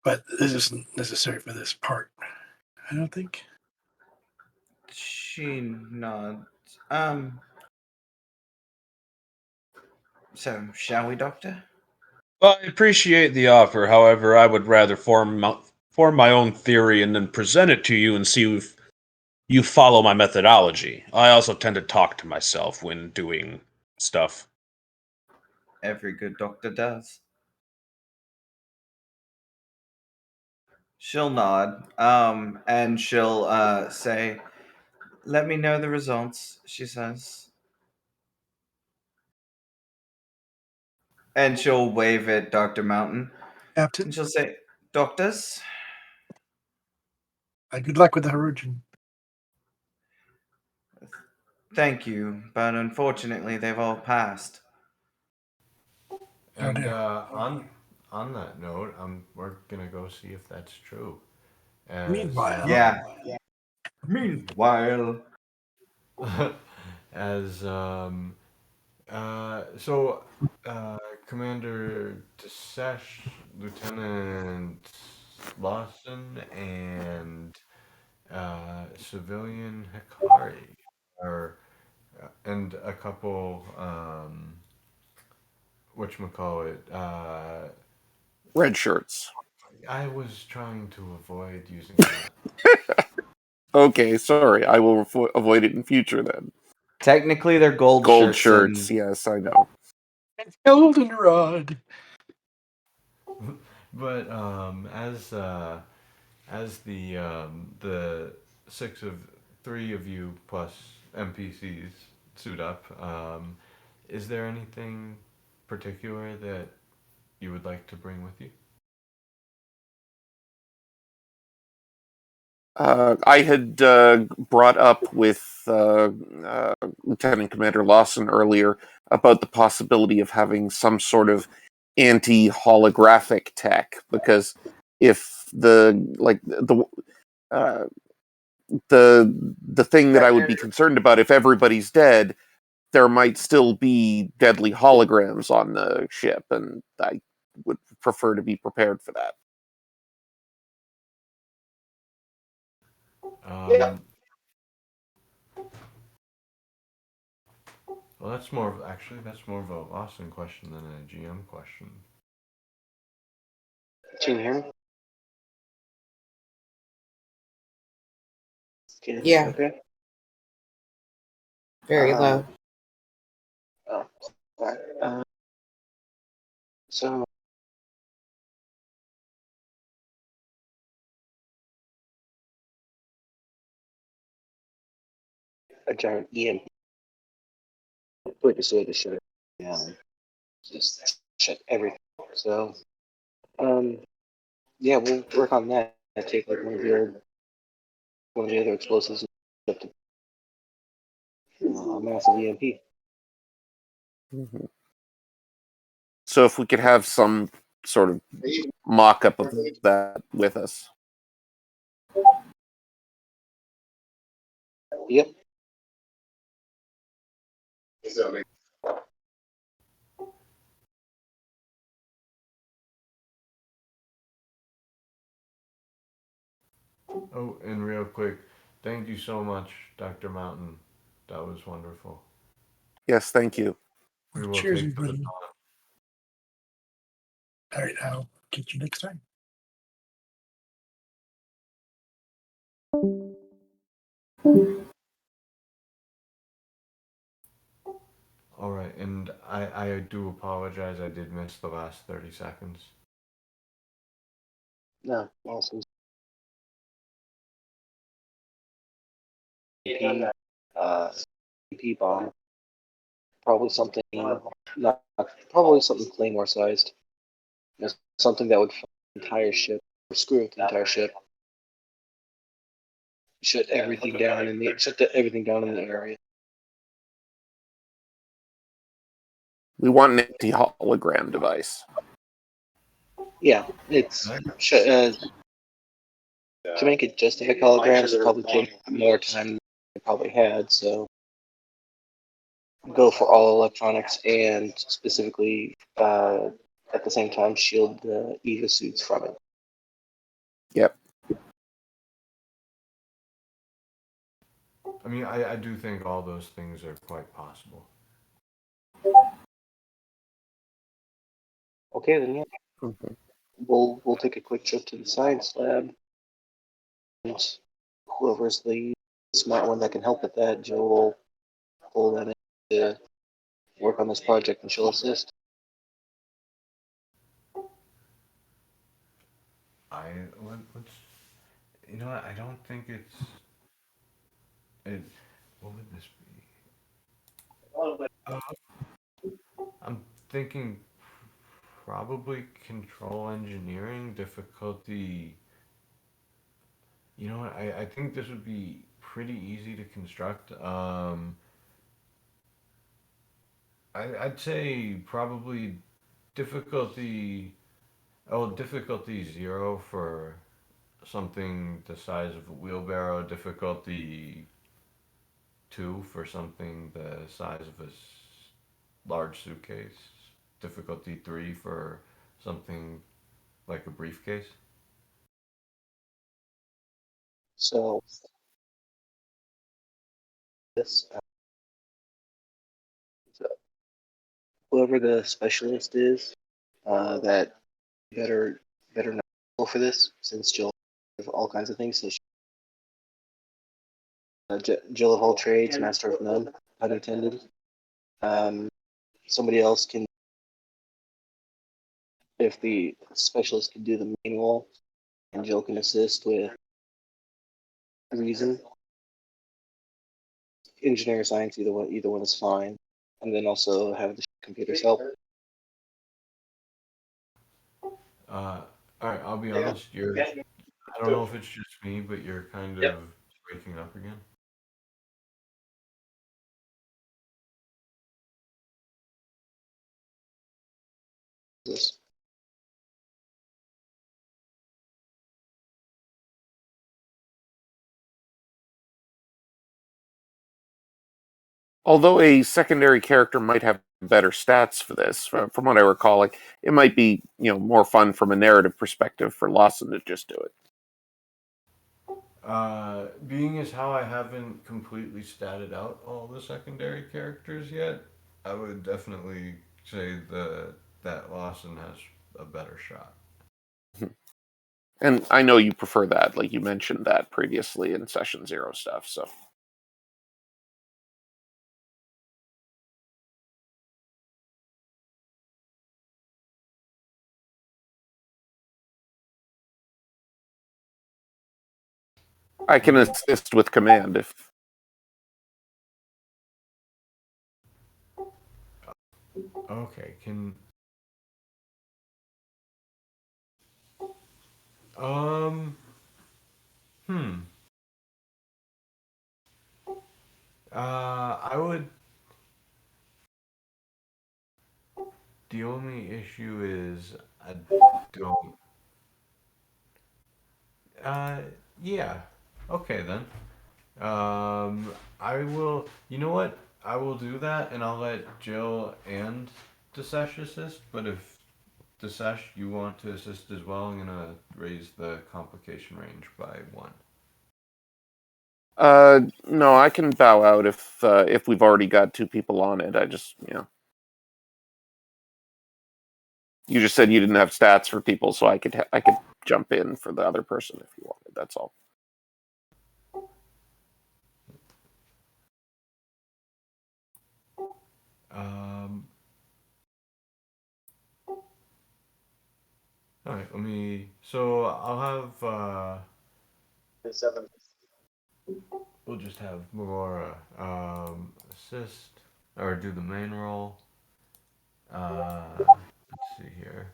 G: but this isn't necessary for this part. I don't think.
J: She nods. So, shall we, Doctor?
F: Well, I appreciate the offer. However, I would rather form my own theory and then present it to you and see if you follow my methodology. I also tend to talk to myself when doing stuff.
J: Every good doctor does. She'll nod, and she'll say, "Let me know the results," she says. And she'll wave at Dr. Mountain.
G: Captain,
J: And she'll say, "Doctors,
G: good luck with the Harujan.
J: thank you, but unfortunately they've all passed."
G: Oh
B: And
G: dear.
B: on that note, we're gonna go see if that's true. As
G: Meanwhile,
J: Yeah. Meanwhile,
B: as so Commander Desesh, Lieutenant Lawson, and Civilian Hikari are and a couple whatchamacallit,
C: Red shirts.
B: I was trying to avoid using that.
C: Okay, sorry. I will avoid it in future then.
J: technically they're gold,
C: Gold
J: shirts.
C: shirts, yes, I know.
G: goldenrod.
B: But as the three of you plus NPCs suit up, is there anything particular that you would like to bring with you?
C: I had brought up with Lieutenant Commander Lawson earlier about the possibility of having some sort of anti-holographic tech, because if uh, the thing that I would be concerned about, if everybody's dead, there might still be deadly holograms on the ship, and I would prefer to be prepared for that.
B: Um, well, that's more of a Lawson question than a GM question.
H: Can you hear me?
E: Yeah.
H: Okay.
E: Very low.
H: Oh, sorry. So a giant EMP. Like I said, to shut it down. Just shut everything. So, yeah, we'll work on that. I take like one of the other explosives and up to a massive EMP.
C: Mhm. So if we could have some sort of mock-up of that with us.
H: Yep.
B: Oh, and real quick, thank you so much, Dr. Mountain. That was wonderful.
C: Yes, thank you.
B: We will
G: Cheers,
B: take for the
G: everybody.
B: dawn.
G: All right, I'll catch you next time.
B: All right, and I do apologize. I did miss the last 30 seconds.
H: No, awesome. EP bomb. Probably something not probably something Claymore sized. You know, something that would fuck the entire ship or screw up the entire ship. Shut everything down in the area.
C: We want an anti-hologram device.
H: Yeah, it's to make it just a holograms. It probably take more time than it probably had. So go for all electronics and specifically at the same time shield the EVA suits from it.
C: Yep.
B: I mean, I do think all those things are quite possible.
H: Okay, then yeah,
C: Mhm.
H: we'll take a quick trip to the science lab, and whoever's the smart one that can help with that, Jill will pull that in to work on this project, and she'll assist.
B: Let's, you know what? I don't think it. What would this be? Uh, I'm thinking probably control engineering difficulty. You know what? I think this would be pretty easy to construct. I'd say probably difficulty. Oh, difficulty 0 for something the size of a wheelbarrow. Difficulty 2 for something the size of a large suitcase. Difficulty 3 for something like a briefcase.
H: So this so whoever the specialist is, that better know for this, since Jill has all kinds of things. So Jill of all trades, master of none, pun intended. Um, somebody else can, if the specialist can do the manual, and Jill can assist with reason. Engineer or science, either one is fine. And then also have the computers help.
B: Uh, all right, I'll be honest. I don't know if it's just me, but you're kind of waking up again.
H: This.
C: Although a secondary character might have better stats for this, from what I recall, like it might be more fun from a narrative perspective for Lawson to just do it.
B: Being as how I haven't completely statted out all the secondary characters yet, I would definitely say that Lawson has a better shot.
C: And I know you prefer that, like you mentioned that previously in session 0 stuff. So I can assist with command if.
B: Okay, can um hmm. I would. The only issue is I don't. Uh, yeah. Okay then. I will. You know what? I will do that, and I'll let Jill and Desesh assist. But if Desesh, you want to assist as well, I'm gonna raise the complication range by 1.
C: No, I can bow out if we've already got 2 people on it. I just, you just said you didn't have stats for people, so I could jump in for the other person if you wanted. That's all.
B: Um. All right. Let me. So I'll have.
H: 7.
B: We'll just have Melora assist or do the main role. Let's see here.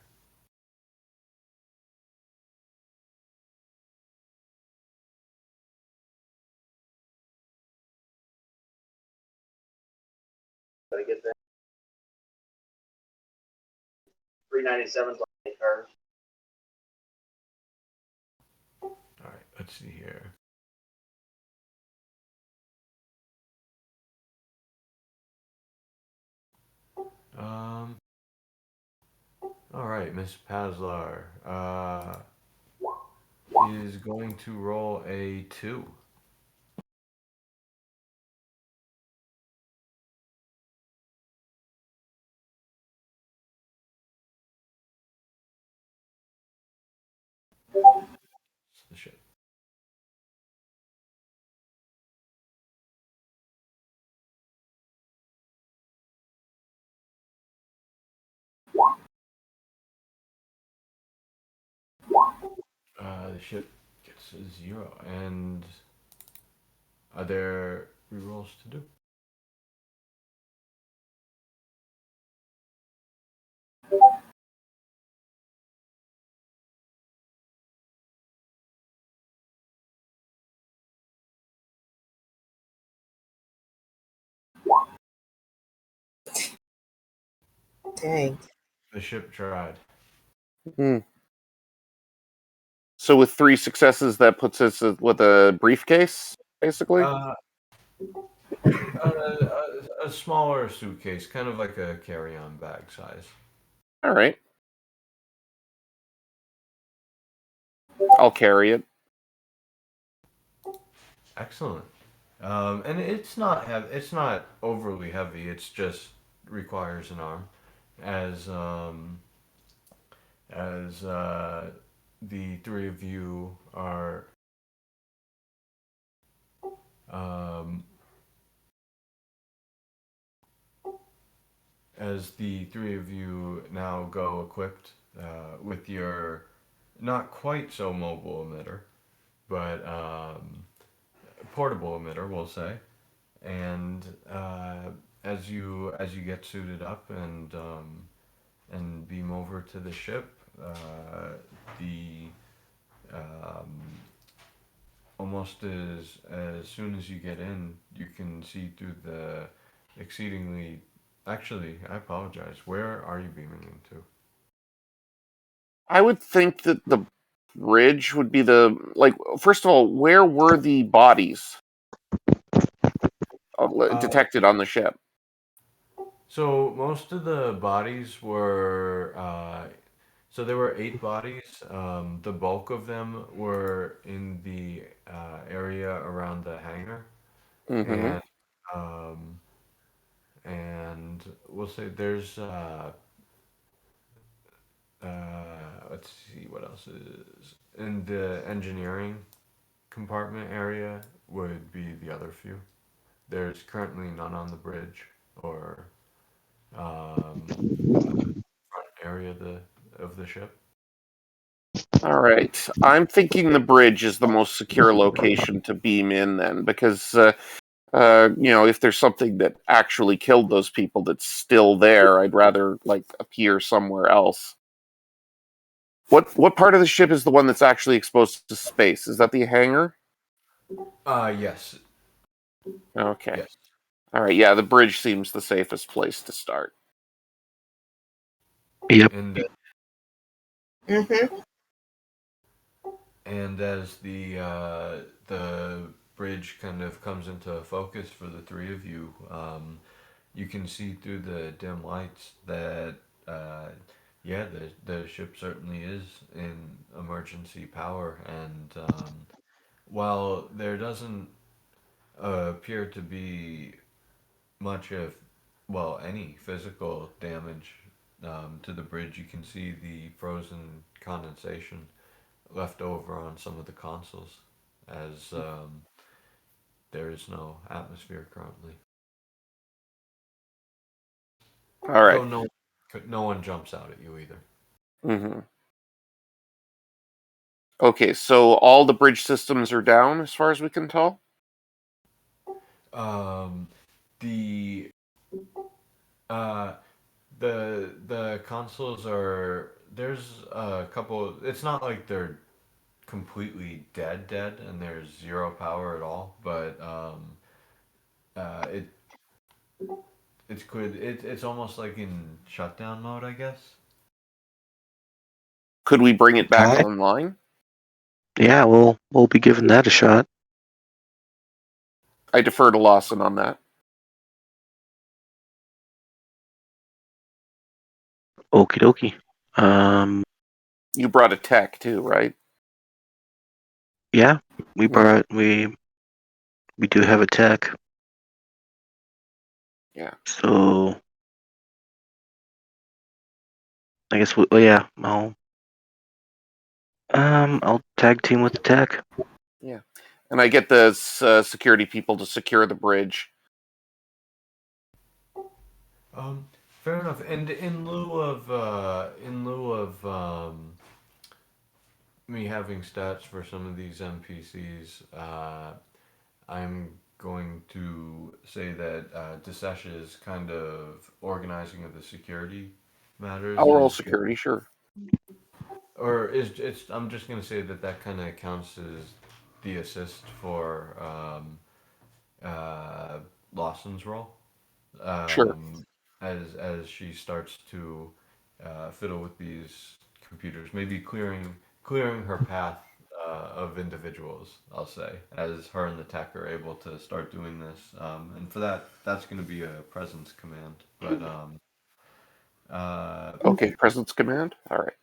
H: Gotta get there. 397 cars.
B: All right. Let's see here. Um. All right, Miss Paslar is going to roll a 2. The ship. The ship gets a 0, and are there rerolls to do?
E: Dang.
B: The ship tried.
C: Hmm. So with 3 successes, that puts us with a briefcase, basically.
B: A smaller suitcase, kind of like a carry-on bag size.
C: All right, I'll carry it.
B: Excellent. And it's not it's not overly heavy. It's just requires an arm, as the 3 of you are um, as the 3 of you now go equipped with your not quite so mobile emitter, but portable emitter, we'll say. And as you get suited up and beam over to the ship, the um, almost as soon as you get in, you can see through the exceedingly. Actually, I apologize. Where are you beaming into?
C: I would think that the bridge would be first of all, where were the bodies detected on the ship?
B: So most of the bodies were So there were 8 bodies. The bulk of them were in the area around the hangar,
C: Mm-hmm.
B: and um, we'll say there's let's see what else is in the engineering compartment area would be the other few. There's currently none on the bridge or front area of the ship.
C: All right. I'm thinking the bridge is the most secure location to beam in then, because if there's something that actually killed those people that's still there, I'd rather like appear somewhere else. What part of the ship is the one that's actually exposed to space? Is that the hangar?
B: Yes,
C: Okay.
B: yes.
C: All right. Yeah, the bridge seems the safest place to start.
H: Yep.
B: And
E: Mm-hmm.
B: and as the bridge kind of comes into focus for the three of you, you can see through the dim lights that uh, yeah, the ship certainly is in emergency power, and while there doesn't appear to be much of, well, any physical damage to the bridge, you can see the frozen condensation left over on some of the consoles as there is no atmosphere currently.
C: All right.
B: Though no one jumps out at you either.
C: Mm-hmm. Okay, so all the bridge systems are down as far as we can tell?
B: Um, the uh, the consoles are, there's a couple. It's not like they're completely dead, and there's zero power at all. But it it's good. It's almost like in shutdown mode, I guess.
C: Could we bring it back
H: Okay.
C: online?
H: Yeah, we'll be giving that a shot.
C: I defer to Lawson on that.
H: Okie dokie. Um,
C: You brought a tech too, right?
H: yeah,
C: Mm,
H: we do have a tech.
C: yeah.
H: So I guess well, yeah, I'll tag team with the tech.
C: Yeah. And I get the security people to secure the bridge.
B: Fair enough. And in lieu of me having stats for some of these NPCs, I'm going to say that Desesh is kind of organizing of the security matters
C: I'll roll
B: is good,
C: security, sure.
B: or is it's. I'm just going to say that that kind of counts as the assist for uh, Lawson's role.
C: Sure.
B: um, as she starts to fiddle with these computers, maybe clearing her path of individuals. I'll say, as her and the tech are able to start doing this, and for that, that's going to be a presence command. But uh,
C: Okay, presence command. All right.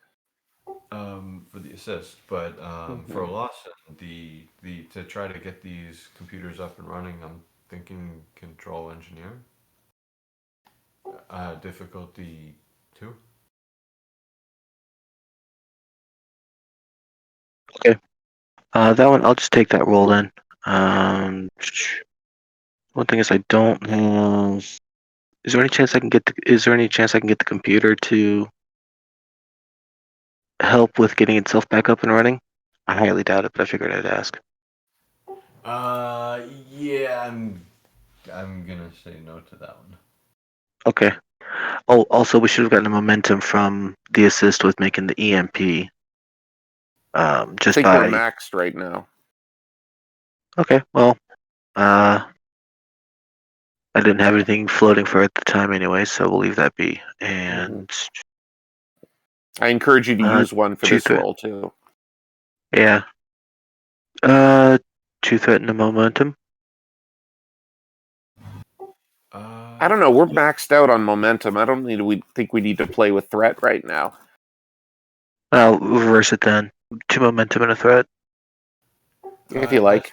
B: for the assist, but for
C: Mm-hmm.
B: Lawson, the to try to get these computers up and running, I'm thinking control engineer. Difficulty 2.
H: Okay. That one I'll just take that roll then. One thing is I don't have. Is there any chance I can get the computer to help with getting itself back up and running? I highly doubt it, but I figured I'd ask.
B: Yeah, I'm gonna say no to that one.
H: Okay. Oh, also we should have gotten a momentum from the assist with making the EMP.
C: I
H: Just
C: think we're
H: by
C: maxed right now.
H: okay. Well, uh, I didn't have anything floating for it at the time anyway, so we'll leave that be.
C: Mm-hmm.
H: And
C: I encourage you to use one for
H: two
C: this
H: threat.
C: roll too.
H: Yeah. Uh, two threat and a momentum.
C: I don't know. We're maxed out on momentum. I don't need. We think we need to play with threat right now.
H: I'll reverse it then. 2 momentum and a threat.
C: If you like.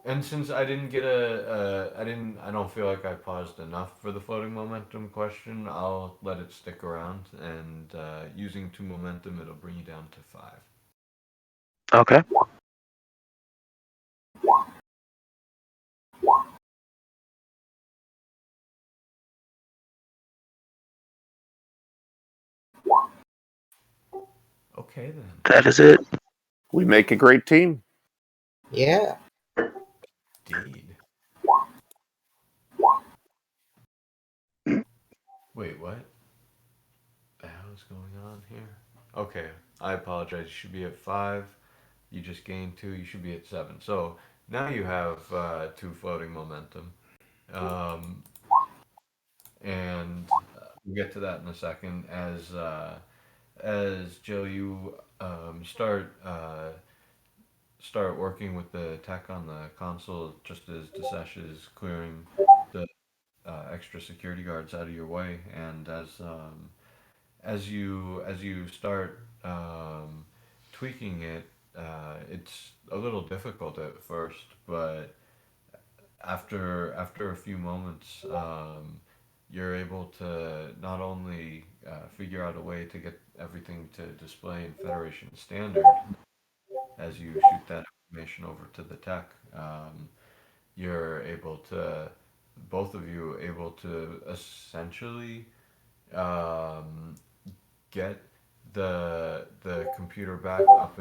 B: And since I didn't get I don't feel like I paused enough for the floating momentum question. I'll let it stick around, and using 2 momentum, it'll bring you down to 5.
H: Okay.
B: Okay then.
H: That is it.
C: We make a great team.
E: Yeah.
B: Indeed. Wait, what? The hell is going on here? Okay, I apologize. You should be at 5. You just gained 2. You should be at 7. So now you have 2 floating momentum. And we'll get to that in a second. As Jill, you start working with the tech on the console, just as Desesh is clearing the extra security guards out of your way, and as you start tweaking it, it's a little difficult at first, but after a few moments, you're able to not only figure out a way to get everything to display in Federation standard as you shoot that information over to the tech. You're able to, both of you, able to essentially um, get the computer back up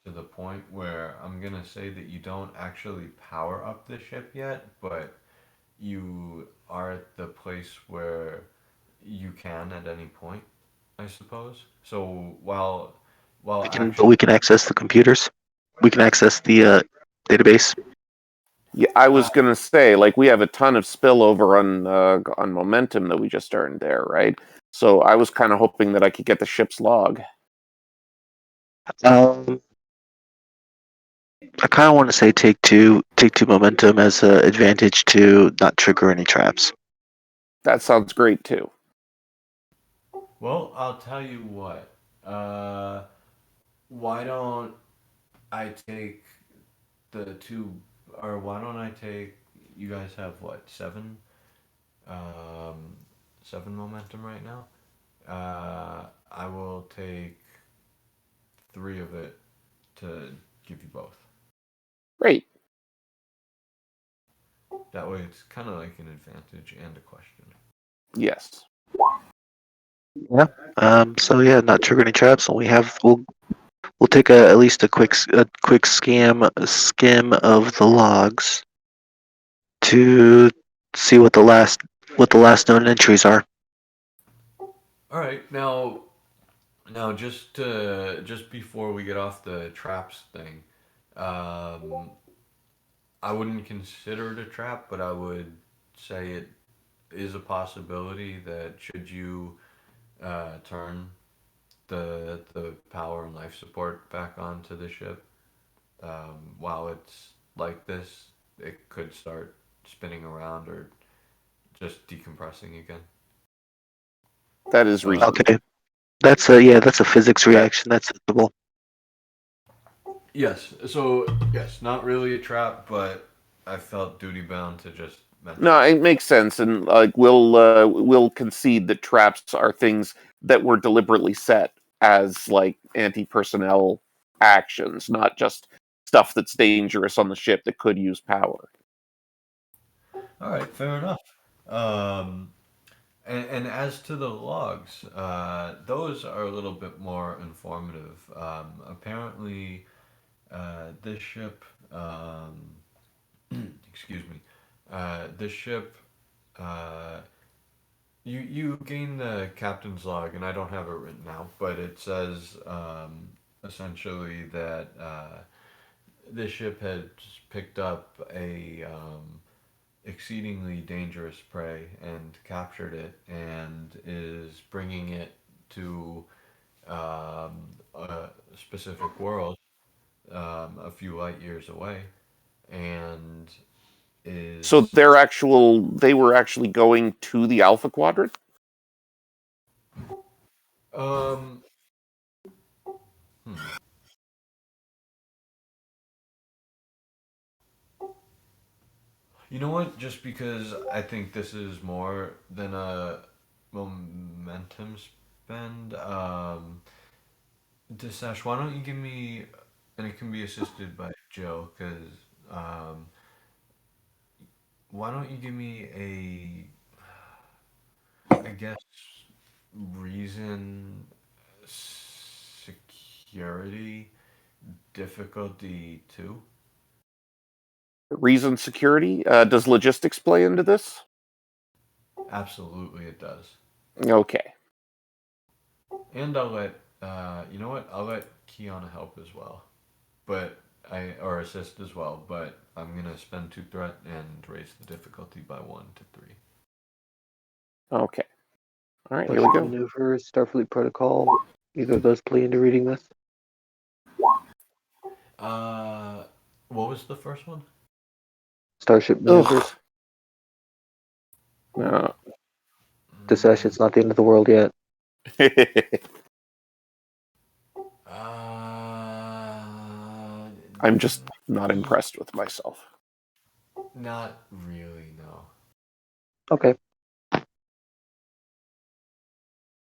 B: to the point where I'm gonna say that you don't actually power up the ship yet, but you are at the place where you can at any point, I suppose. So while
H: But
B: action,
H: we can access the computers. We can access the database.
C: Yeah, I was gonna say, like, we have a ton of spillover on momentum that we just earned there, right? So I was kind of hoping that I could get the ship's log.
H: I kind of want to say take two momentum as an advantage to not trigger any traps.
C: That sounds great too.
B: well, I'll tell you what. Why don't I take the two, or why don't I take? You guys have what, 7? Um, 7 momentum right now. I will take 3 of it to give you both.
C: Great.
B: That way, it's kind of like an advantage and a question.
C: Yes.
H: Yeah. So yeah, not trigger any traps, and we'll take at least a quick skim of the logs to see what the last known entries are.
B: All right, now just before we get off the traps thing, um, I wouldn't consider it a trap, but I would say it is a possibility that should you turn the power and life support back onto the ship, while it's like this, it could start spinning around or just decompressing again.
C: That is
B: Uh,
C: reasonable.
H: Okay, that's a physics reaction. That's sensible.
B: yes, so yes, not really a trap, but I felt duty bound to just mention
C: No,
B: it.
C: it makes sense, and like we'll concede that traps are things that were deliberately set as like anti-personnel actions, not just stuff that's dangerous on the ship that could use power.
B: All right, fair enough. Um, and as to the logs, those are a little bit more informative. Apparently, this ship, excuse me, this ship, uh, you gain the captain's log, and I don't have it written out, but it says essentially that this ship had picked up a exceedingly dangerous prey and captured it and is bringing it to a specific world a few light years away and
C: So
B: is
C: they were actually going to the Alpha Quadrant.
B: um Hmm. You know what? Just because I think this is more than a momentum spend, Dinesh, why don't you give me, and it can be assisted by Joe, because um, why don't you give me I guess, reason, security, difficulty two?
C: Reason security. Does logistics play into this?
B: Absolutely, it does.
C: Okay.
B: And I'll let, you know what? I'll let Kiana help as well. But or assist as well, but I'm gonna spend two threat and raise the difficulty by one to three.
C: Okay. All right. Here we
H: Starship
C: go.
H: Maneuver, Starfleet Protocol. Either of those play into reading this.
B: Uh, what was the first one?
H: Starship
C: Ugh.
H: Maneuvers.
C: Uh,
H: Dinesh, it's not the end of the world yet.
B: Uh,
C: I'm just not impressed with myself.
B: not really, no.
H: Okay.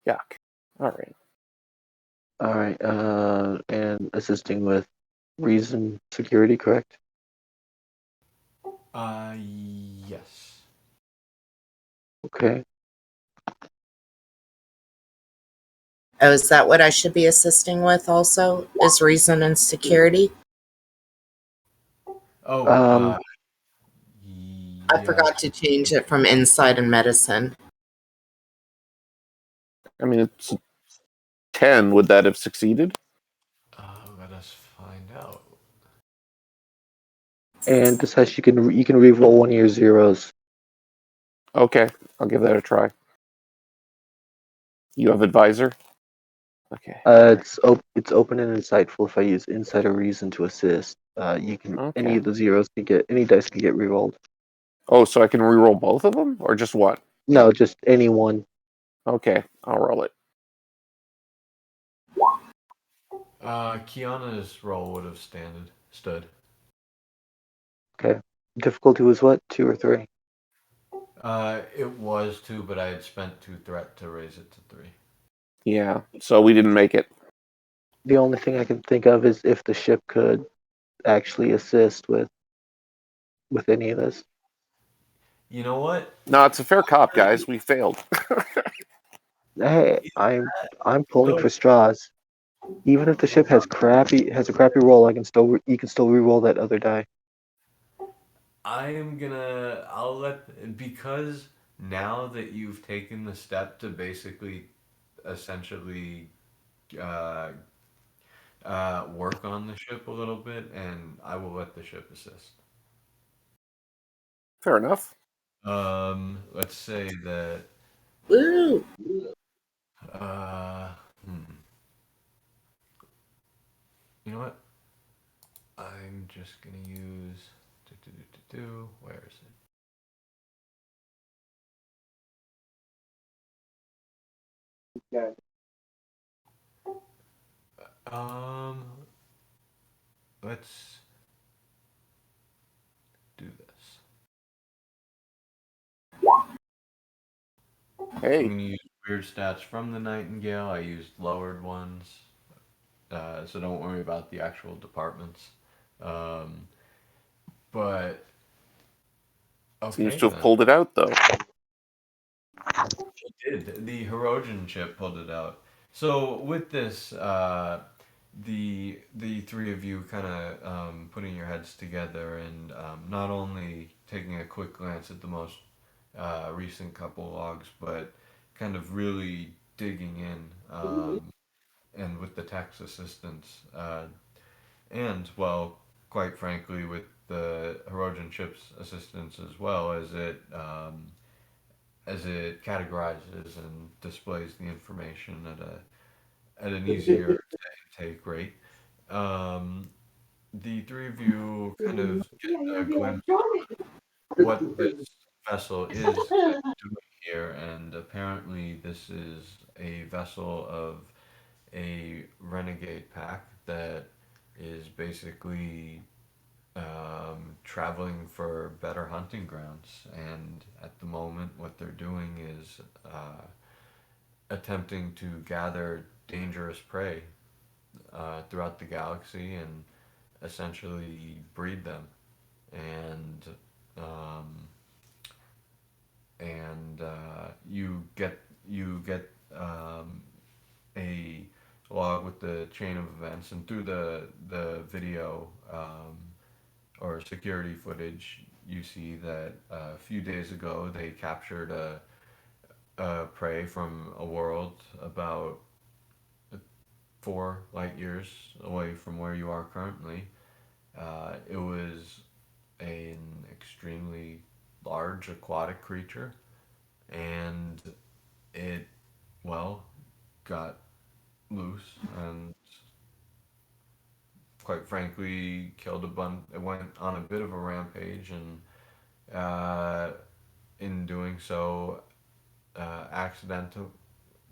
C: Yuck. All right.
H: All right. And assisting with reason security, correct?
B: Yes.
H: Okay.
E: Oh, is that what I should be assisting with also? Is reason and security?
B: Oh,
H: Um,
E: I forgot
B: yes.
E: to change it from insight and medicine.
C: I mean, it's 10. Would that have succeeded?
B: Let us find out.
H: and Dinesh, you can re-roll one of your zeros.
C: Okay. I'll give that a try. You have advisor? Okay.
H: It's open and insightful. If I use insight or reason to assist, you can any
C: Okay.
H: of the zeros can get any dice can get re-rolled.
C: Oh, so I can reroll both of them or just one?
H: No, just any one.
C: Okay. I'll roll it.
B: Kiana's roll would have stood.
H: Okay. Difficulty was what? 2 or 3?
B: It was two, but I had spent two threat to raise it to three.
C: Yeah. So we didn't make it.
H: The only thing I can think of is if the ship could actually assist with any of this.
B: You know what?
C: No, it's a fair cop, guys. We failed.
H: Hey,
B: Is
H: I'm pulling
B: no,
H: for straws. Even if the ship has a crappy roll, you can still re-roll that other die.
B: I'll let, because now that you've taken the step to basically, essentially, uh, work on the ship a little bit, and I will let the ship assist.
C: Fair enough.
B: Let's say that,
E: Woo!
B: uh, hmm. You know what? I'm just gonna use, where is it? Let's do this. I'm
C: Hey.
B: gonna use weird stats from the Nightingale. I used lowered ones, so don't worry about the actual departments. Um, but
C: Seems
B: okay
C: to have
B: then.
C: pulled it out, though.
B: It did. The Herodian chip pulled it out. So with this, the three of you kind of putting your heads together and not only taking a quick glance at the most recent couple logs, but kind of really digging in, and with the tax assistance, and well, quite frankly, with the Herodian chip's assistance as well, as it categorizes and displays the information at an easier take rate. Um, the three of you kind of get a glimpse what this vessel is doing here, and apparently this is a vessel of a renegade pack that is basically traveling for better hunting grounds. And at the moment, what they're doing is attempting to gather dangerous prey throughout the galaxy and essentially breed them. And um, you get a log with the chain of events, and through the video or security footage, you see that a few days ago they captured a prey from a world about 4 light years away from where you are currently. It was an extremely large aquatic creature, and it, well, got loose and quite frankly killed a bunch. It went on a bit of a rampage, and in doing so,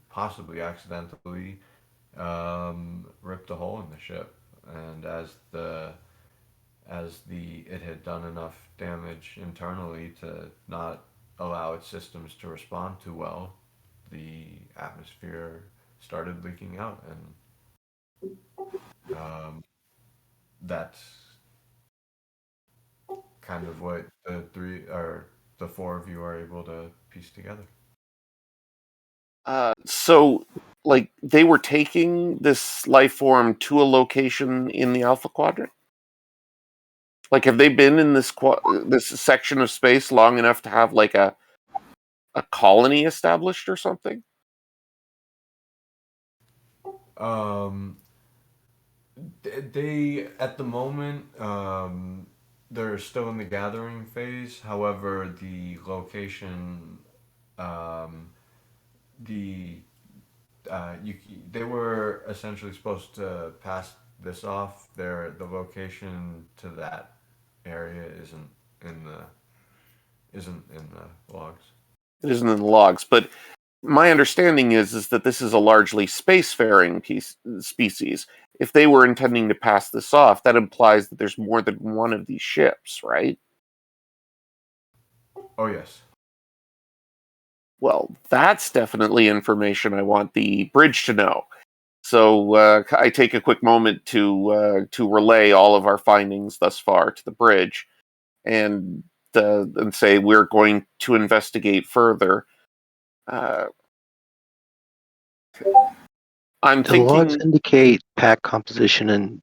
B: possibly accidentally, ripped a hole in the ship. And as the it had done enough damage internally to not allow its systems to respond too well, the atmosphere started leaking out, and that's kind of what the four of you are able to piece together.
C: So, like, they were taking this life form to a location in the Alpha Quadrant. Like, have they been in this section of space long enough to have like a colony established or something?
B: Um, they at the moment, they're still in the gathering phase. However, the location, um, the you they were essentially supposed to pass this off. The location to that area in the isn't in the logs.
C: It isn't in the logs, but my understanding is that this is a largely spacefaring species. If they were intending to pass this off, that implies that there's more than one of these ships, right?
B: Oh yes.
C: Well, that's definitely information I want the bridge to know. So I take a quick moment to relay all of our findings thus far to the bridge, and say we're going to investigate further. Uh, I'm
H: Do the logs
C: thinking.
H: indicate pack composition and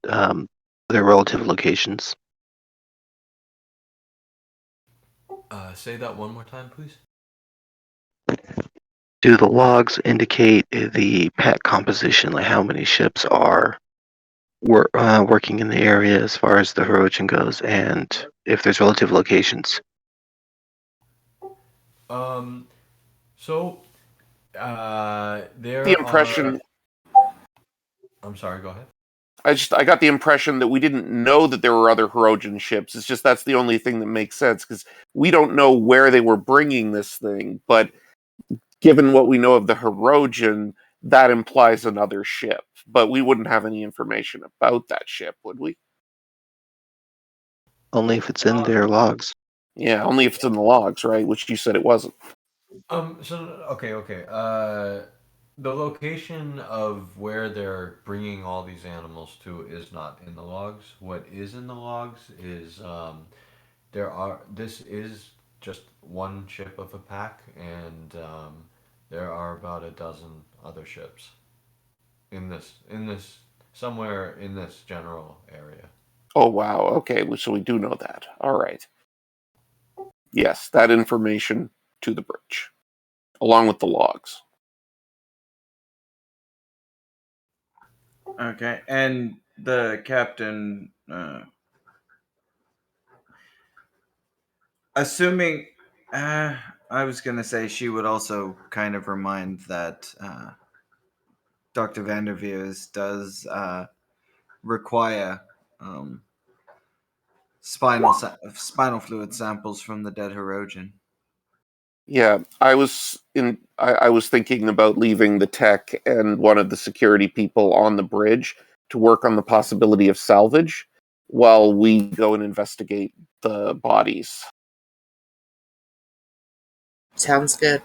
H: their relative locations?
B: Say that one more time, please.
H: Do the logs indicate the pack composition, like how many ships are working in the area as far as the Hirogen goes, and if there's relative locations?
B: Um. So,
C: The
B: there are.
C: impression
B: I'm sorry. Go ahead.
C: I got the impression that we didn't know that there were other Hirogen ships. It's just that's the only thing that makes sense because we don't know where they were bringing this thing. But given what we know of the Hirogen, that implies another ship. But we wouldn't have any information about that ship, would we?
H: Only if it's in their logs.
C: Yeah, only if it's in the logs, right? Which you said it wasn't.
B: So okay. The location of where they're bringing all these animals to is not in the logs. What is in the logs is this is just one ship of a pack, and there are about a dozen other ships in this somewhere in this general area.
C: Oh wow. Okay, so we do know that. All right. Yes, that information to the bridge, along with the logs.
J: Okay, and the captain, assuming, I was gonna say she would also kind of remind that Dr. Vanderveers does require um, spinal fluid samples from the dead Hirogen.
C: Yeah, I was thinking about leaving the tech and one of the security people on the bridge to work on the possibility of salvage while we go and investigate the bodies.
E: Sounds good.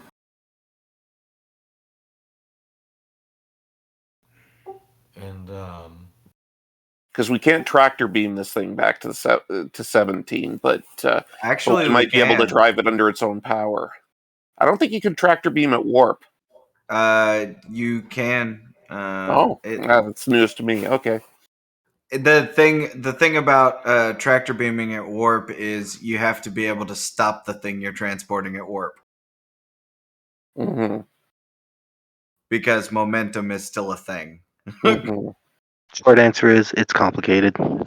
B: And
C: Because we can't tractor beam this thing back to to 17, but
J: Actually,
C: we
J: we
C: might be able to
J: can.
C: drive it under its own power. I don't think you can tractor beam at warp.
J: You can.
C: That's news to me. Okay.
J: The thing about tractor beaming at warp is you have to be able to stop the thing you're transporting at warp
C: Mm-hmm.
J: because momentum is still a thing.
C: Mm-hmm.
H: Short answer is it's complicated.
C: All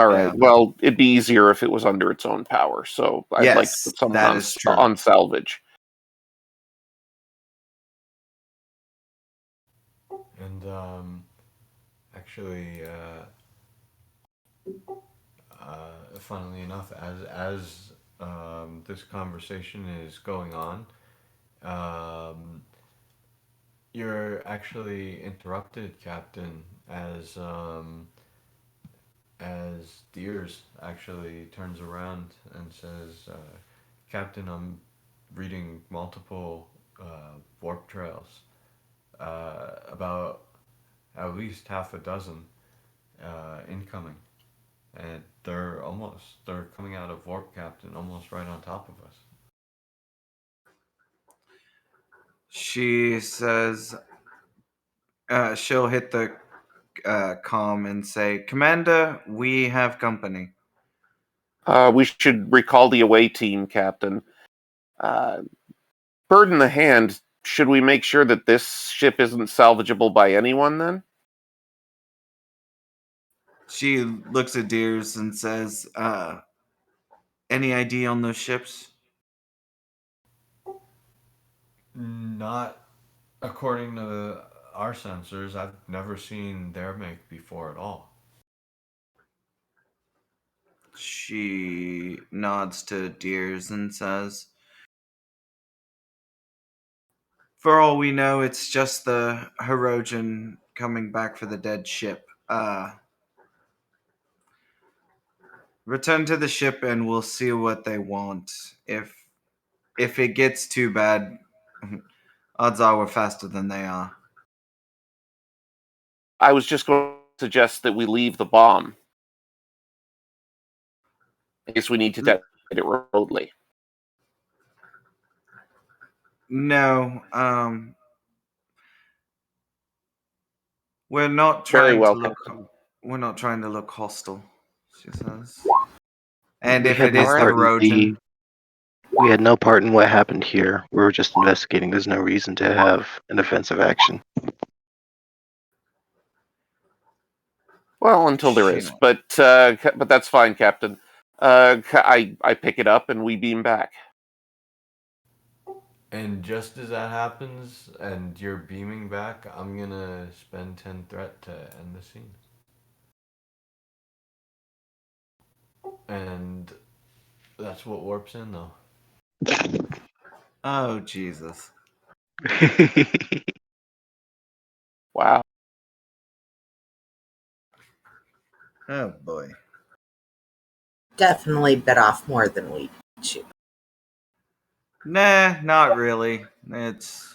C: right.
J: Yeah.
C: Well, it'd be easier if it was under its own power. So I'd like to
J: Yes,
C: put someone
J: that is true.
C: on salvage.
B: and actually, funnily enough, as this conversation is going on, um, you're actually interrupted, Captain, as Deers actually turns around and says, "Captain, I'm reading multiple warp trails, about at least half a dozen incoming, and they're coming out of warp, Captain, almost right on top of us."
J: She says she'll hit the comm and say, "Commander, we have company."
C: We should recall the away team, Captain. Uh, Bird in the hand. Should we make sure that this ship isn't salvageable by anyone then?
J: She looks at Deers and says, "Any ID on those ships?"
B: Not according to our sensors. I've never seen their make before at all.
J: She nods to Deers and says, "For all we know, it's just the Hirogen coming back for the dead ship. Return to the ship and we'll see what they want. If it gets too bad, odds are we're faster than they are."
C: I was just going to suggest that we leave the bomb. I guess we need to detonate it remotely.
J: No, we're not
C: Very
J: trying to
C: well,
J: look.
C: Captain.
J: We're not trying to look hostile. She says. And
H: We
J: if
H: had
J: it
H: no
J: is the
H: part in
J: Hirogen,
H: we had no part in what happened here. We were just investigating. There's no reason to have an offensive action.
C: Well, until there
J: she
C: is, but that's fine, Captain. I pick it up and we beam back.
B: And just as that happens, and you're beaming back, I'm gonna spend 10 threat to end the scene. And that's what warps in, though.
J: Oh Jesus!
C: Wow.
J: Oh boy!
E: Definitely bit off more than we chew.
J: Nah, not really. It's